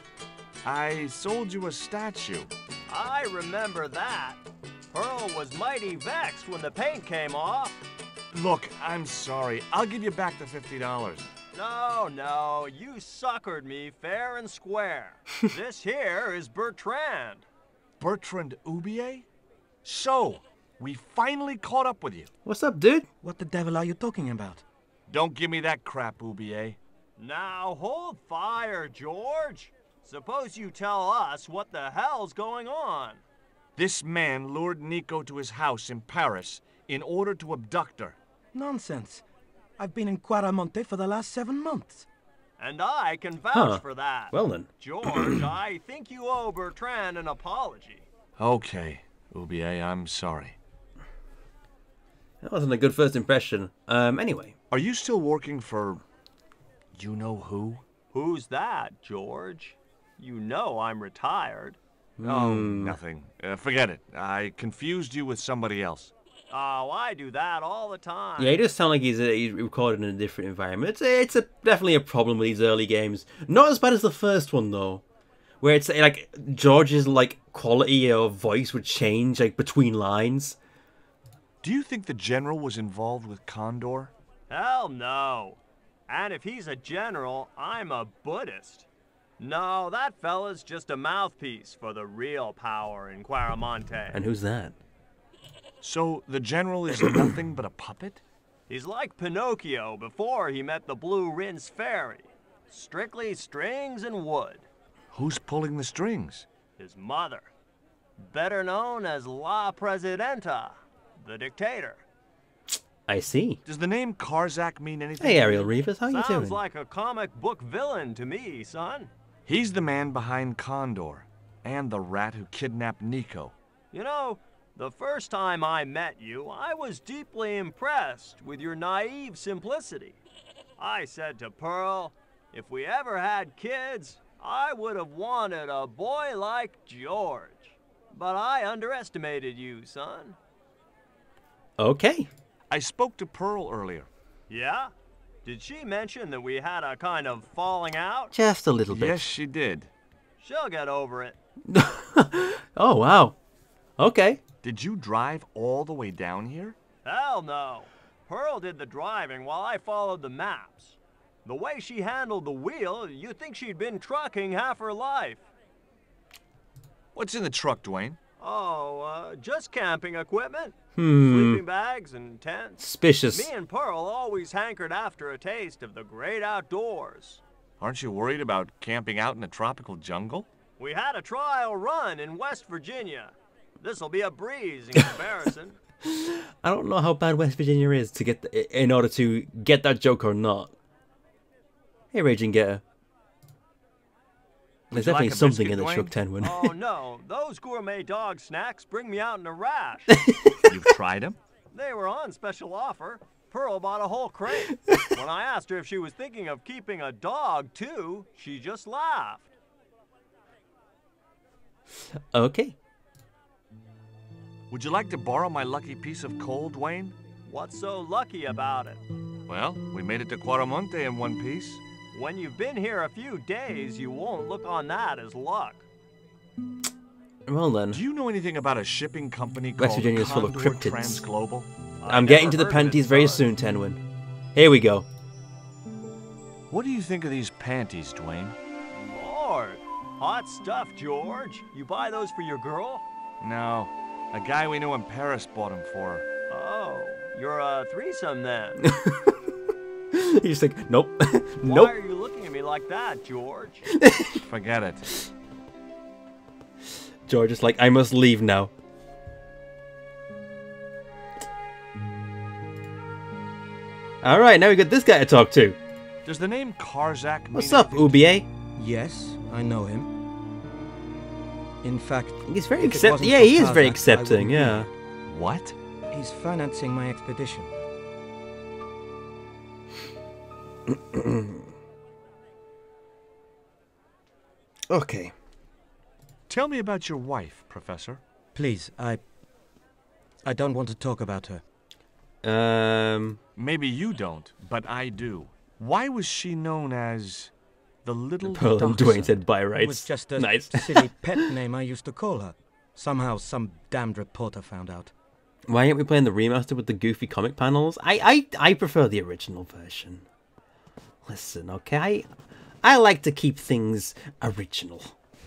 [SPEAKER 6] I sold you a statue.
[SPEAKER 7] I remember that. Pearl was mighty vexed when the paint came off.
[SPEAKER 6] Look, I'm sorry. I'll give you back the $50.
[SPEAKER 7] No, you suckered me fair and square. This here is Bertrand.
[SPEAKER 6] Bertrand Oubier? So, we finally caught up with you.
[SPEAKER 1] What's up, dude?
[SPEAKER 9] What the devil are you talking about?
[SPEAKER 6] Don't give me that crap, Oubier.
[SPEAKER 7] Now hold fire, George. Suppose you tell us what the hell's going on.
[SPEAKER 6] This man lured Nico to his house in Paris in order to abduct her.
[SPEAKER 9] Nonsense. I've been in Quaramonte for the last 7 months.
[SPEAKER 7] And I can vouch for that.
[SPEAKER 1] Well then.
[SPEAKER 7] George, I think you owe Bertrand an apology.
[SPEAKER 6] Okay, Oubier, I'm sorry.
[SPEAKER 1] That wasn't a good first impression. Anyway.
[SPEAKER 6] Are you still working for... you know who?
[SPEAKER 7] Who's that, George? You know I'm retired.
[SPEAKER 6] Oh, nothing. Forget it. I confused you with somebody else.
[SPEAKER 7] Oh, I do that all the time.
[SPEAKER 1] Yeah, he does sound like he's recorded in a different environment. It's definitely a problem with these early games. Not as bad as the first one, though. Where it's like George's like quality of voice would change like between lines.
[SPEAKER 6] Do you think the general was involved with Condor?
[SPEAKER 7] Hell no. And if he's a general, I'm a Buddhist. No, that fella's just a mouthpiece for the real power in Quaramonte.
[SPEAKER 1] And who's that?
[SPEAKER 6] So the general is nothing but a puppet?
[SPEAKER 7] He's like Pinocchio before he met the Blue Rinse Fairy. Strictly strings and wood.
[SPEAKER 6] Who's pulling the strings?
[SPEAKER 7] His mother. Better known as La Presidenta, the dictator.
[SPEAKER 1] I see.
[SPEAKER 6] Does the name Karzak mean anything?
[SPEAKER 1] Hey, Ariel Reeves, how you doing?
[SPEAKER 7] Sounds like a comic book villain to me, son.
[SPEAKER 6] He's the man behind Condor, and the rat who kidnapped Nico.
[SPEAKER 7] You know, the first time I met you, I was deeply impressed with your naive simplicity. I said to Pearl, if we ever had kids, I would have wanted a boy like George. But I underestimated you, son.
[SPEAKER 1] Okay.
[SPEAKER 6] I spoke to Pearl earlier.
[SPEAKER 7] Yeah? Did she mention that we had a kind of falling out?
[SPEAKER 1] Just a little bit.
[SPEAKER 6] Yes, she did.
[SPEAKER 7] She'll get over it.
[SPEAKER 1] Oh, wow. Okay.
[SPEAKER 6] Did you drive all the way down here?
[SPEAKER 7] Hell no. Pearl did the driving while I followed the maps. The way she handled the wheel, you'd think she'd been trucking half her life.
[SPEAKER 6] What's in the truck, Dwayne?
[SPEAKER 7] Oh, just camping equipment.
[SPEAKER 1] Hmm.
[SPEAKER 7] Sleeping bags and tents.
[SPEAKER 1] Suspicious.
[SPEAKER 7] Me and Pearl always hankered after a taste of the great outdoors.
[SPEAKER 6] Aren't you worried about camping out in a tropical jungle?
[SPEAKER 7] We had a trial run in West Virginia. This'll be a breeze in comparison.
[SPEAKER 1] I don't know how bad West Virginia is to get in order to get that joke or not. Hey, Raging Getter. There's definitely something in the truck, Tenwin.
[SPEAKER 7] Oh no, those gourmet dog snacks bring me out in a rash.
[SPEAKER 6] You've tried them?
[SPEAKER 7] They were on special offer. Pearl bought a whole crate. When I asked her if she was thinking of keeping a dog too, she just laughed.
[SPEAKER 1] Okay.
[SPEAKER 6] Would you like to borrow my lucky piece of coal, Dwayne?
[SPEAKER 7] What's so lucky about it?
[SPEAKER 6] Well, we made it to Quaramonte in one piece.
[SPEAKER 7] When you've been here a few days, you won't look on that as luck.
[SPEAKER 1] Well then.
[SPEAKER 6] Do you know anything about a shipping company
[SPEAKER 1] West
[SPEAKER 6] called
[SPEAKER 1] Virginia's full of
[SPEAKER 6] Condor
[SPEAKER 1] cryptids.
[SPEAKER 6] Transglobal?
[SPEAKER 1] I'm getting to the panties very soon, Tenwin. Here we go.
[SPEAKER 6] What do you think of these panties, Dwayne?
[SPEAKER 7] Lord, hot stuff, George. You buy those for your girl?
[SPEAKER 6] No. A guy we knew in Paris bought them for her.
[SPEAKER 7] Oh, you're a threesome then.
[SPEAKER 1] He's like, nope.
[SPEAKER 7] Why are you looking at me like that, George?
[SPEAKER 6] Forget it.
[SPEAKER 1] George is like, I must leave now. Alright, now we got this guy to talk to.
[SPEAKER 6] Does the name Karzak mean
[SPEAKER 1] What's up,
[SPEAKER 6] anything?
[SPEAKER 1] Ubier?
[SPEAKER 9] Yes, I know him. In fact,
[SPEAKER 1] He's very
[SPEAKER 9] if it
[SPEAKER 1] accepting.
[SPEAKER 9] wasn't
[SPEAKER 1] Yeah,
[SPEAKER 9] for
[SPEAKER 1] he is very
[SPEAKER 9] Kazakh, I
[SPEAKER 1] accepting,
[SPEAKER 9] wouldn't be
[SPEAKER 1] yeah.
[SPEAKER 9] here.
[SPEAKER 6] What?
[SPEAKER 9] He's financing my expedition.
[SPEAKER 1] Okay.
[SPEAKER 6] Tell me about your wife, Professor.
[SPEAKER 9] Please, I don't want to talk about her.
[SPEAKER 6] Maybe you don't, but I do. Why was she known as the Little
[SPEAKER 1] Pearl and
[SPEAKER 6] Dachshund?
[SPEAKER 1] Dwayne said by
[SPEAKER 9] It
[SPEAKER 1] rights.
[SPEAKER 9] was just a
[SPEAKER 1] Nice.
[SPEAKER 9] silly pet name I used to call her. Somehow some damned reporter found out.
[SPEAKER 1] Why aren't we playing the remaster with the goofy comic panels? I prefer the original version. Listen, okay? I like to keep things original.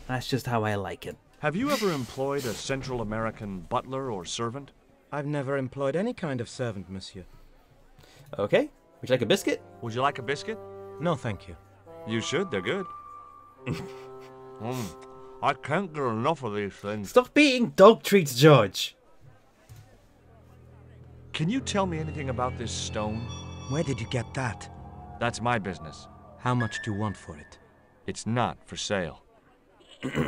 [SPEAKER 1] That's just how I like it.
[SPEAKER 6] Have you ever employed a Central American butler or servant?
[SPEAKER 9] I've never employed any kind of servant, monsieur.
[SPEAKER 1] Okay. Would you like a biscuit?
[SPEAKER 6] Would you like a biscuit?
[SPEAKER 9] No, thank you.
[SPEAKER 6] You should, they're good. I can't get enough of these things.
[SPEAKER 1] Stop beating dog treats, George.
[SPEAKER 6] Can you tell me anything about this stone?
[SPEAKER 9] Where did you get that?
[SPEAKER 6] That's my business.
[SPEAKER 9] How much do you want for it?
[SPEAKER 6] It's not for sale.
[SPEAKER 1] Tell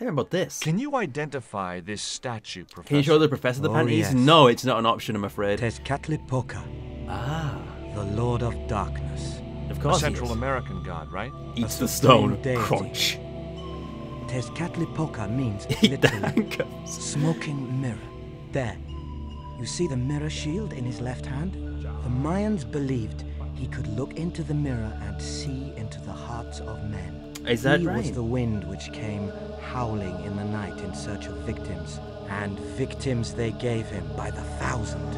[SPEAKER 1] me about this.
[SPEAKER 6] Can you identify this statue, Professor?
[SPEAKER 1] Can you show the professor the panties?
[SPEAKER 9] Yes.
[SPEAKER 1] No, it's not an option, I'm afraid.
[SPEAKER 9] Tezcatlipoca.
[SPEAKER 1] Ah.
[SPEAKER 9] The Lord of Darkness.
[SPEAKER 1] Of
[SPEAKER 6] A
[SPEAKER 1] course he
[SPEAKER 6] Central
[SPEAKER 1] is.
[SPEAKER 6] American god, right?
[SPEAKER 1] Eats
[SPEAKER 9] A
[SPEAKER 1] the
[SPEAKER 9] supreme
[SPEAKER 1] stone.
[SPEAKER 9] deity.
[SPEAKER 1] Crunch.
[SPEAKER 9] Tezcatlipoca means
[SPEAKER 1] Eat the
[SPEAKER 9] literally
[SPEAKER 1] handcuffs.
[SPEAKER 9] smoking mirror. There. You see the mirror shield in his left hand? The Mayans believed he could look into the mirror and see into the hearts of men.
[SPEAKER 1] Is that
[SPEAKER 9] he
[SPEAKER 1] right?
[SPEAKER 9] was the wind which came howling in the night in search of victims. And victims they gave him by the thousand.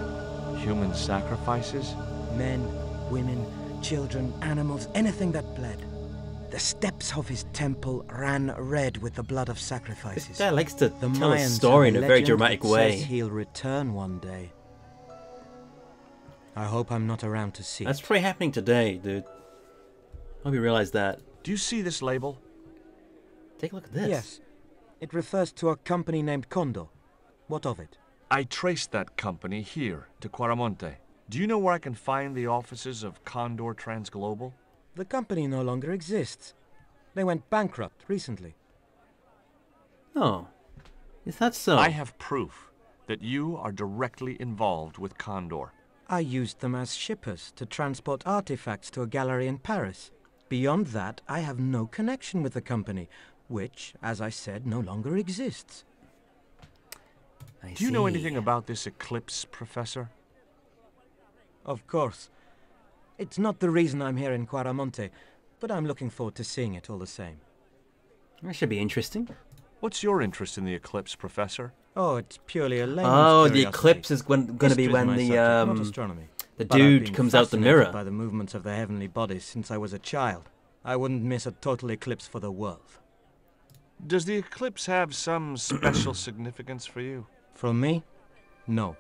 [SPEAKER 6] Human sacrifices?
[SPEAKER 9] Men, women, children, animals, anything that bled. The steps of his temple ran red with the blood of sacrifices.
[SPEAKER 1] This guy likes to
[SPEAKER 9] The
[SPEAKER 1] tell a
[SPEAKER 9] Mayans
[SPEAKER 1] story in
[SPEAKER 9] have
[SPEAKER 1] a very
[SPEAKER 9] legend
[SPEAKER 1] dramatic
[SPEAKER 9] that
[SPEAKER 1] way.
[SPEAKER 9] says he'll return one day. I hope I'm not around to see
[SPEAKER 1] That's
[SPEAKER 9] it.
[SPEAKER 1] probably happening today, dude. Hope you realize that.
[SPEAKER 6] Do you see this label?
[SPEAKER 1] Take a look at this.
[SPEAKER 9] Yes. It refers to a company named Condor. What of it?
[SPEAKER 6] I traced that company here to Quaramonte. Do you know where I can find the offices of Condor Transglobal?
[SPEAKER 9] The company no longer exists. They went bankrupt recently.
[SPEAKER 1] Oh. Is that so?
[SPEAKER 6] I have proof that you are directly involved with Condor.
[SPEAKER 9] I used them as shippers to transport artifacts to a gallery in Paris. Beyond that, I have no connection with the company, which, as I said, no longer exists.
[SPEAKER 6] Do you know anything about this eclipse, Professor?
[SPEAKER 9] Of course. It's not the reason I'm here in Quaramonte, but I'm looking forward to seeing it all the same.
[SPEAKER 1] That should be interesting.
[SPEAKER 6] What's your interest in the eclipse, Professor?
[SPEAKER 9] Oh, it's purely a layman's
[SPEAKER 1] Oh,
[SPEAKER 9] curiosity.
[SPEAKER 1] the eclipse is going to be
[SPEAKER 9] History's
[SPEAKER 1] when
[SPEAKER 9] my
[SPEAKER 1] the
[SPEAKER 9] subject, not astronomy.
[SPEAKER 1] the
[SPEAKER 9] But I've
[SPEAKER 1] dude
[SPEAKER 9] been
[SPEAKER 1] comes out the
[SPEAKER 9] fascinated
[SPEAKER 1] mirror.
[SPEAKER 9] by the movements of the heavenly bodies since I was a child. I wouldn't miss a total eclipse for the world.
[SPEAKER 6] Does the eclipse have some special significance for you?
[SPEAKER 9] For me? No.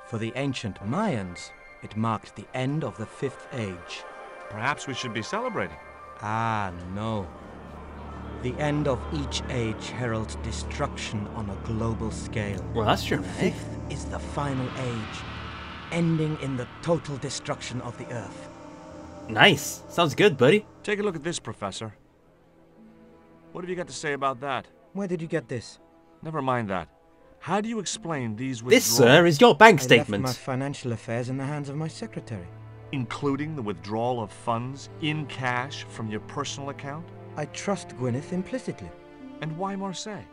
[SPEAKER 9] For the ancient Mayans, it marked the end of the Fifth Age.
[SPEAKER 6] Perhaps we should be celebrating.
[SPEAKER 9] Ah, no. The end of each age heralds destruction on a global scale.
[SPEAKER 1] Well, that's
[SPEAKER 9] The
[SPEAKER 1] dramatic.
[SPEAKER 9] fifth is the final age, ending in the total destruction of the Earth.
[SPEAKER 1] Nice. Sounds good, buddy.
[SPEAKER 6] Take a look at this, Professor. What have you got to say about that?
[SPEAKER 9] Where did you get this?
[SPEAKER 6] Never mind that. How do you explain these
[SPEAKER 1] This,
[SPEAKER 6] withdrawals?
[SPEAKER 1] sir, is your bank
[SPEAKER 9] I
[SPEAKER 1] statement.
[SPEAKER 9] left my financial affairs in the hands of my secretary.
[SPEAKER 6] Including the withdrawal of funds in cash from your personal account?
[SPEAKER 9] I trust Gwyneth implicitly.
[SPEAKER 6] And why Marseille?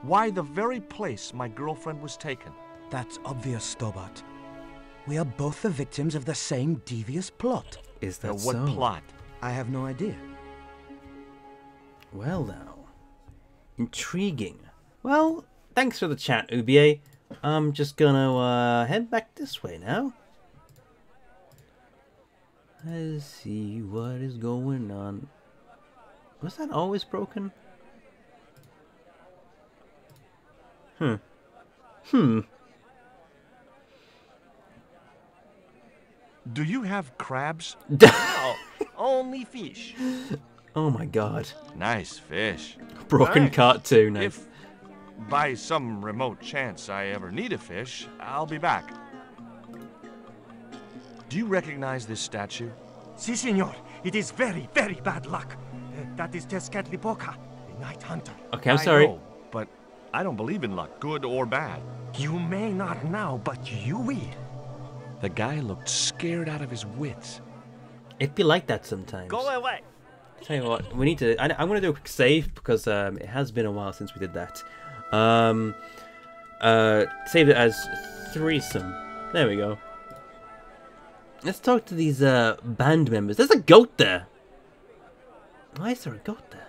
[SPEAKER 6] Why the very place my girlfriend was taken?
[SPEAKER 9] That's obvious, Stobart. We are both the victims of the same devious plot.
[SPEAKER 1] Is that
[SPEAKER 6] What
[SPEAKER 1] so?
[SPEAKER 6] plot?
[SPEAKER 9] I have no idea.
[SPEAKER 1] Well, now. Intriguing. Well, thanks for the chat, Ubier. I'm just gonna head back this way now. Let's see what is going on. Was that always broken?
[SPEAKER 6] Do you have crabs?
[SPEAKER 7] No, only fish.
[SPEAKER 1] Oh my god.
[SPEAKER 6] Nice fish.
[SPEAKER 1] Broken
[SPEAKER 6] Nice.
[SPEAKER 1] cartoon. Nice.
[SPEAKER 6] If by some remote chance I ever need a fish, I'll be back. Do you recognize this statue?
[SPEAKER 18] Si, senor. It is very, very bad luck. That is Tezcatlipoca, the night hunter.
[SPEAKER 1] Okay, I'm sorry.
[SPEAKER 6] I know, but I don't believe in luck, good or bad.
[SPEAKER 18] You may not now, but you will.
[SPEAKER 6] The guy looked scared out of his wits.
[SPEAKER 1] It'd be like that sometimes.
[SPEAKER 7] Go away.
[SPEAKER 1] Tell you what, we need to. I'm going to do a quick save because it has been a while since we did that. Saved it as threesome. There we go. Let's talk to these band members. There's a goat there. Why is there a goat there?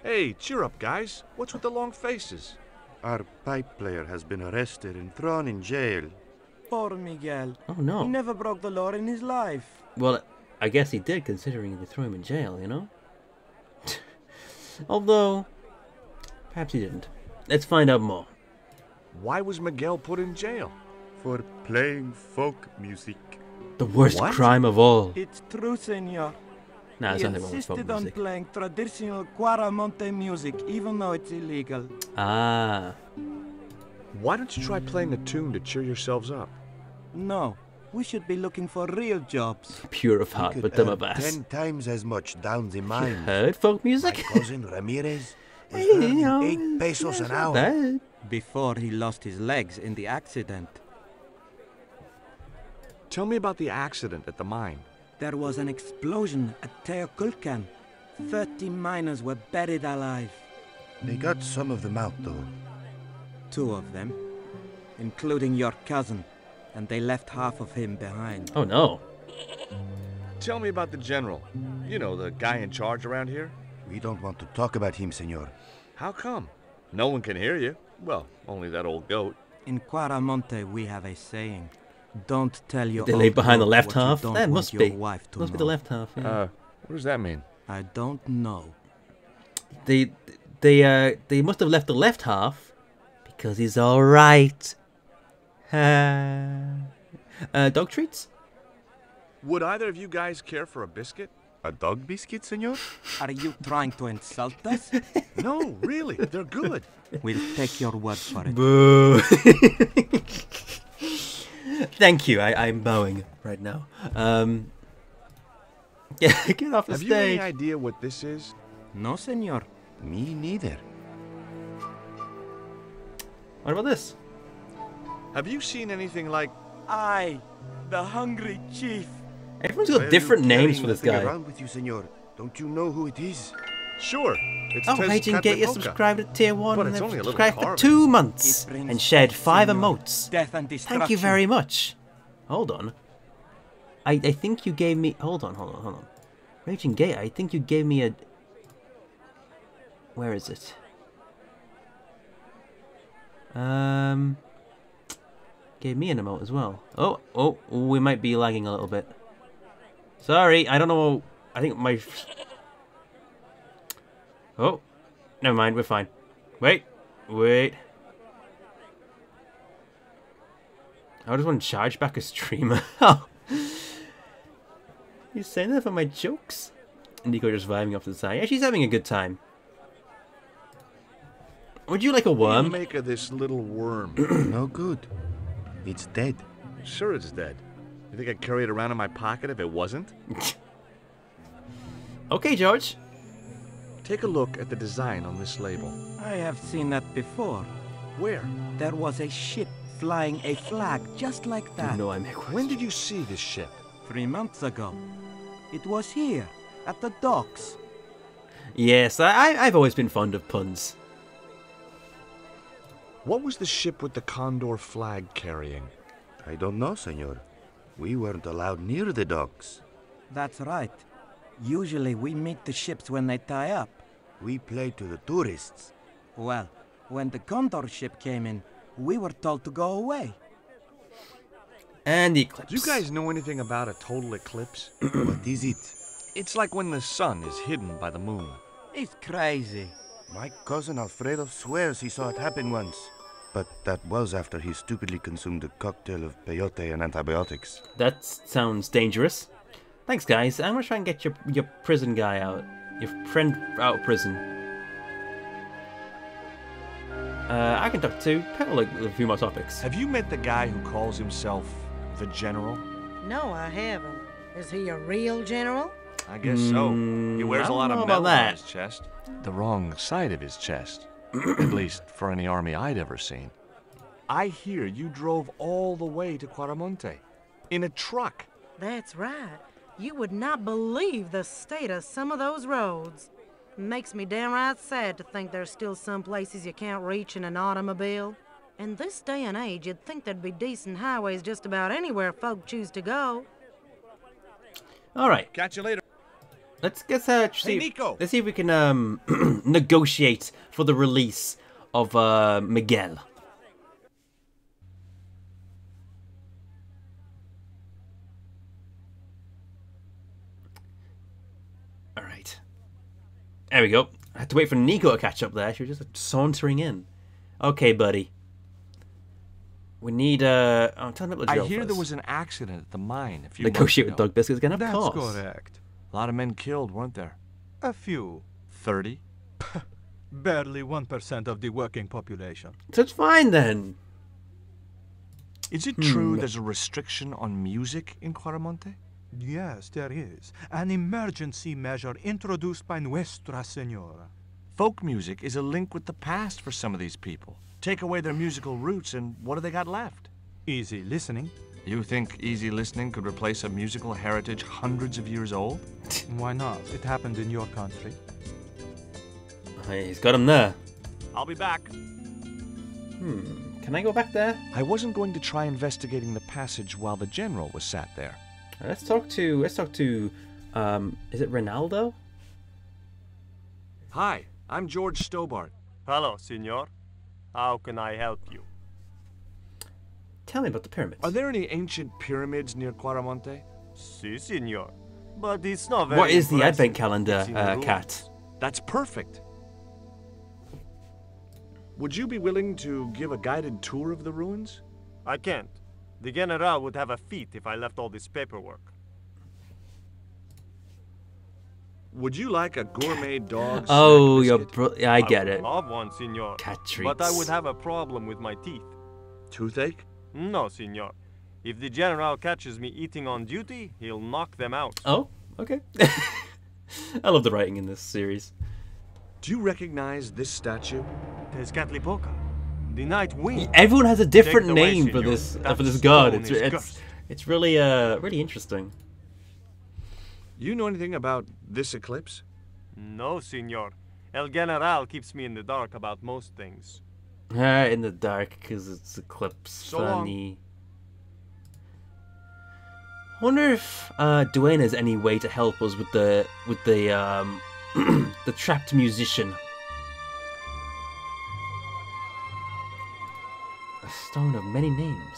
[SPEAKER 6] Hey, cheer up, guys. What's with the long faces?
[SPEAKER 19] Our pipe player has been arrested and thrown in jail.
[SPEAKER 9] Poor Miguel.
[SPEAKER 1] Oh no.
[SPEAKER 9] He never broke the law in his life.
[SPEAKER 1] Well, I guess he did, considering they threw him in jail, you know? Although, perhaps he didn't. Let's find out more.
[SPEAKER 6] Why was Miguel put in jail?
[SPEAKER 19] For playing folk music.
[SPEAKER 1] The worst
[SPEAKER 19] What?
[SPEAKER 1] crime of all.
[SPEAKER 9] It's true, senor.
[SPEAKER 1] Nah, it's
[SPEAKER 9] He
[SPEAKER 1] nothing wrong with folk
[SPEAKER 9] insisted on
[SPEAKER 1] music.
[SPEAKER 9] playing traditional Quaramonte music, even though it's illegal.
[SPEAKER 1] Ah.
[SPEAKER 6] Why don't you try playing a tune to cheer yourselves up?
[SPEAKER 9] No, we should be looking for real jobs.
[SPEAKER 1] Pure of
[SPEAKER 19] He
[SPEAKER 1] heart,
[SPEAKER 19] could
[SPEAKER 1] but dumb
[SPEAKER 19] earn
[SPEAKER 1] of ass.
[SPEAKER 19] 10 times as much down the
[SPEAKER 1] You
[SPEAKER 19] mine.
[SPEAKER 1] heard folk music?
[SPEAKER 19] My cousin Ramirez was
[SPEAKER 1] You
[SPEAKER 19] earning
[SPEAKER 1] know,
[SPEAKER 19] 8 pesos
[SPEAKER 1] it's
[SPEAKER 19] an
[SPEAKER 1] not
[SPEAKER 19] hour.
[SPEAKER 1] bad.
[SPEAKER 9] Before he lost his legs in the accident.
[SPEAKER 6] Tell me about the accident at the mine.
[SPEAKER 9] There was an explosion at Teoculcan. 30 miners were buried alive.
[SPEAKER 19] They got some of them out, though.
[SPEAKER 9] 2 of them, including your cousin, and they left half of him behind.
[SPEAKER 1] Oh no.
[SPEAKER 6] Tell me about the general. You know, the guy in charge around here.
[SPEAKER 19] We don't want to talk about him, senor.
[SPEAKER 6] How come? No one can hear you. Well, only that old goat.
[SPEAKER 9] In Quaramonte, we have a saying. Don't tell your
[SPEAKER 1] They lay
[SPEAKER 9] old
[SPEAKER 1] behind the
[SPEAKER 9] goat
[SPEAKER 1] left
[SPEAKER 9] what you
[SPEAKER 1] half?
[SPEAKER 9] don't
[SPEAKER 1] That
[SPEAKER 9] want
[SPEAKER 1] must
[SPEAKER 9] your
[SPEAKER 1] be.
[SPEAKER 9] wife to
[SPEAKER 1] Must be
[SPEAKER 9] know.
[SPEAKER 1] the left half, yeah.
[SPEAKER 6] What does that mean?
[SPEAKER 9] I don't know.
[SPEAKER 1] They must have left the left half because he's all right. Dog treats?
[SPEAKER 6] Would either of you guys care for a biscuit?
[SPEAKER 19] A dog biscuit, senor?
[SPEAKER 9] Are you trying to insult us?
[SPEAKER 6] No, really. They're good.
[SPEAKER 9] We'll take your word for it.
[SPEAKER 1] Boo. Thank you. I'm bowing right now. Yeah, get off the
[SPEAKER 6] Have you any
[SPEAKER 1] stage.
[SPEAKER 6] idea what this is?
[SPEAKER 9] No, senor.
[SPEAKER 19] Me neither.
[SPEAKER 1] What about this?
[SPEAKER 6] Have you seen anything like...
[SPEAKER 9] I, the hungry chief.
[SPEAKER 1] Everyone's
[SPEAKER 19] Why
[SPEAKER 1] got
[SPEAKER 19] are
[SPEAKER 1] different
[SPEAKER 19] you
[SPEAKER 1] names
[SPEAKER 19] carrying
[SPEAKER 1] for this
[SPEAKER 19] that thing
[SPEAKER 1] guy.
[SPEAKER 19] around with you, senor? Don't you know who it is?
[SPEAKER 6] Sure. It's
[SPEAKER 1] Oh, why didn't get you
[SPEAKER 6] Tezcatlipoca.
[SPEAKER 1] subscribed to tier 1
[SPEAKER 6] But
[SPEAKER 1] and
[SPEAKER 6] it's
[SPEAKER 1] then
[SPEAKER 6] only a little
[SPEAKER 1] subscribed for
[SPEAKER 6] carving.
[SPEAKER 1] 2 months
[SPEAKER 9] It brings
[SPEAKER 1] and shared
[SPEAKER 9] death,
[SPEAKER 1] 5
[SPEAKER 9] senor.
[SPEAKER 1] emotes?
[SPEAKER 9] Death and
[SPEAKER 1] Thank you
[SPEAKER 9] destruction.
[SPEAKER 1] very much. Hold on. I think you gave me... Hold on. Raging Gate, I think you gave me a... Where is it? Gave me an emote as well. Oh, we might be lagging a little bit. Sorry, I don't know. I think my... Oh, never mind, we're fine. Wait. I just want to charge back a streamer. You saying that for my jokes? Nico just vibing off to the side. Yeah, she's having a good time. Would you like a worm?
[SPEAKER 6] What do you make of this little worm?
[SPEAKER 19] No good. It's dead.
[SPEAKER 6] Sure it's dead. You think I'd carry it around in my pocket if it wasn't?
[SPEAKER 1] Okay, George.
[SPEAKER 6] Take a look at the design on this label.
[SPEAKER 9] I have seen that before.
[SPEAKER 6] Where?
[SPEAKER 9] There was a ship flying a flag just like that.
[SPEAKER 1] No,
[SPEAKER 6] when did you see this ship?
[SPEAKER 9] 3 months ago. It was here, at the docks.
[SPEAKER 1] Yes, I've always been fond of puns.
[SPEAKER 6] What was the ship with the condor flag carrying?
[SPEAKER 19] I don't know, senor. We weren't allowed near the docks.
[SPEAKER 9] That's right. Usually we meet the ships when they tie up.
[SPEAKER 19] We play to the tourists.
[SPEAKER 9] Well, when the condor ship came in, we were told to go away.
[SPEAKER 1] And the eclipse.
[SPEAKER 6] Do you guys know anything about a total eclipse?
[SPEAKER 19] What is it?
[SPEAKER 6] It's like when the sun is hidden by the moon.
[SPEAKER 9] It's crazy.
[SPEAKER 19] My cousin Alfredo swears he saw it happen once. But that was after he stupidly consumed a cocktail of peyote and antibiotics.
[SPEAKER 1] That sounds dangerous. Thanks, guys. I'm gonna try and get your prison guy out. Your friend out of prison. I can talk to like a few more topics.
[SPEAKER 6] Have you met the guy who calls himself the General?
[SPEAKER 16] No, I haven't. Is he a real general?
[SPEAKER 6] I guess so. He wears a lot of metal on his chest. The wrong side of his chest. At least for any army I'd ever seen. I hear you drove all the way to Quaramonte. In a truck.
[SPEAKER 16] That's right. You would not believe the state of some of those roads. Makes me downright sad to think there's still some places you can't reach in an automobile. In this day and age, you'd think there'd be decent highways just about anywhere folk choose to go.
[SPEAKER 1] All right.
[SPEAKER 6] Catch you later.
[SPEAKER 1] Let's see.
[SPEAKER 6] Hey, Nico.
[SPEAKER 1] Let's see if we can negotiate for the release of Miguel. All right. There we go. I had to wait for Nico to catch up there. She was just sauntering in. Okay, buddy. We need I'm telling me
[SPEAKER 6] I hear there was an accident at the mine a few
[SPEAKER 1] negotiate
[SPEAKER 6] months
[SPEAKER 1] with
[SPEAKER 6] ago.
[SPEAKER 1] Doug Biscuits again, of
[SPEAKER 17] That's
[SPEAKER 1] course.
[SPEAKER 17] correct.
[SPEAKER 6] A lot of men killed, weren't there?
[SPEAKER 17] A few.
[SPEAKER 6] 30?
[SPEAKER 17] Barely 1% of the working population.
[SPEAKER 1] So it's fine then.
[SPEAKER 6] Is it true there's a restriction on music in Quaramonte?
[SPEAKER 17] Yes, there is. An emergency measure introduced by Nuestra Senora.
[SPEAKER 6] Folk music is a link with the past for some of these people. Take away their musical roots and what do they got left?
[SPEAKER 17] Easy listening.
[SPEAKER 6] You think easy listening could replace a musical heritage hundreds of years old?
[SPEAKER 17] Why not? It happened in your country.
[SPEAKER 1] Hey, he's got him there.
[SPEAKER 6] I'll be back.
[SPEAKER 1] Can I go back there?
[SPEAKER 6] I wasn't going to try investigating the passage while the general was sat there.
[SPEAKER 1] Let's talk to is it Ronaldo?
[SPEAKER 6] Hi, I'm George Stobart.
[SPEAKER 7] Hello, senor. How can I help you?
[SPEAKER 1] Tell me about the pyramids.
[SPEAKER 6] Are there any ancient pyramids near Quaramonte?
[SPEAKER 7] Si, senor. But it's not very
[SPEAKER 1] What is the
[SPEAKER 7] impressive.
[SPEAKER 1] advent calendar,
[SPEAKER 7] It's in ruins.
[SPEAKER 1] Cat?
[SPEAKER 6] That's perfect. Would you be willing to give a guided tour of the ruins?
[SPEAKER 7] I can't. The general would have a fit if I left all this paperwork.
[SPEAKER 6] Would you like a gourmet dog?
[SPEAKER 1] Oh,
[SPEAKER 6] snack
[SPEAKER 1] your
[SPEAKER 6] biscuit?
[SPEAKER 1] I get
[SPEAKER 7] I
[SPEAKER 1] it.
[SPEAKER 7] would love one, senor.
[SPEAKER 1] Cat
[SPEAKER 7] But I
[SPEAKER 1] treats.
[SPEAKER 7] would have a problem with my teeth.
[SPEAKER 6] Toothache?
[SPEAKER 7] No, senor. If the general catches me eating on duty, he'll knock them out.
[SPEAKER 1] Oh, okay. I love the writing in this series.
[SPEAKER 6] Do you recognize this statue?
[SPEAKER 7] Tezcatlipoca, the night wind.
[SPEAKER 1] Everyone has a different
[SPEAKER 7] Take it away,
[SPEAKER 1] name for
[SPEAKER 7] senor.
[SPEAKER 1] this
[SPEAKER 7] That
[SPEAKER 1] god.
[SPEAKER 7] stone is cursed.
[SPEAKER 1] It's really really interesting.
[SPEAKER 6] You know anything about this eclipse?
[SPEAKER 7] No, senor. El General keeps me in the dark about most things.
[SPEAKER 1] In the dark because it's eclipse.
[SPEAKER 6] So long.
[SPEAKER 1] Funny. I wonder if Dwayne has any way to help us with the the trapped musician. A stone of many names.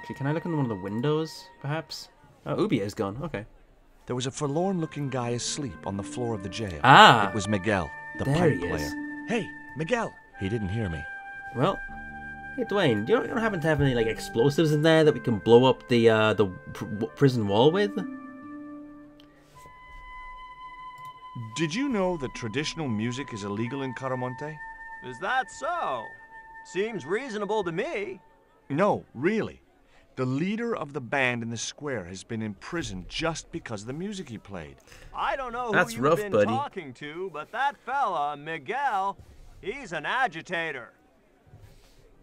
[SPEAKER 1] Actually, can I look in one of the windows, perhaps? Oh, Ubier's gone. Okay.
[SPEAKER 6] There was a forlorn-looking guy asleep on the floor of the jail.
[SPEAKER 1] Ah!
[SPEAKER 6] It was Miguel, the
[SPEAKER 1] there
[SPEAKER 6] pipe
[SPEAKER 1] he
[SPEAKER 6] player.
[SPEAKER 1] is.
[SPEAKER 6] Hey, Miguel! He didn't hear me.
[SPEAKER 1] Well, hey Dwayne, you don't happen to have any like explosives in there that we can blow up the prison wall with?
[SPEAKER 6] Did you know that traditional music is illegal in Caramonte?
[SPEAKER 7] Is that so? Seems reasonable to me.
[SPEAKER 6] No, really. The leader of the band in the square has been imprisoned just because of the music he played.
[SPEAKER 7] I don't know
[SPEAKER 1] That's
[SPEAKER 7] who
[SPEAKER 1] rough,
[SPEAKER 7] you've been
[SPEAKER 1] buddy.
[SPEAKER 7] talking to, but that fella, Miguel, he's an agitator.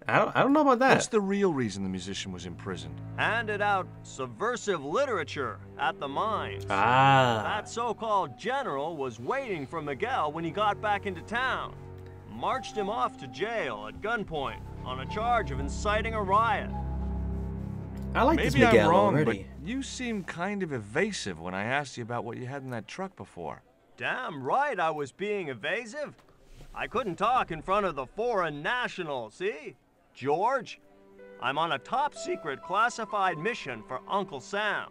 [SPEAKER 1] I don't know about that.
[SPEAKER 6] What's the real reason the musician was imprisoned?
[SPEAKER 7] Handed out subversive literature at the mines.
[SPEAKER 1] Ah.
[SPEAKER 7] That so-called general was waiting for Miguel when he got back into town. Marched him off to jail at gunpoint on a charge of inciting a riot.
[SPEAKER 1] I like
[SPEAKER 6] Maybe
[SPEAKER 1] this Miguel
[SPEAKER 6] I'm wrong,
[SPEAKER 1] already.
[SPEAKER 6] but you seem kind of evasive when I asked you about what you had in that truck before.
[SPEAKER 7] Damn right I was being evasive. I couldn't talk in front of the foreign national, see? George, I'm on a top-secret classified mission for Uncle Sam.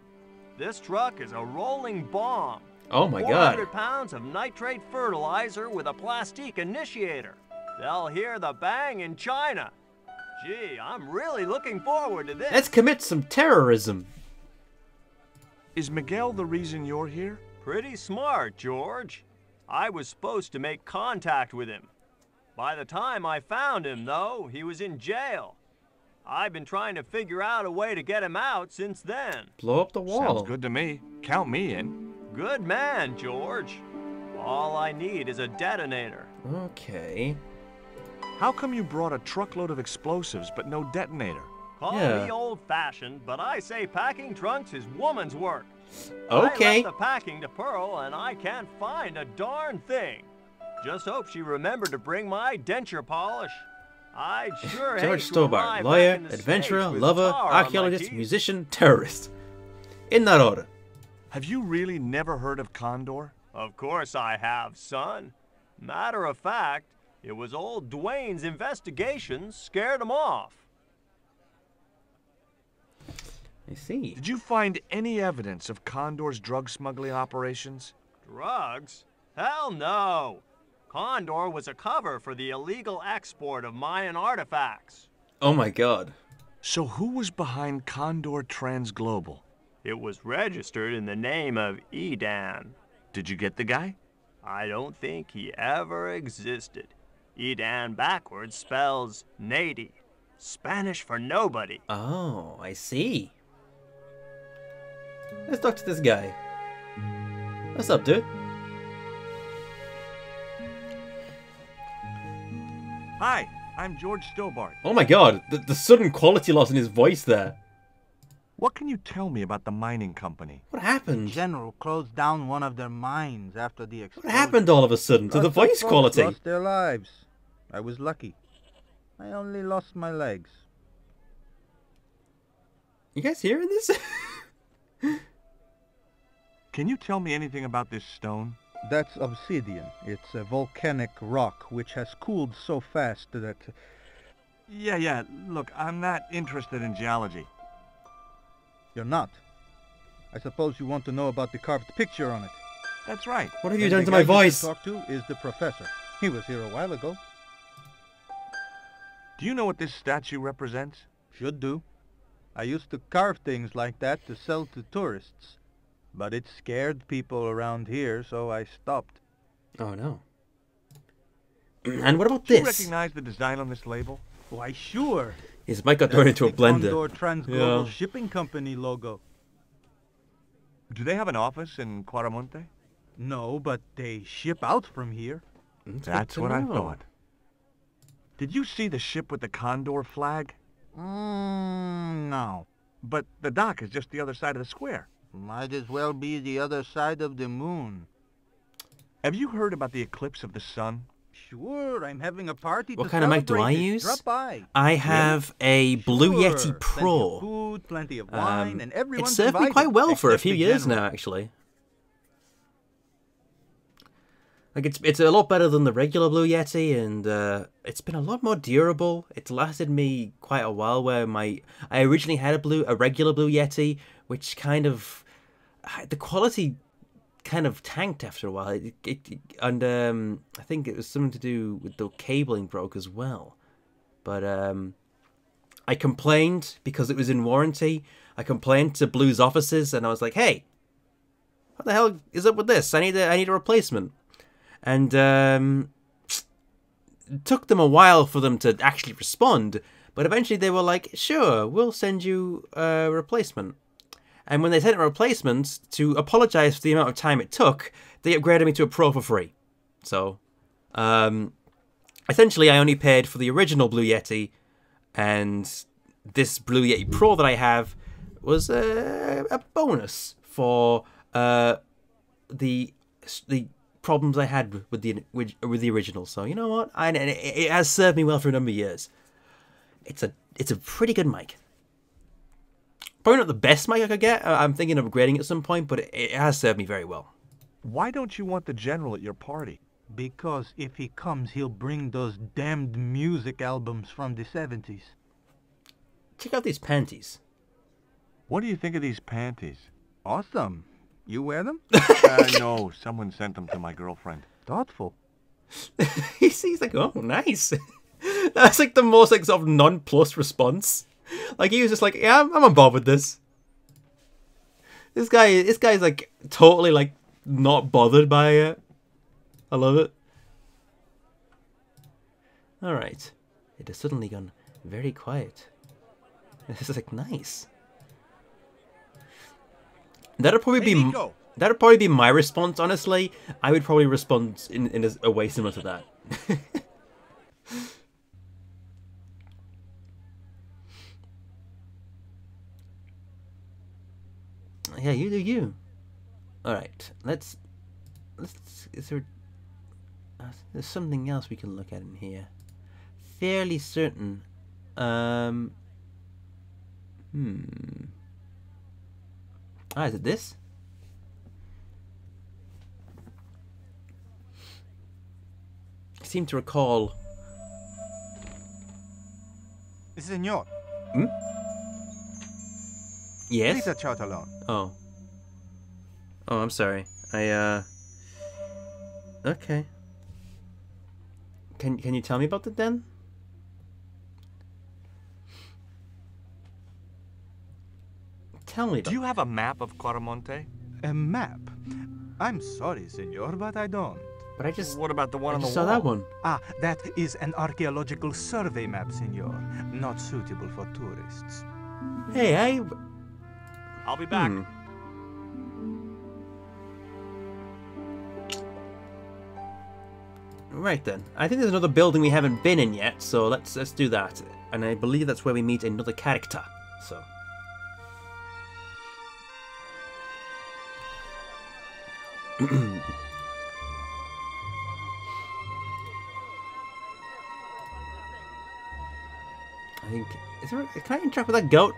[SPEAKER 7] This truck is a rolling bomb.
[SPEAKER 1] Oh my God.
[SPEAKER 7] 400 pounds of nitrate fertilizer with a plastique initiator. They'll hear the bang in China. Gee, I'm really looking forward to this.
[SPEAKER 1] Let's commit some terrorism.
[SPEAKER 6] Is Miguel the reason you're here?
[SPEAKER 7] Pretty smart, George. I was supposed to make contact with him. By the time I found him, though, he was in jail. I've been trying to figure out a way to get him out since then.
[SPEAKER 1] Blow up the wall.
[SPEAKER 6] Sounds good to me. Count me in.
[SPEAKER 7] Good man, George. All I need is a detonator.
[SPEAKER 1] Okay.
[SPEAKER 6] How come you brought a truckload of explosives but no detonator?
[SPEAKER 7] Call me old-fashioned, but I say packing trunks is woman's work.
[SPEAKER 1] Okay.
[SPEAKER 7] I left the packing to Pearl, and I can't find a darn thing. Just hope she remembered to bring my denture polish. I'd sure hate
[SPEAKER 1] George
[SPEAKER 7] to
[SPEAKER 1] Stobart,
[SPEAKER 7] arrive
[SPEAKER 1] lawyer,
[SPEAKER 7] back in the
[SPEAKER 1] adventurer,
[SPEAKER 7] States with
[SPEAKER 1] lover,
[SPEAKER 7] tar on my
[SPEAKER 1] archaeologist,
[SPEAKER 7] teeth.
[SPEAKER 1] musician, terrorist. In that order.
[SPEAKER 6] Have you really never heard of Condor?
[SPEAKER 7] Of course I have, son. Matter of fact, it was old Dwayne's investigations scared him off.
[SPEAKER 1] I see.
[SPEAKER 6] Did you find any evidence of Condor's drug smuggling operations?
[SPEAKER 7] Drugs? Hell no! Condor was a cover for the illegal export of Mayan artifacts.
[SPEAKER 1] Oh my God.
[SPEAKER 6] So who was behind Condor Transglobal?
[SPEAKER 7] It was registered in the name of Edan.
[SPEAKER 6] Did you get the guy?
[SPEAKER 7] I don't think he ever existed. Edan backwards spells Nady, Spanish for nobody.
[SPEAKER 1] Oh, I see. Let's talk to this guy. What's up, dude?
[SPEAKER 6] Hi, I'm George Stobart.
[SPEAKER 1] Oh my God, the sudden quality loss in his voice there.
[SPEAKER 6] What can you tell me about the mining company?
[SPEAKER 1] What happened?
[SPEAKER 20] The general closed down one of their mines after the explosion.
[SPEAKER 1] What happened all of a sudden to the
[SPEAKER 20] Lots of
[SPEAKER 1] voice
[SPEAKER 20] folks
[SPEAKER 1] quality?
[SPEAKER 20] lost their lives. I was lucky. I only lost my legs.
[SPEAKER 1] You guys hearing this?
[SPEAKER 6] Can you tell me anything about this stone?
[SPEAKER 20] That's obsidian. It's a volcanic rock which has cooled so fast that...
[SPEAKER 6] Yeah, look, I'm not interested in geology.
[SPEAKER 20] You're not? I suppose you want to know about the carved picture on it.
[SPEAKER 6] That's right.
[SPEAKER 1] What have you
[SPEAKER 20] And
[SPEAKER 1] done
[SPEAKER 20] the
[SPEAKER 1] to
[SPEAKER 20] guy
[SPEAKER 1] my
[SPEAKER 20] you
[SPEAKER 1] voice?
[SPEAKER 20] should talk to is the professor. He was here a while ago.
[SPEAKER 6] Do you know what this statue represents?
[SPEAKER 20] Should do. I used to carve things like that to sell to tourists. But it scared people around here, so I stopped.
[SPEAKER 1] Oh no. And what about
[SPEAKER 6] Do you
[SPEAKER 1] this?
[SPEAKER 6] recognize the design on this label?
[SPEAKER 20] Why, sure.
[SPEAKER 1] His mic got turned into a blender.
[SPEAKER 20] Condor Transglobal
[SPEAKER 1] Yeah.
[SPEAKER 20] Shipping Company logo.
[SPEAKER 6] Do they have an office in Quaramonte?
[SPEAKER 20] No, but they ship out from here.
[SPEAKER 6] That's what I thought. Did you see the ship with the Condor flag?
[SPEAKER 20] No.
[SPEAKER 6] But the dock is just the other side of the square.
[SPEAKER 20] Might as well be the other side of the moon.
[SPEAKER 6] Have you heard about the eclipse of the sun?
[SPEAKER 17] Sure, I'm having a party.
[SPEAKER 1] What kind of mic do I use?
[SPEAKER 17] Drop by.
[SPEAKER 1] I have a Blue Yeti Pro.
[SPEAKER 17] Plenty of food, plenty of wine, and everyone's
[SPEAKER 1] It served me
[SPEAKER 17] invited,
[SPEAKER 1] quite well for a
[SPEAKER 17] except
[SPEAKER 1] few
[SPEAKER 17] the
[SPEAKER 1] years
[SPEAKER 17] general.
[SPEAKER 1] now, actually. Like it's a lot better than the regular Blue Yeti, and it's been a lot more durable. It's lasted me quite a while. Where I originally had a regular Blue Yeti, which kind of the quality kind of tanked after a while. And I think it was something to do with the cabling broke as well. But I complained because it was in warranty. I complained to Blue's offices, and I was like, "Hey, what the hell is up with this? I need a replacement." And it took them a while for them to actually respond, but eventually they were like, "Sure, we'll send you a replacement." And when they sent a replacement, to apologize for the amount of time it took, they upgraded me to a Pro for free. So, essentially, I only paid for the original Blue Yeti, and this Blue Yeti Pro that I have was a bonus for the problems I had with the original. So you know what? It has served me well for a number of years. It's a pretty good mic. Probably not the best mic I could get. I'm thinking of upgrading at some point, but it has served me very well.
[SPEAKER 6] Why don't you want the general at your party?
[SPEAKER 17] Because if he comes, he'll bring those damned music albums from the 70s.
[SPEAKER 1] Check out these panties.
[SPEAKER 6] What do you think of these panties?
[SPEAKER 17] Awesome. You wear them?
[SPEAKER 6] No, someone sent them to my girlfriend.
[SPEAKER 17] Thoughtful.
[SPEAKER 1] He's like, oh, nice. That's like the most like sort of nonplussed response. Like he was just like, yeah, I'm on board with this. This guy's like totally like not bothered by it. I love it. All right, it has suddenly gone very quiet. This is like nice. That'd probably be my response. Honestly, I would probably respond in a way similar to that. Yeah, you do you. All right, let's. Is there? There's something else we can look at in here. Fairly certain. Ah, is it this? I seem to recall.
[SPEAKER 17] Senor.
[SPEAKER 1] Hmm? Yes?
[SPEAKER 17] Please a chat alone.
[SPEAKER 1] Oh. Oh, I'm sorry. Okay. Can you tell me about it then? Tell me.
[SPEAKER 6] Do you have a map of Quaramonte?
[SPEAKER 17] A map? I'm sorry, senor, but I don't.
[SPEAKER 1] But I just...
[SPEAKER 6] What about the one on the wall?
[SPEAKER 1] I saw that one.
[SPEAKER 17] Ah, that is an archaeological survey map, senor. Not suitable for tourists.
[SPEAKER 1] Hey,
[SPEAKER 6] I'll be back.
[SPEAKER 1] Right then. I think there's another building we haven't been in yet, so let's do that. And I believe that's where we meet another character. So. I think can I interact with that goat?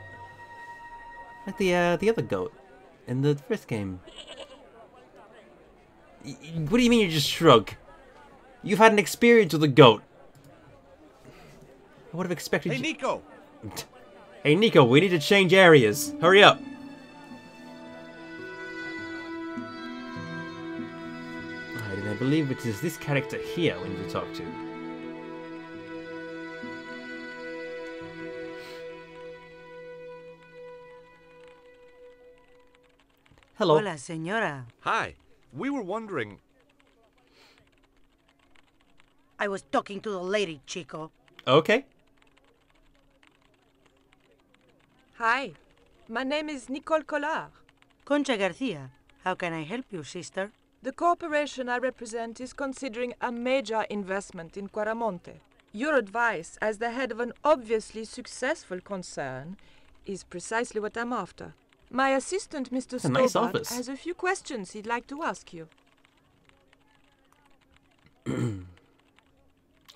[SPEAKER 1] Like the other goat in the first game. What do you mean you just shrug? You've had an experience with a goat. I would have expected.
[SPEAKER 18] Hey, Nico.
[SPEAKER 1] Hey, Nico, we need to change areas. Hurry up. Alright, and I believe it is this character here we need to talk to. Hello.
[SPEAKER 16] Hola, señora.
[SPEAKER 6] Hi. We were wondering...
[SPEAKER 16] I was talking to the lady, Chico.
[SPEAKER 1] Okay.
[SPEAKER 5] Hi. My name is Nicole Collard.
[SPEAKER 16] Concha Garcia. How can I help you, sister?
[SPEAKER 5] The corporation I represent is considering a major investment in Quaramonte. Your advice, as the head of an obviously successful concern, is precisely what I'm after. My assistant, Mr. Stobart, has a few questions he'd like to ask you.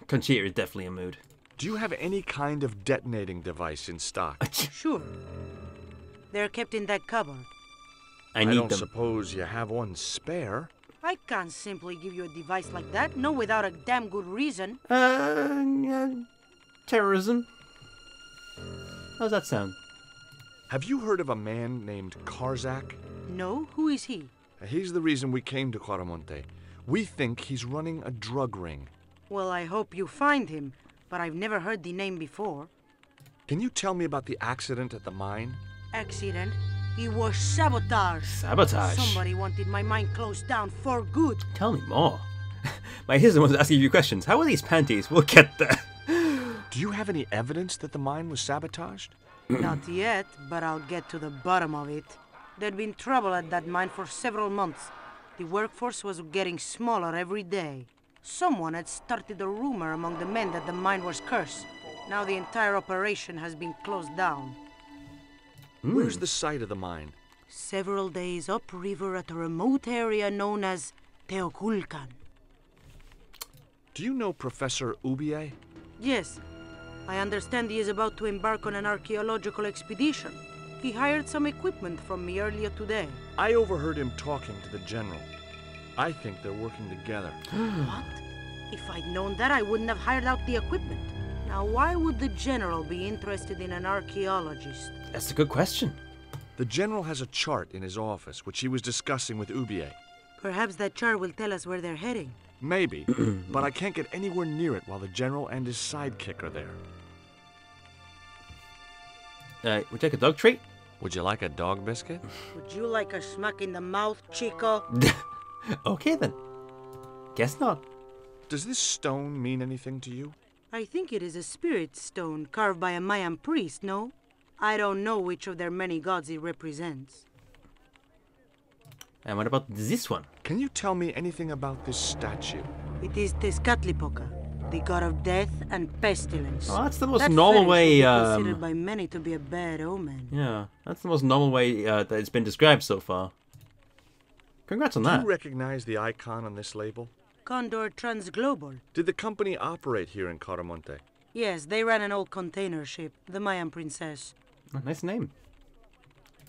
[SPEAKER 1] Conchita is definitely a mood.
[SPEAKER 6] Do you have any kind of detonating device in stock?
[SPEAKER 16] Sure. They're kept in that cupboard.
[SPEAKER 1] I need
[SPEAKER 6] don't
[SPEAKER 1] them.
[SPEAKER 6] suppose you have one spare.
[SPEAKER 16] I can't simply give you a device like that, no without a damn good reason.
[SPEAKER 1] Terrorism. How's that sound?
[SPEAKER 6] Have you heard of a man named Karzak?
[SPEAKER 16] No? Who is he?
[SPEAKER 6] He's the reason we came to Quaramonte. We think he's running a drug ring.
[SPEAKER 16] Well, I hope you find him, but I've never heard the name before.
[SPEAKER 6] Can you tell me about the accident at the mine?
[SPEAKER 16] Accident? It was sabotage.
[SPEAKER 1] Sabotage?
[SPEAKER 16] Somebody wanted my mine closed down for good.
[SPEAKER 1] Tell me more. My sister wants to ask you questions. How are these panties? We'll get there.
[SPEAKER 6] Do you have any evidence that the mine was sabotaged?
[SPEAKER 16] Not yet, but I'll get to the bottom of it. There'd been trouble at that mine for several months. The workforce was getting smaller every day. Someone had started a rumor among the men that the mine was cursed. Now the entire operation has been closed down.
[SPEAKER 6] Where's the site of the mine?
[SPEAKER 16] Several days upriver at a remote area known as Teoculcan.
[SPEAKER 6] Do you know Professor Ubier?
[SPEAKER 16] Yes. I understand he is about to embark on an archaeological expedition. He hired some equipment from me earlier today.
[SPEAKER 6] I overheard him talking to the general. I think they're working together.
[SPEAKER 16] What? If I'd known that, I wouldn't have hired out the equipment. Now, why would the general be interested in an archaeologist?
[SPEAKER 1] That's a good question.
[SPEAKER 6] The general has a chart in his office, which he was discussing with Ubier.
[SPEAKER 16] Perhaps that chart will tell us where they're heading.
[SPEAKER 6] Maybe, but I can't get anywhere near it while the general and his sidekick are there.
[SPEAKER 1] We take a dog treat?
[SPEAKER 6] Would you like a dog biscuit?
[SPEAKER 16] Would you like a smack in the mouth, Chico?
[SPEAKER 1] Okay then. Guess not.
[SPEAKER 6] Does this stone mean anything to you?
[SPEAKER 16] I think it is a spirit stone carved by a Mayan priest, no? I don't know which of their many gods it represents.
[SPEAKER 1] And what about this one?
[SPEAKER 6] Can you tell me anything about this statue?
[SPEAKER 16] It is Tezcatlipoca, the god of death and pestilence.
[SPEAKER 1] Oh, that's the most
[SPEAKER 16] that
[SPEAKER 1] normal way.
[SPEAKER 16] Considered by many to be a bad omen.
[SPEAKER 1] Yeah, that's the most normal way that it's been described so far. Congrats on that.
[SPEAKER 6] Do you recognize the icon on this label?
[SPEAKER 16] Condor Transglobal.
[SPEAKER 6] Did the company operate here in Quaramonte?
[SPEAKER 16] Yes, they ran an old container ship, the Mayan Princess.
[SPEAKER 1] Oh, nice name.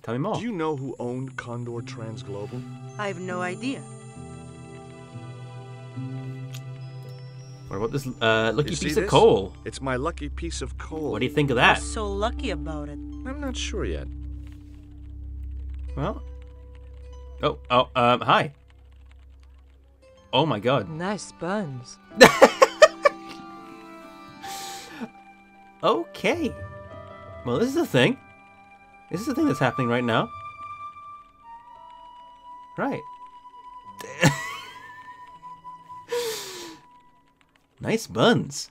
[SPEAKER 1] Tell me more.
[SPEAKER 6] Do you know who owned Condor Transglobal?
[SPEAKER 16] I've no idea.
[SPEAKER 1] What about this lucky
[SPEAKER 6] You see
[SPEAKER 1] piece of
[SPEAKER 6] this?
[SPEAKER 1] coal?
[SPEAKER 6] It's my lucky piece of coal.
[SPEAKER 1] What do you think of that?
[SPEAKER 16] What's so lucky about it?
[SPEAKER 6] I'm not sure yet.
[SPEAKER 1] Well. Hi. Oh my god.
[SPEAKER 5] Nice buns.
[SPEAKER 1] Okay. Well, this is a thing. This is a thing that's happening right now. Right. Nice buns.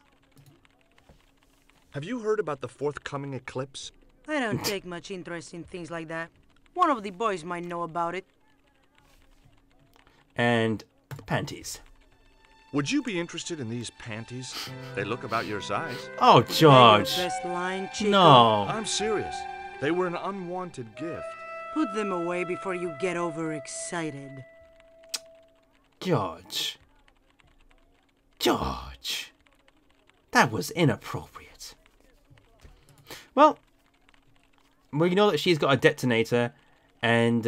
[SPEAKER 6] Have you heard about the forthcoming eclipse?
[SPEAKER 16] I don't take much interest in things like that. One of the boys might know about it.
[SPEAKER 1] And panties.
[SPEAKER 6] Would you be interested in these panties? They look about your size.
[SPEAKER 1] Oh, George.
[SPEAKER 16] Your best line, Chico.
[SPEAKER 1] No.
[SPEAKER 6] I'm serious. They were an unwanted gift.
[SPEAKER 16] Put them away before you get overexcited.
[SPEAKER 1] George. George. That was inappropriate. Well, you know that she's got a detonator, and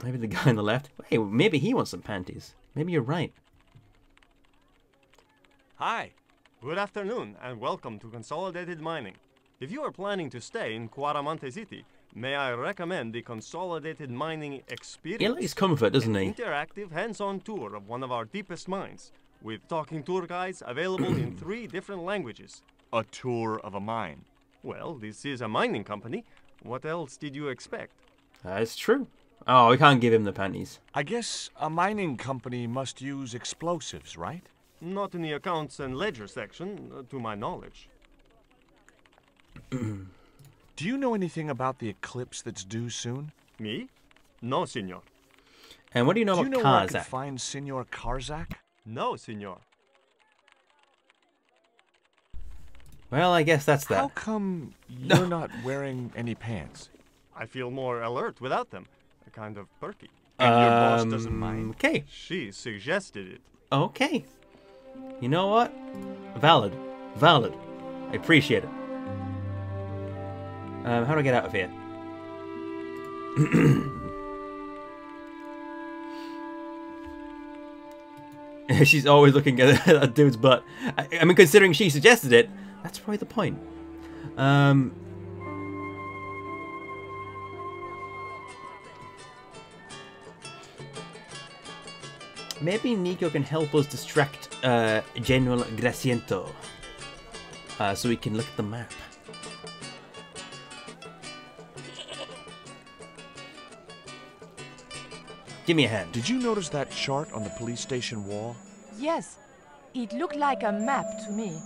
[SPEAKER 1] maybe the guy on the left. Hey, maybe he wants some panties. Maybe you're right.
[SPEAKER 7] Hi. Good afternoon, and welcome to Consolidated Mining. If you are planning to stay in Quaramonte City, may I recommend the Consolidated Mining Experience.
[SPEAKER 1] He likes comfort, doesn't he?
[SPEAKER 7] An interactive, hands-on tour of one of our deepest mines, with talking tour guides available in 3 different languages.
[SPEAKER 6] A tour of a mine.
[SPEAKER 7] Well, this is a mining company. What else did you expect?
[SPEAKER 1] That's true. Oh, we can't give him the panties.
[SPEAKER 6] I guess a mining company must use explosives, right?
[SPEAKER 7] Not in the accounts and ledger section, to my knowledge.
[SPEAKER 6] Do you know anything about the eclipse that's due soon?
[SPEAKER 7] Me? No, senor.
[SPEAKER 1] And what do you know about
[SPEAKER 6] where I can
[SPEAKER 1] Karzak?
[SPEAKER 6] find Senor Karzak?
[SPEAKER 7] No, senor.
[SPEAKER 1] Well, I guess that's that.
[SPEAKER 6] How come you're not wearing any pants?
[SPEAKER 7] I feel more alert without them. Kind of perky.
[SPEAKER 6] And your boss doesn't mind?
[SPEAKER 1] Okay.
[SPEAKER 7] She suggested it.
[SPEAKER 1] Okay. You know what? Valid. Valid. I appreciate it. How do I get out of here? She's always looking at that dude's butt. I mean, considering she suggested it, that's probably the point. Maybe Nico can help us distract General Graciento, so we can look at the map. Give me a hand.
[SPEAKER 6] Did you notice that chart on the police station wall?
[SPEAKER 5] Yes, it looked like a map to me,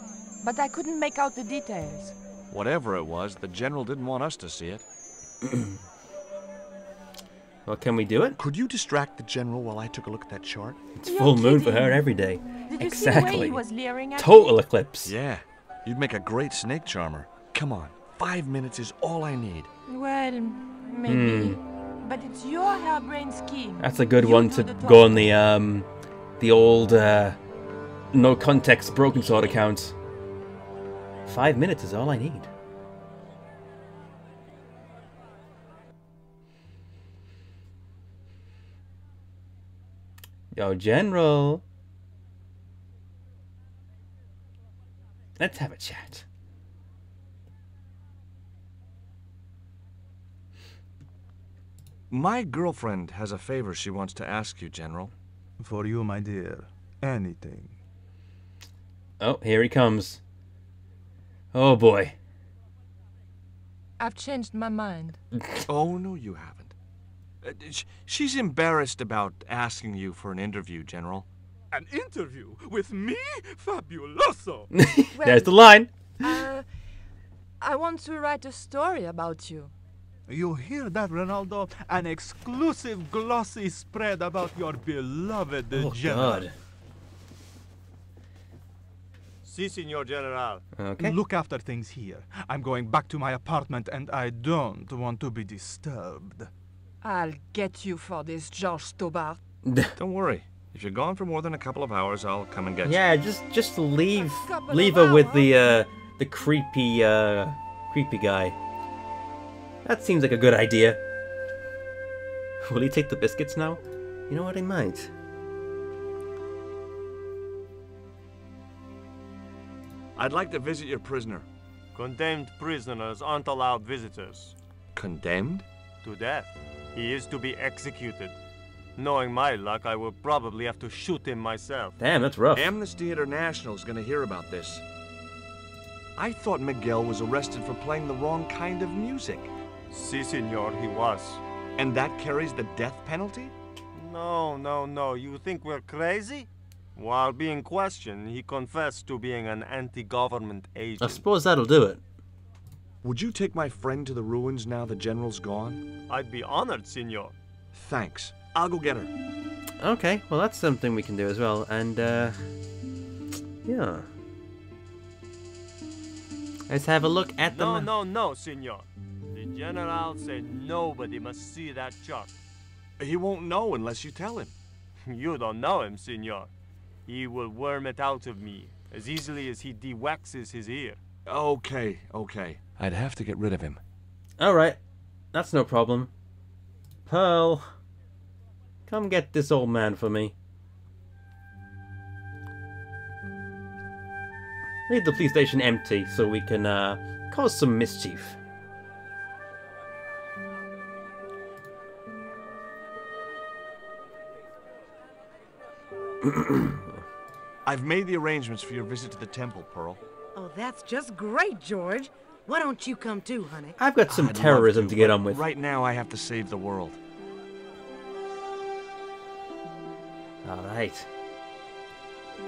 [SPEAKER 5] but I couldn't make out the details.
[SPEAKER 6] Whatever it was, the general didn't want us to see it.
[SPEAKER 1] Well, can we do it?
[SPEAKER 6] Could you distract the general while I took a look at that chart?
[SPEAKER 1] It's full moon for her every day.
[SPEAKER 5] Did you
[SPEAKER 1] Exactly.
[SPEAKER 5] see the way he was leering at
[SPEAKER 1] Total
[SPEAKER 5] me?
[SPEAKER 1] eclipse.
[SPEAKER 6] Yeah, you'd make a great snake charmer. Come on, 5 minutes is all I need.
[SPEAKER 5] Well, maybe. But it's your harebrained scheme.
[SPEAKER 1] That's a good
[SPEAKER 5] You
[SPEAKER 1] one
[SPEAKER 5] do
[SPEAKER 1] to
[SPEAKER 5] the
[SPEAKER 1] go on
[SPEAKER 5] talking.
[SPEAKER 1] the old no context broken sword account. 5 minutes is all I need. Yo, General. Let's have a chat.
[SPEAKER 6] My girlfriend has a favor she wants to ask you, General.
[SPEAKER 17] For you, my dear. Anything.
[SPEAKER 1] Oh, here he comes. Oh boy.
[SPEAKER 5] I've changed my mind.
[SPEAKER 6] Oh, no, you haven't. She's embarrassed about asking you for an interview, General.
[SPEAKER 11] An interview with me? Fabuloso!
[SPEAKER 1] There's the line.
[SPEAKER 5] I want to write a story about you.
[SPEAKER 17] You hear that, Ronaldo? An exclusive glossy spread about your beloved general.
[SPEAKER 1] God.
[SPEAKER 7] Si, Signor General.
[SPEAKER 1] Okay.
[SPEAKER 17] Look after things here. I'm going back to my apartment and I don't want to be disturbed.
[SPEAKER 5] I'll get you for this, George Stobart.
[SPEAKER 6] Don't worry. If you're gone for more than a couple of hours, I'll come and get
[SPEAKER 1] Yeah,
[SPEAKER 6] you.
[SPEAKER 1] just leave her with the creepy guy. That seems like a good idea. Will he take the biscuits now? You know what, he might.
[SPEAKER 6] I'd like to visit your prisoner.
[SPEAKER 7] Condemned prisoners aren't allowed visitors.
[SPEAKER 6] Condemned?
[SPEAKER 7] To death. He is to be executed. Knowing my luck, I will probably have to shoot him myself.
[SPEAKER 1] Damn, that's rough.
[SPEAKER 6] Amnesty International is going to hear about this. I thought Miguel was arrested for playing the wrong kind of music.
[SPEAKER 7] Si, Senor, he was.
[SPEAKER 6] And that carries the death penalty?
[SPEAKER 7] No. You think we're crazy? While being questioned, he confessed to being an anti-government agent.
[SPEAKER 1] I suppose that'll do it.
[SPEAKER 6] Would you take my friend to the ruins now the general's gone?
[SPEAKER 7] I'd be honored, Senor.
[SPEAKER 6] Thanks. I'll go get her.
[SPEAKER 1] Okay, well that's something we can do as well, and yeah. Let's have a look at the
[SPEAKER 7] No, Senor. The General said nobody must see that chart.
[SPEAKER 6] He won't know unless you tell him.
[SPEAKER 7] You don't know him, Senor. He will worm it out of me as easily as he de-waxes his ear.
[SPEAKER 6] Okay. I'd have to get rid of him.
[SPEAKER 1] Alright, that's no problem. Pearl, come get this old man for me. Leave the police station empty so we can cause some mischief.
[SPEAKER 6] I've made the arrangements for your visit to the temple, Pearl.
[SPEAKER 16] Oh, that's just great, George. Why don't you come too, honey?
[SPEAKER 1] I've got some
[SPEAKER 6] I'd
[SPEAKER 1] terrorism
[SPEAKER 6] love
[SPEAKER 1] to get
[SPEAKER 6] but
[SPEAKER 1] on with.
[SPEAKER 6] Right now, I have to save the world.
[SPEAKER 1] Alright.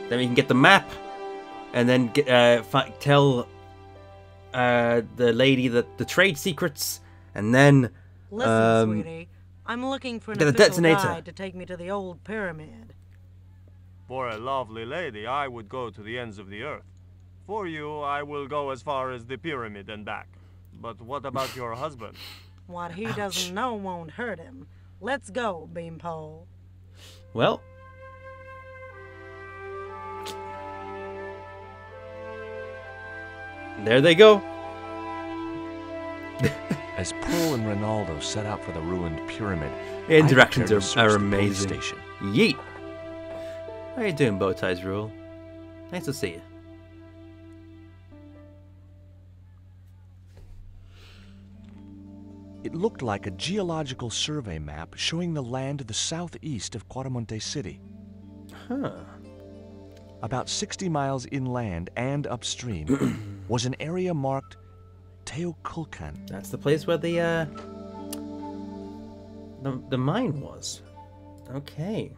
[SPEAKER 1] Then we can get the map. And then get, tell the lady the trade secrets. And then...
[SPEAKER 16] Listen, sweetie. I'm looking for an
[SPEAKER 1] get a
[SPEAKER 16] official
[SPEAKER 1] detonator.
[SPEAKER 16] guide to take me to the old pyramid.
[SPEAKER 7] For a lovely lady, I would go to the ends of the earth. For you, I will go as far as the pyramid and back. But what about your husband?
[SPEAKER 16] What he doesn't know won't hurt him. Let's go, Beanpole.
[SPEAKER 1] Well... There they go.
[SPEAKER 6] As Pearl and Ronaldo set out for the ruined pyramid,
[SPEAKER 1] Interactions are
[SPEAKER 6] the police
[SPEAKER 1] amazing.
[SPEAKER 6] station.
[SPEAKER 1] Yeet. How you doing, Bowties Rule? Nice to see you.
[SPEAKER 6] It looked like a geological survey map showing the land to the southeast of Quaramonte City.
[SPEAKER 1] Huh.
[SPEAKER 6] About 60 miles inland and upstream was an area marked Teoculcan.
[SPEAKER 1] That's the place where the mine was. Okay.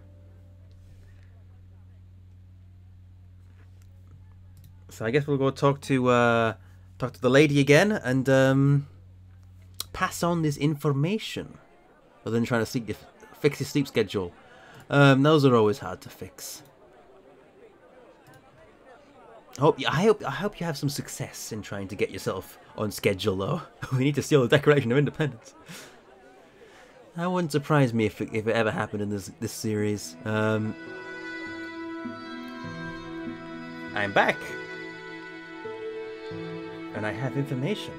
[SPEAKER 1] So I guess we'll go talk to the lady again and pass on this information, rather than trying to fix your sleep schedule. Those are always hard to fix. I hope you have some success in trying to get yourself on schedule, though. We need to steal the Declaration of Independence. That wouldn't surprise me if it ever happened in this series. I'm back, and I have information.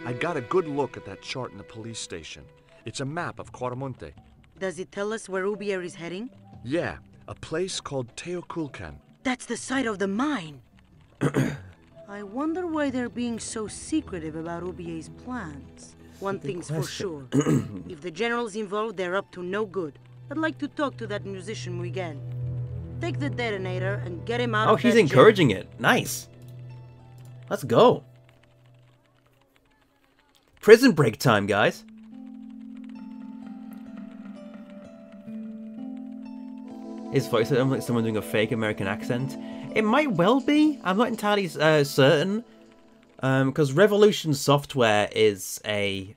[SPEAKER 6] I got a good look at that chart in the police station. It's a map of Quaramonte.
[SPEAKER 16] Does it tell us where Ubier is heading?
[SPEAKER 6] Yeah, a place called Teoculcan.
[SPEAKER 16] That's the site of the mine. I wonder why they're being so secretive about Ubier's plans. One thing's for sure. If the general's involved, they're up to no good. I'd like to talk to that musician Miguel. Take the detonator and get him out of that
[SPEAKER 1] she's encouraging it. Nice. Let's go. Prison break time, guys. His voice sounds like someone doing a fake American accent. It might well be. I'm not entirely certain. Because Revolution Software is an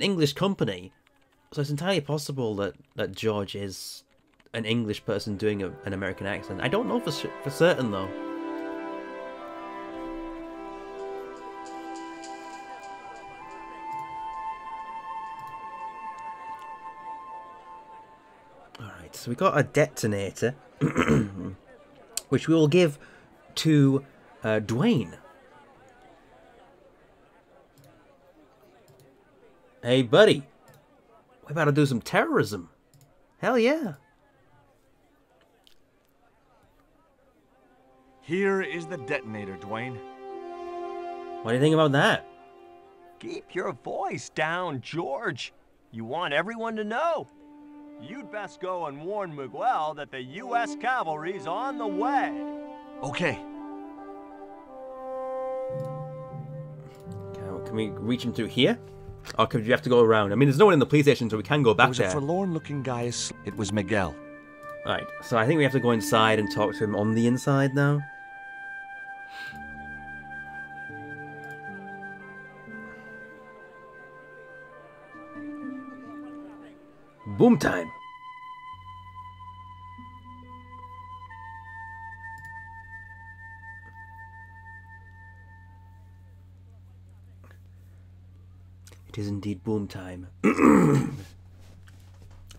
[SPEAKER 1] English company, so it's entirely possible that George is an English person doing an American accent. I don't know for certain though. Alright, so we got a detonator, which we will give to Dwayne. Hey, buddy. We're about to do some terrorism. Hell yeah.
[SPEAKER 6] Here is the detonator, Dwayne.
[SPEAKER 1] What do you think about that?
[SPEAKER 7] Keep your voice down, George. You want everyone to know. You'd best go and warn Miguel that the U.S. cavalry's on the way.
[SPEAKER 6] Okay.
[SPEAKER 1] Can we reach him through here? Or could you have to go around? I mean, there's no one in the police station, so we can go back there.
[SPEAKER 6] It was a forlorn-looking guy. It was Miguel.
[SPEAKER 1] Right, so I think we have to go inside and talk to him on the inside now. Boom time! It is indeed boom time.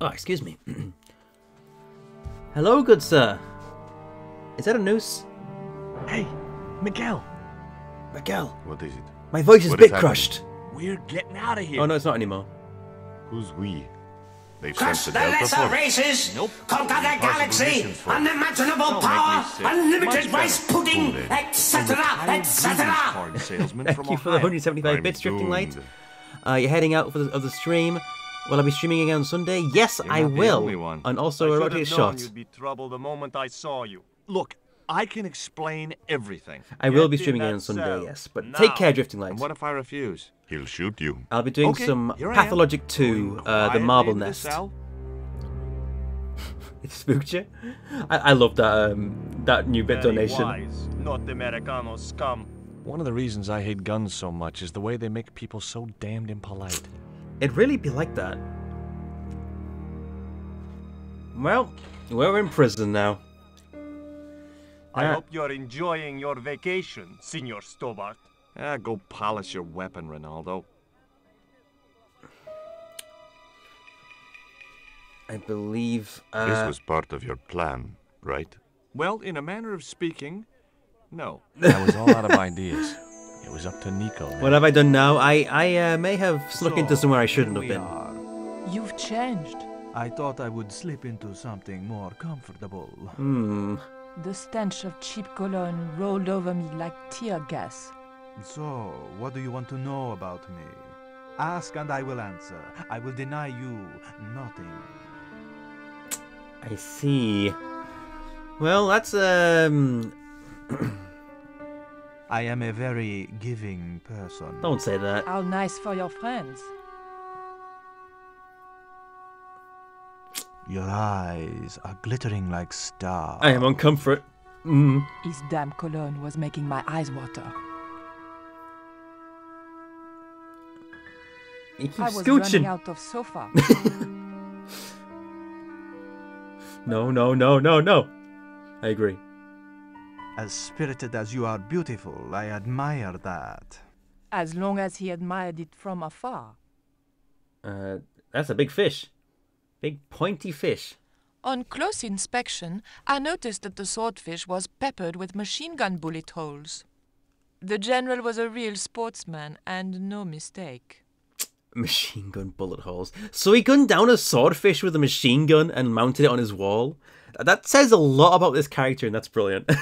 [SPEAKER 1] Oh, excuse me. Hello, good sir. Is that a noose?
[SPEAKER 6] Hey, Miguel.
[SPEAKER 1] Miguel.
[SPEAKER 10] What is it?
[SPEAKER 1] My voice is a bit crushed.
[SPEAKER 6] We're getting out of here.
[SPEAKER 1] Oh, no, it's not anymore.
[SPEAKER 10] Who's we? They've
[SPEAKER 4] Crush
[SPEAKER 10] sent
[SPEAKER 4] the
[SPEAKER 10] the Delta
[SPEAKER 4] lesser
[SPEAKER 10] Force.
[SPEAKER 4] races,
[SPEAKER 6] Nope.
[SPEAKER 4] conquer the galaxy, unimaginable power, unlimited rice pudding, etc., etc.
[SPEAKER 1] Thank you for the 175 bits, Drifting Light. You're heading out for the stream. Will I be streaming again on Sunday? Yes, I will. And also, we're about to get shot.
[SPEAKER 7] You'd be trouble the moment I saw you.
[SPEAKER 6] Look, I can explain everything.
[SPEAKER 1] I will be streaming again on Sunday, yes. But take care, Drifting Light.
[SPEAKER 10] And what if I refuse? He'll shoot you.
[SPEAKER 1] I'll be doing some Pathologic 2, the Marble Nest. It spooked you? I love that new bit donation.
[SPEAKER 7] Wise, not Americano scum.
[SPEAKER 6] One of the reasons I hate guns so much is the way they make people so damned impolite.
[SPEAKER 1] It'd really be like that. Well, we're in prison now.
[SPEAKER 7] I hope you're enjoying your vacation, Senor Stobart.
[SPEAKER 6] Go polish your weapon, Ronaldo.
[SPEAKER 1] I believe,
[SPEAKER 10] This was part of your plan, right?
[SPEAKER 6] Well, in a manner of speaking, No, I was all out of ideas. It was up to Nico.
[SPEAKER 1] What have I done now? I may have snuck into somewhere I shouldn't have been.
[SPEAKER 5] You've changed.
[SPEAKER 17] I thought I would slip into something more comfortable.
[SPEAKER 5] The stench of cheap cologne rolled over me like tear gas.
[SPEAKER 17] So, what do you want to know about me? Ask and I will answer. I will deny you nothing.
[SPEAKER 1] I see. Well, that's
[SPEAKER 17] I am a very giving person.
[SPEAKER 1] Don't say that.
[SPEAKER 5] How nice for your friends.
[SPEAKER 17] Your eyes are glittering like stars.
[SPEAKER 1] I am on comfort.
[SPEAKER 5] His damn cologne was making my eyes water.
[SPEAKER 1] You keep
[SPEAKER 5] I was
[SPEAKER 1] scooching.
[SPEAKER 5] running out of sofa.
[SPEAKER 1] No. I agree.
[SPEAKER 17] As spirited as you are beautiful, I admire that.
[SPEAKER 5] As long as he admired it from afar.
[SPEAKER 1] That's a big fish. Big pointy fish.
[SPEAKER 5] On close inspection, I noticed that the swordfish was peppered with machine gun bullet holes. The general was a real sportsman, and no mistake.
[SPEAKER 1] Machine gun bullet holes. So he gunned down a swordfish with a machine gun and mounted it on his wall. That says a lot about this character, and that's brilliant. Is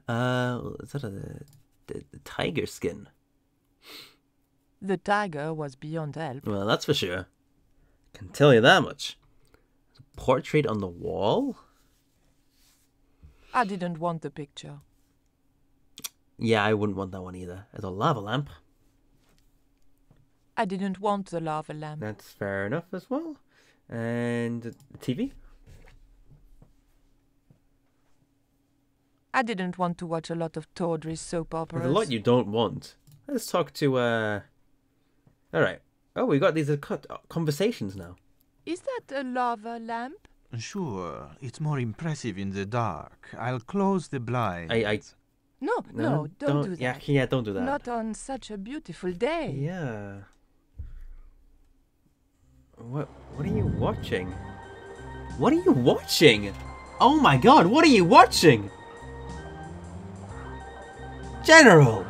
[SPEAKER 1] that the tiger skin?
[SPEAKER 5] The tiger was beyond help.
[SPEAKER 1] Well, that's for sure. Can tell you that much. A portrait on the wall?
[SPEAKER 5] I didn't want the picture.
[SPEAKER 1] Yeah, I wouldn't want that one either. As a lava lamp.
[SPEAKER 5] I didn't want the lava lamp.
[SPEAKER 1] That's fair enough as well. And the TV?
[SPEAKER 5] I didn't want to watch a lot of tawdry soap operas.
[SPEAKER 1] There's a lot you don't want. Let's talk to, Alright. Oh, we got these conversations now.
[SPEAKER 5] Is that a lava lamp?
[SPEAKER 17] Sure, it's more impressive in the dark. I'll close the blinds.
[SPEAKER 5] No, don't do that.
[SPEAKER 1] Yeah, don't do that.
[SPEAKER 5] Not on such a beautiful day.
[SPEAKER 1] Yeah. What are you watching? What are you watching? Oh my god, what are you watching? General!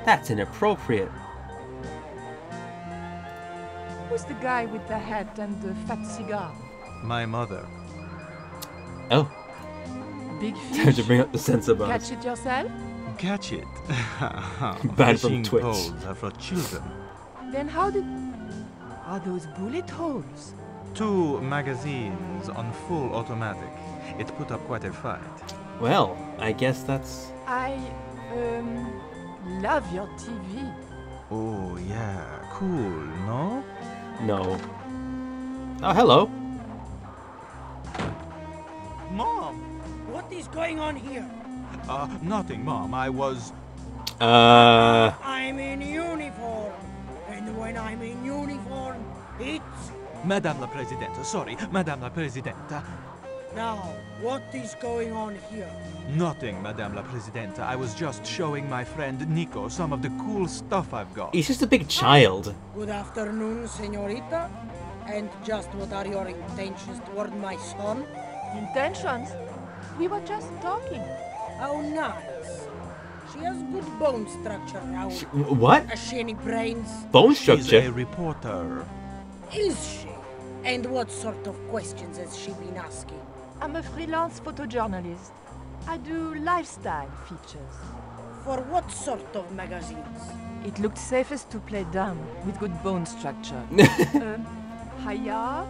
[SPEAKER 1] That's inappropriate.
[SPEAKER 5] Who's the guy with the hat and the fat cigar?
[SPEAKER 17] My mother.
[SPEAKER 1] Oh.
[SPEAKER 5] Big fish.
[SPEAKER 1] Time to bring up the censor bars.
[SPEAKER 5] Catch it yourself?
[SPEAKER 17] Catch it.
[SPEAKER 1] Banned from
[SPEAKER 17] Fishing
[SPEAKER 1] Twitch.
[SPEAKER 17] poles are for children.
[SPEAKER 5] Then how did... Are those bullet holes?
[SPEAKER 17] 2 magazines on full automatic. It put up quite a fight.
[SPEAKER 1] Well, I guess that's...
[SPEAKER 5] I, love your TV.
[SPEAKER 17] Oh, yeah. Cool, no?
[SPEAKER 1] No. Oh, hello.
[SPEAKER 18] Mom, what is going on here?
[SPEAKER 17] Nothing, Mom. I was...
[SPEAKER 18] I'm in uniform. And when I'm in uniform, it's...
[SPEAKER 17] Madame la Presidente. Sorry, Madame la Presidente.
[SPEAKER 18] Now, what is going on here?
[SPEAKER 17] Nothing, Madame la Presidente. I was just showing my friend Nico some of the cool stuff I've got.
[SPEAKER 1] He's just a big child.
[SPEAKER 18] Good afternoon, señorita. And just what are your intentions toward my son?
[SPEAKER 5] Intentions? We were just talking.
[SPEAKER 18] How nice. She has good bone structure now.
[SPEAKER 1] What?
[SPEAKER 18] Has she any brains?
[SPEAKER 1] Bone structure?
[SPEAKER 17] She's a reporter.
[SPEAKER 18] Is she? And what sort of questions has she been asking?
[SPEAKER 5] I'm a freelance photojournalist. I do lifestyle features.
[SPEAKER 18] For what sort of magazines?
[SPEAKER 5] It looked safest to play dumb with good bone structure. Haya,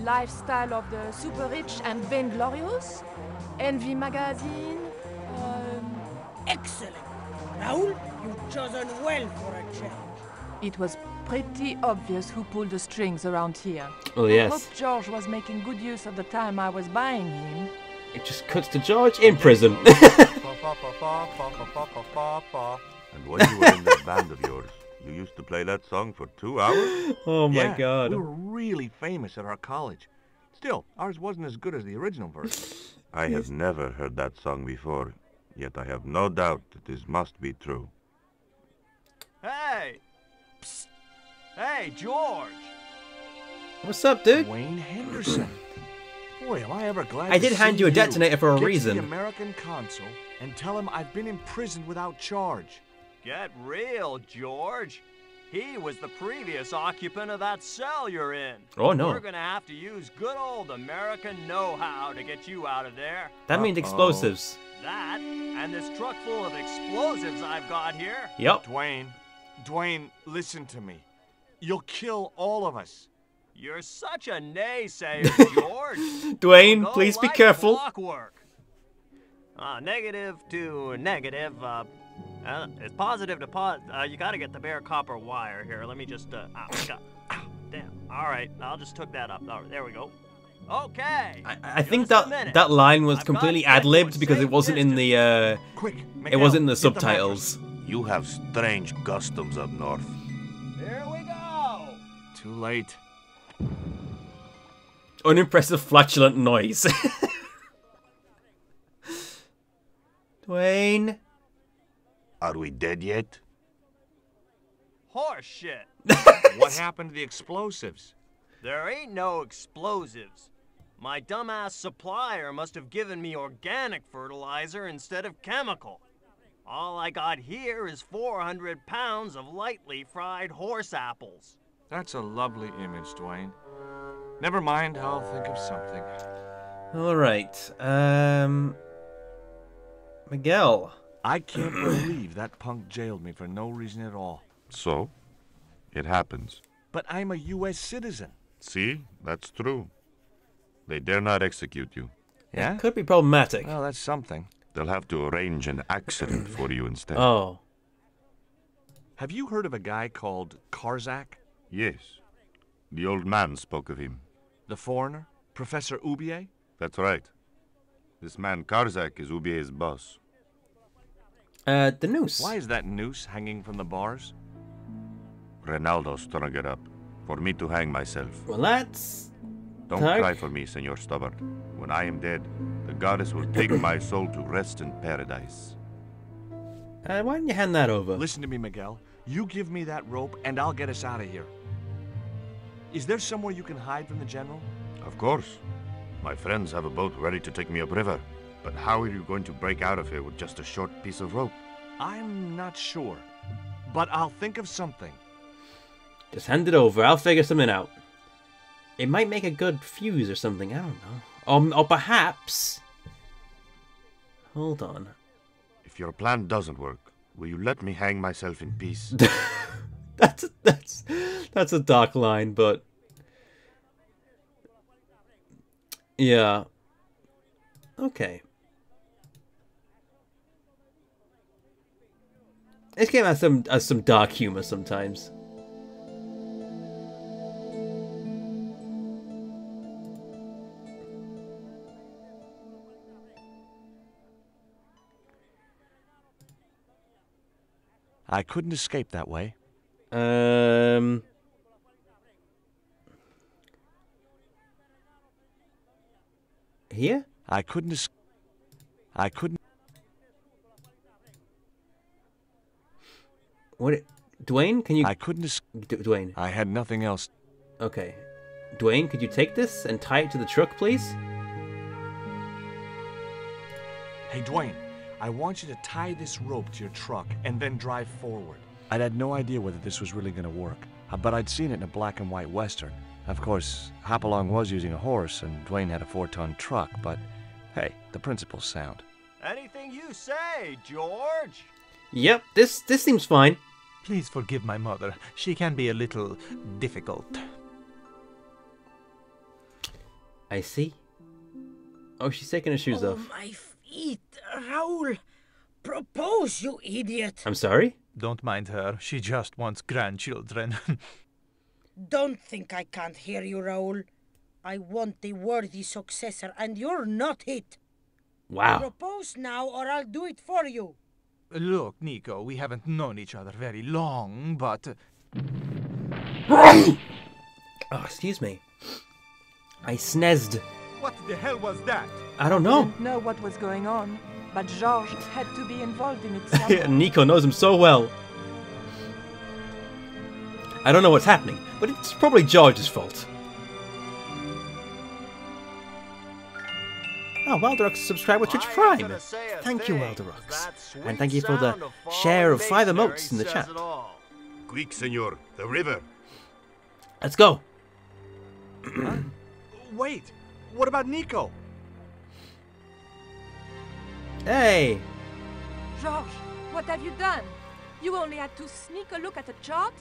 [SPEAKER 5] Lifestyle of the Super Rich and Vainglorious, Envy Magazine.
[SPEAKER 18] Excellent. Raoul, you've chosen well for a change.
[SPEAKER 5] It was pretty obvious who pulled the strings around here.
[SPEAKER 1] Oh, yes.
[SPEAKER 5] I hope George was making good use of the time I was buying him.
[SPEAKER 1] It just cuts to George in prison.
[SPEAKER 10] And when you were in that band of yours, you used to play that song for 2 hours?
[SPEAKER 1] Oh my
[SPEAKER 10] Yeah,
[SPEAKER 1] god.
[SPEAKER 10] We were really famous at our college. Still, ours wasn't as good as the original version. I have never heard that song before, yet I have no doubt that this must be true.
[SPEAKER 7] Hey! Psst. Hey, George!
[SPEAKER 1] What's up, dude?
[SPEAKER 6] Wayne Henderson. Boy, am I ever glad
[SPEAKER 1] I
[SPEAKER 6] to
[SPEAKER 1] did hand
[SPEAKER 6] see
[SPEAKER 1] you a detonator for a
[SPEAKER 6] Get
[SPEAKER 1] reason.
[SPEAKER 6] to the American consul and tell him I've been imprisoned without charge.
[SPEAKER 7] Get real, George. He was the previous occupant of that cell you're in.
[SPEAKER 1] Oh, no.
[SPEAKER 7] We're gonna have to use good old American know-how to get you out of there.
[SPEAKER 1] That means explosives.
[SPEAKER 7] That, and this truck full of explosives I've got here.
[SPEAKER 1] Yep.
[SPEAKER 6] Dwayne, listen to me. You'll kill all of us.
[SPEAKER 7] You're such a naysayer, George.
[SPEAKER 1] Dwayne,
[SPEAKER 7] Go
[SPEAKER 1] please be
[SPEAKER 7] like
[SPEAKER 1] careful.
[SPEAKER 7] Clockwork. Negative to negative. It's positive to you gotta get the bare copper wire here. Let me just, damn. All right, I'll just hook that up. All right, there we go. Okay.
[SPEAKER 1] I think that line was completely ad-libbed because it wasn't in the, it wasn't in the subtitles.
[SPEAKER 10] You have strange customs up north.
[SPEAKER 7] Here we go.
[SPEAKER 6] Too late.
[SPEAKER 1] Unimpressive flatulent noise. Dwayne.
[SPEAKER 10] Are we dead yet?
[SPEAKER 7] Horse shit.
[SPEAKER 6] What happened to the explosives?
[SPEAKER 7] There ain't no explosives. My dumbass supplier must have given me organic fertilizer instead of chemical. All I got here is 400 pounds of lightly fried horse apples.
[SPEAKER 6] That's a lovely image, Dwayne. Never mind, I'll think of something.
[SPEAKER 1] Alright, Miguel.
[SPEAKER 6] I can't believe that punk jailed me for no reason at all.
[SPEAKER 10] So? It happens.
[SPEAKER 6] But I'm a U.S. citizen.
[SPEAKER 10] See? That's true. They dare not execute you.
[SPEAKER 6] Yeah?
[SPEAKER 1] Could be problematic.
[SPEAKER 6] Well, that's something.
[SPEAKER 10] They'll have to arrange an accident for you instead.
[SPEAKER 1] Oh.
[SPEAKER 6] Have you heard of a guy called Karzak?
[SPEAKER 10] Yes. The old man spoke of him.
[SPEAKER 6] The foreigner? Professor Oubier?
[SPEAKER 10] That's right. This man Karzak is Oubier's boss.
[SPEAKER 1] The noose.
[SPEAKER 6] Why is that noose hanging from the bars?
[SPEAKER 10] Ronaldo strung it up for me to hang myself.
[SPEAKER 1] Well, that's...
[SPEAKER 10] Don't cry for me, Senor Stubborn. When I am dead, the goddess will take my soul to rest in paradise.
[SPEAKER 1] Why don't you hand that over?
[SPEAKER 6] Listen to me, Miguel. You give me that rope, and I'll get us out of here. Is there somewhere you can hide from the General?
[SPEAKER 10] Of course. My friends have a boat ready to take me upriver. But how are you going to break out of here with just a short piece of rope?
[SPEAKER 6] I'm not sure. But I'll think of something.
[SPEAKER 1] Just hand it over. I'll figure something out. It might make a good fuse or something. I don't know. Or perhaps... Hold on.
[SPEAKER 10] If your plan doesn't work, will you let me hang myself in peace?
[SPEAKER 1] That's a dark line, but... Yeah. Okay. This game has some dark humor sometimes.
[SPEAKER 6] I couldn't escape that way.
[SPEAKER 1] Here?
[SPEAKER 6] I couldn't.
[SPEAKER 1] What? Dwayne, can you?
[SPEAKER 6] I couldn't.
[SPEAKER 1] Dwayne.
[SPEAKER 6] I had nothing else.
[SPEAKER 1] Okay. Dwayne, could you take this and tie it to the truck, please?
[SPEAKER 6] Hey, Dwayne, I want you to tie this rope to your truck and then drive forward. I'd had no idea whether this was really going to work, but I'd seen it in a black and white Western. Of course, Hopalong was using a horse, and Dwayne had a 4-ton truck, but hey, the principle's sound.
[SPEAKER 7] Anything you say, George.
[SPEAKER 1] Yep, this seems fine.
[SPEAKER 17] Please forgive my mother. She can be a little difficult.
[SPEAKER 1] I see. Oh, she's taking her shoes off.
[SPEAKER 16] My feet, Raoul. Propose, you idiot.
[SPEAKER 1] I'm sorry?
[SPEAKER 17] Don't mind her. She just wants grandchildren.
[SPEAKER 16] Don't think I can't hear you, Raoul. I want the worthy successor, and you're not it.
[SPEAKER 1] Wow.
[SPEAKER 16] Propose now, or I'll do it for you.
[SPEAKER 17] Look, Nico, we haven't known each other very long, but...
[SPEAKER 1] Oh, excuse me. I sneezed.
[SPEAKER 17] What the hell was that?
[SPEAKER 1] I don't know.
[SPEAKER 5] I didn't know what was going on, but Georges had to be involved in it somehow.
[SPEAKER 1] Nico knows him so well. I don't know what's happening, but it's probably George's fault. Oh, Wilderux subscribed with Twitch Prime. Thank you, Wilderux. And thank you for the share of 5 emotes in the chat.
[SPEAKER 14] Quick, senor, the river.
[SPEAKER 1] Let's go.
[SPEAKER 6] Huh? Wait, what about Nico?
[SPEAKER 1] Hey.
[SPEAKER 5] Georges, what have you done? You only had to sneak a look at the chart,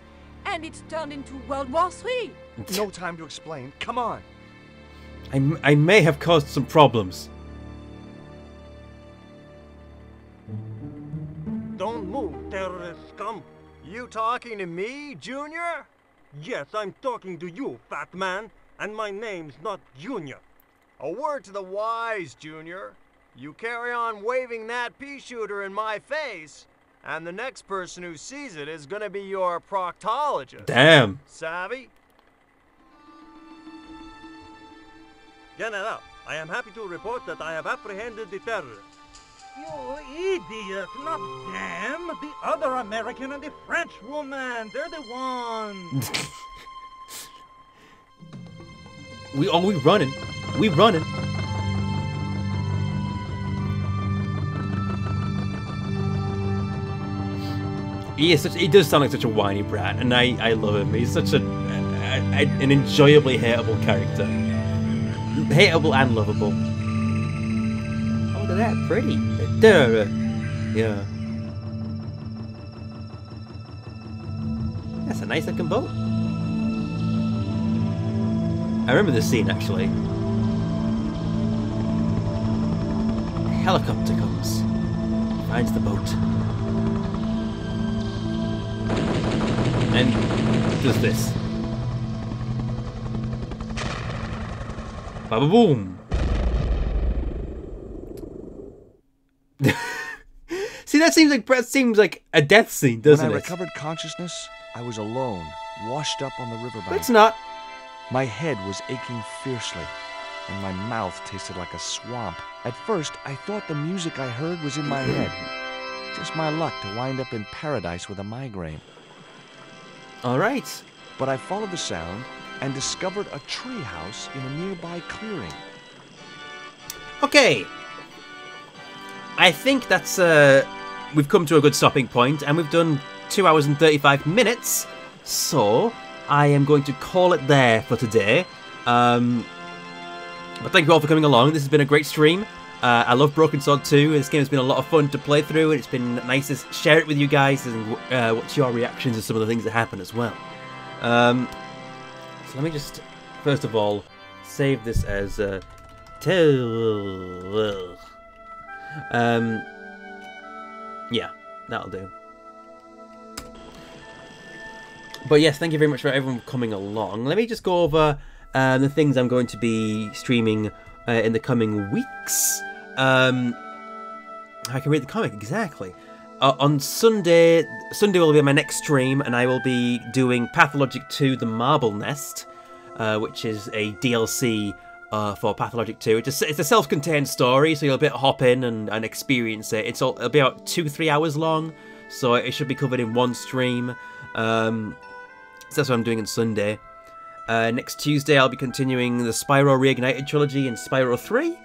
[SPEAKER 5] and it's turned into World War III.
[SPEAKER 6] No time to explain. Come on.
[SPEAKER 1] I may have caused some problems.
[SPEAKER 7] Don't move, terrorist scum. You talking to me, Junior? Yes, I'm talking to you, fat man. And my name's not Junior. A word to the wise, Junior. You carry on waving that pea shooter in my face, and the next person who sees it is gonna be your proctologist.
[SPEAKER 1] Damn.
[SPEAKER 7] Savvy? General, I am happy to report that I have apprehended the terrorists.
[SPEAKER 18] You idiot, not them. The other American and the French woman. They're the ones.
[SPEAKER 1] we running. We running. He does sound like such a whiny brat, and I love him. He's such an enjoyably hateable character. Hateable and lovable. Oh, look at that, pretty. Yeah. That's a nice looking boat. I remember this scene, actually. A helicopter comes. Finds the boat. And does this. Baba boom. See, that seems like a death scene, doesn't it?
[SPEAKER 6] When I recovered consciousness, I was alone, washed up on the riverbank.
[SPEAKER 1] But it's not.
[SPEAKER 6] My head was aching fiercely, and my mouth tasted like a swamp. At first, I thought the music I heard was in my head. Just my luck to wind up in paradise with a migraine.
[SPEAKER 1] All right.
[SPEAKER 6] But I followed the sound and discovered a tree house in a nearby clearing.
[SPEAKER 1] Okay. I think that's we've come to a good stopping point, and we've done 2 hours and 35 minutes. So I am going to call it there for today. But thank you all for coming along. This has been a great stream. I love Broken Sword 2. This game has been a lot of fun to play through, and it's been nice to share it with you guys and what's your reactions to some of the things that happen as well. So let me just, first of all, save this as yeah, that'll do. But yes, thank you very much for everyone coming along. Let me just go over the things I'm going to be streaming in the coming weeks. I can read the comic, exactly. On Sunday will be my next stream, and I will be doing Pathologic 2 The Marble Nest, which is a DLC for Pathologic 2. It's a self-contained story, so you'll be able to hop in and experience it. It'll be about 2-3 hours long, so it should be covered in one stream. So that's what I'm doing on Sunday. Next Tuesday I'll be continuing the Spyro Reignited trilogy in Spyro 3.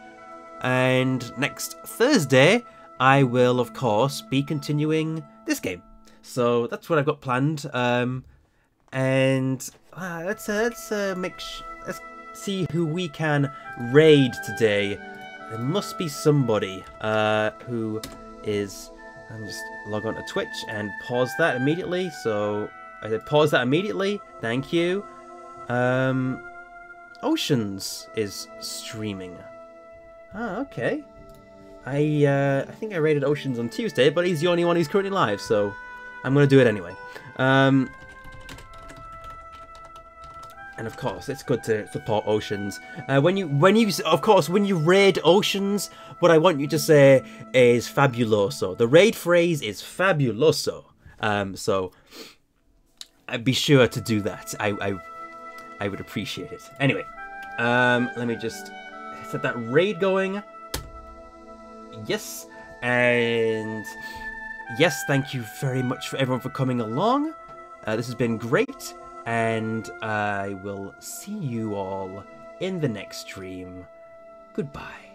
[SPEAKER 1] And next Thursday I will, of course, be continuing this game. So that's what I've got planned. Let's see who we can raid today. There must be somebody who is... I'm just log on to Twitch and pause that immediately. So I said pause that immediately. Thank you. Oceans is streaming. Ah, okay. I think I raided Oceans on Tuesday, but he's the only one who's currently live, so I'm gonna do it anyway. And of course, it's good to support Oceans. When you raid Oceans, what I want you to say is Fabuloso. The raid phrase is Fabuloso. So be sure to do that. I would appreciate it. Anyway, let me just set that raid going. Yes, and yes, thank you very much for everyone for coming along. This has been great, and I will see you all in the next stream. Goodbye.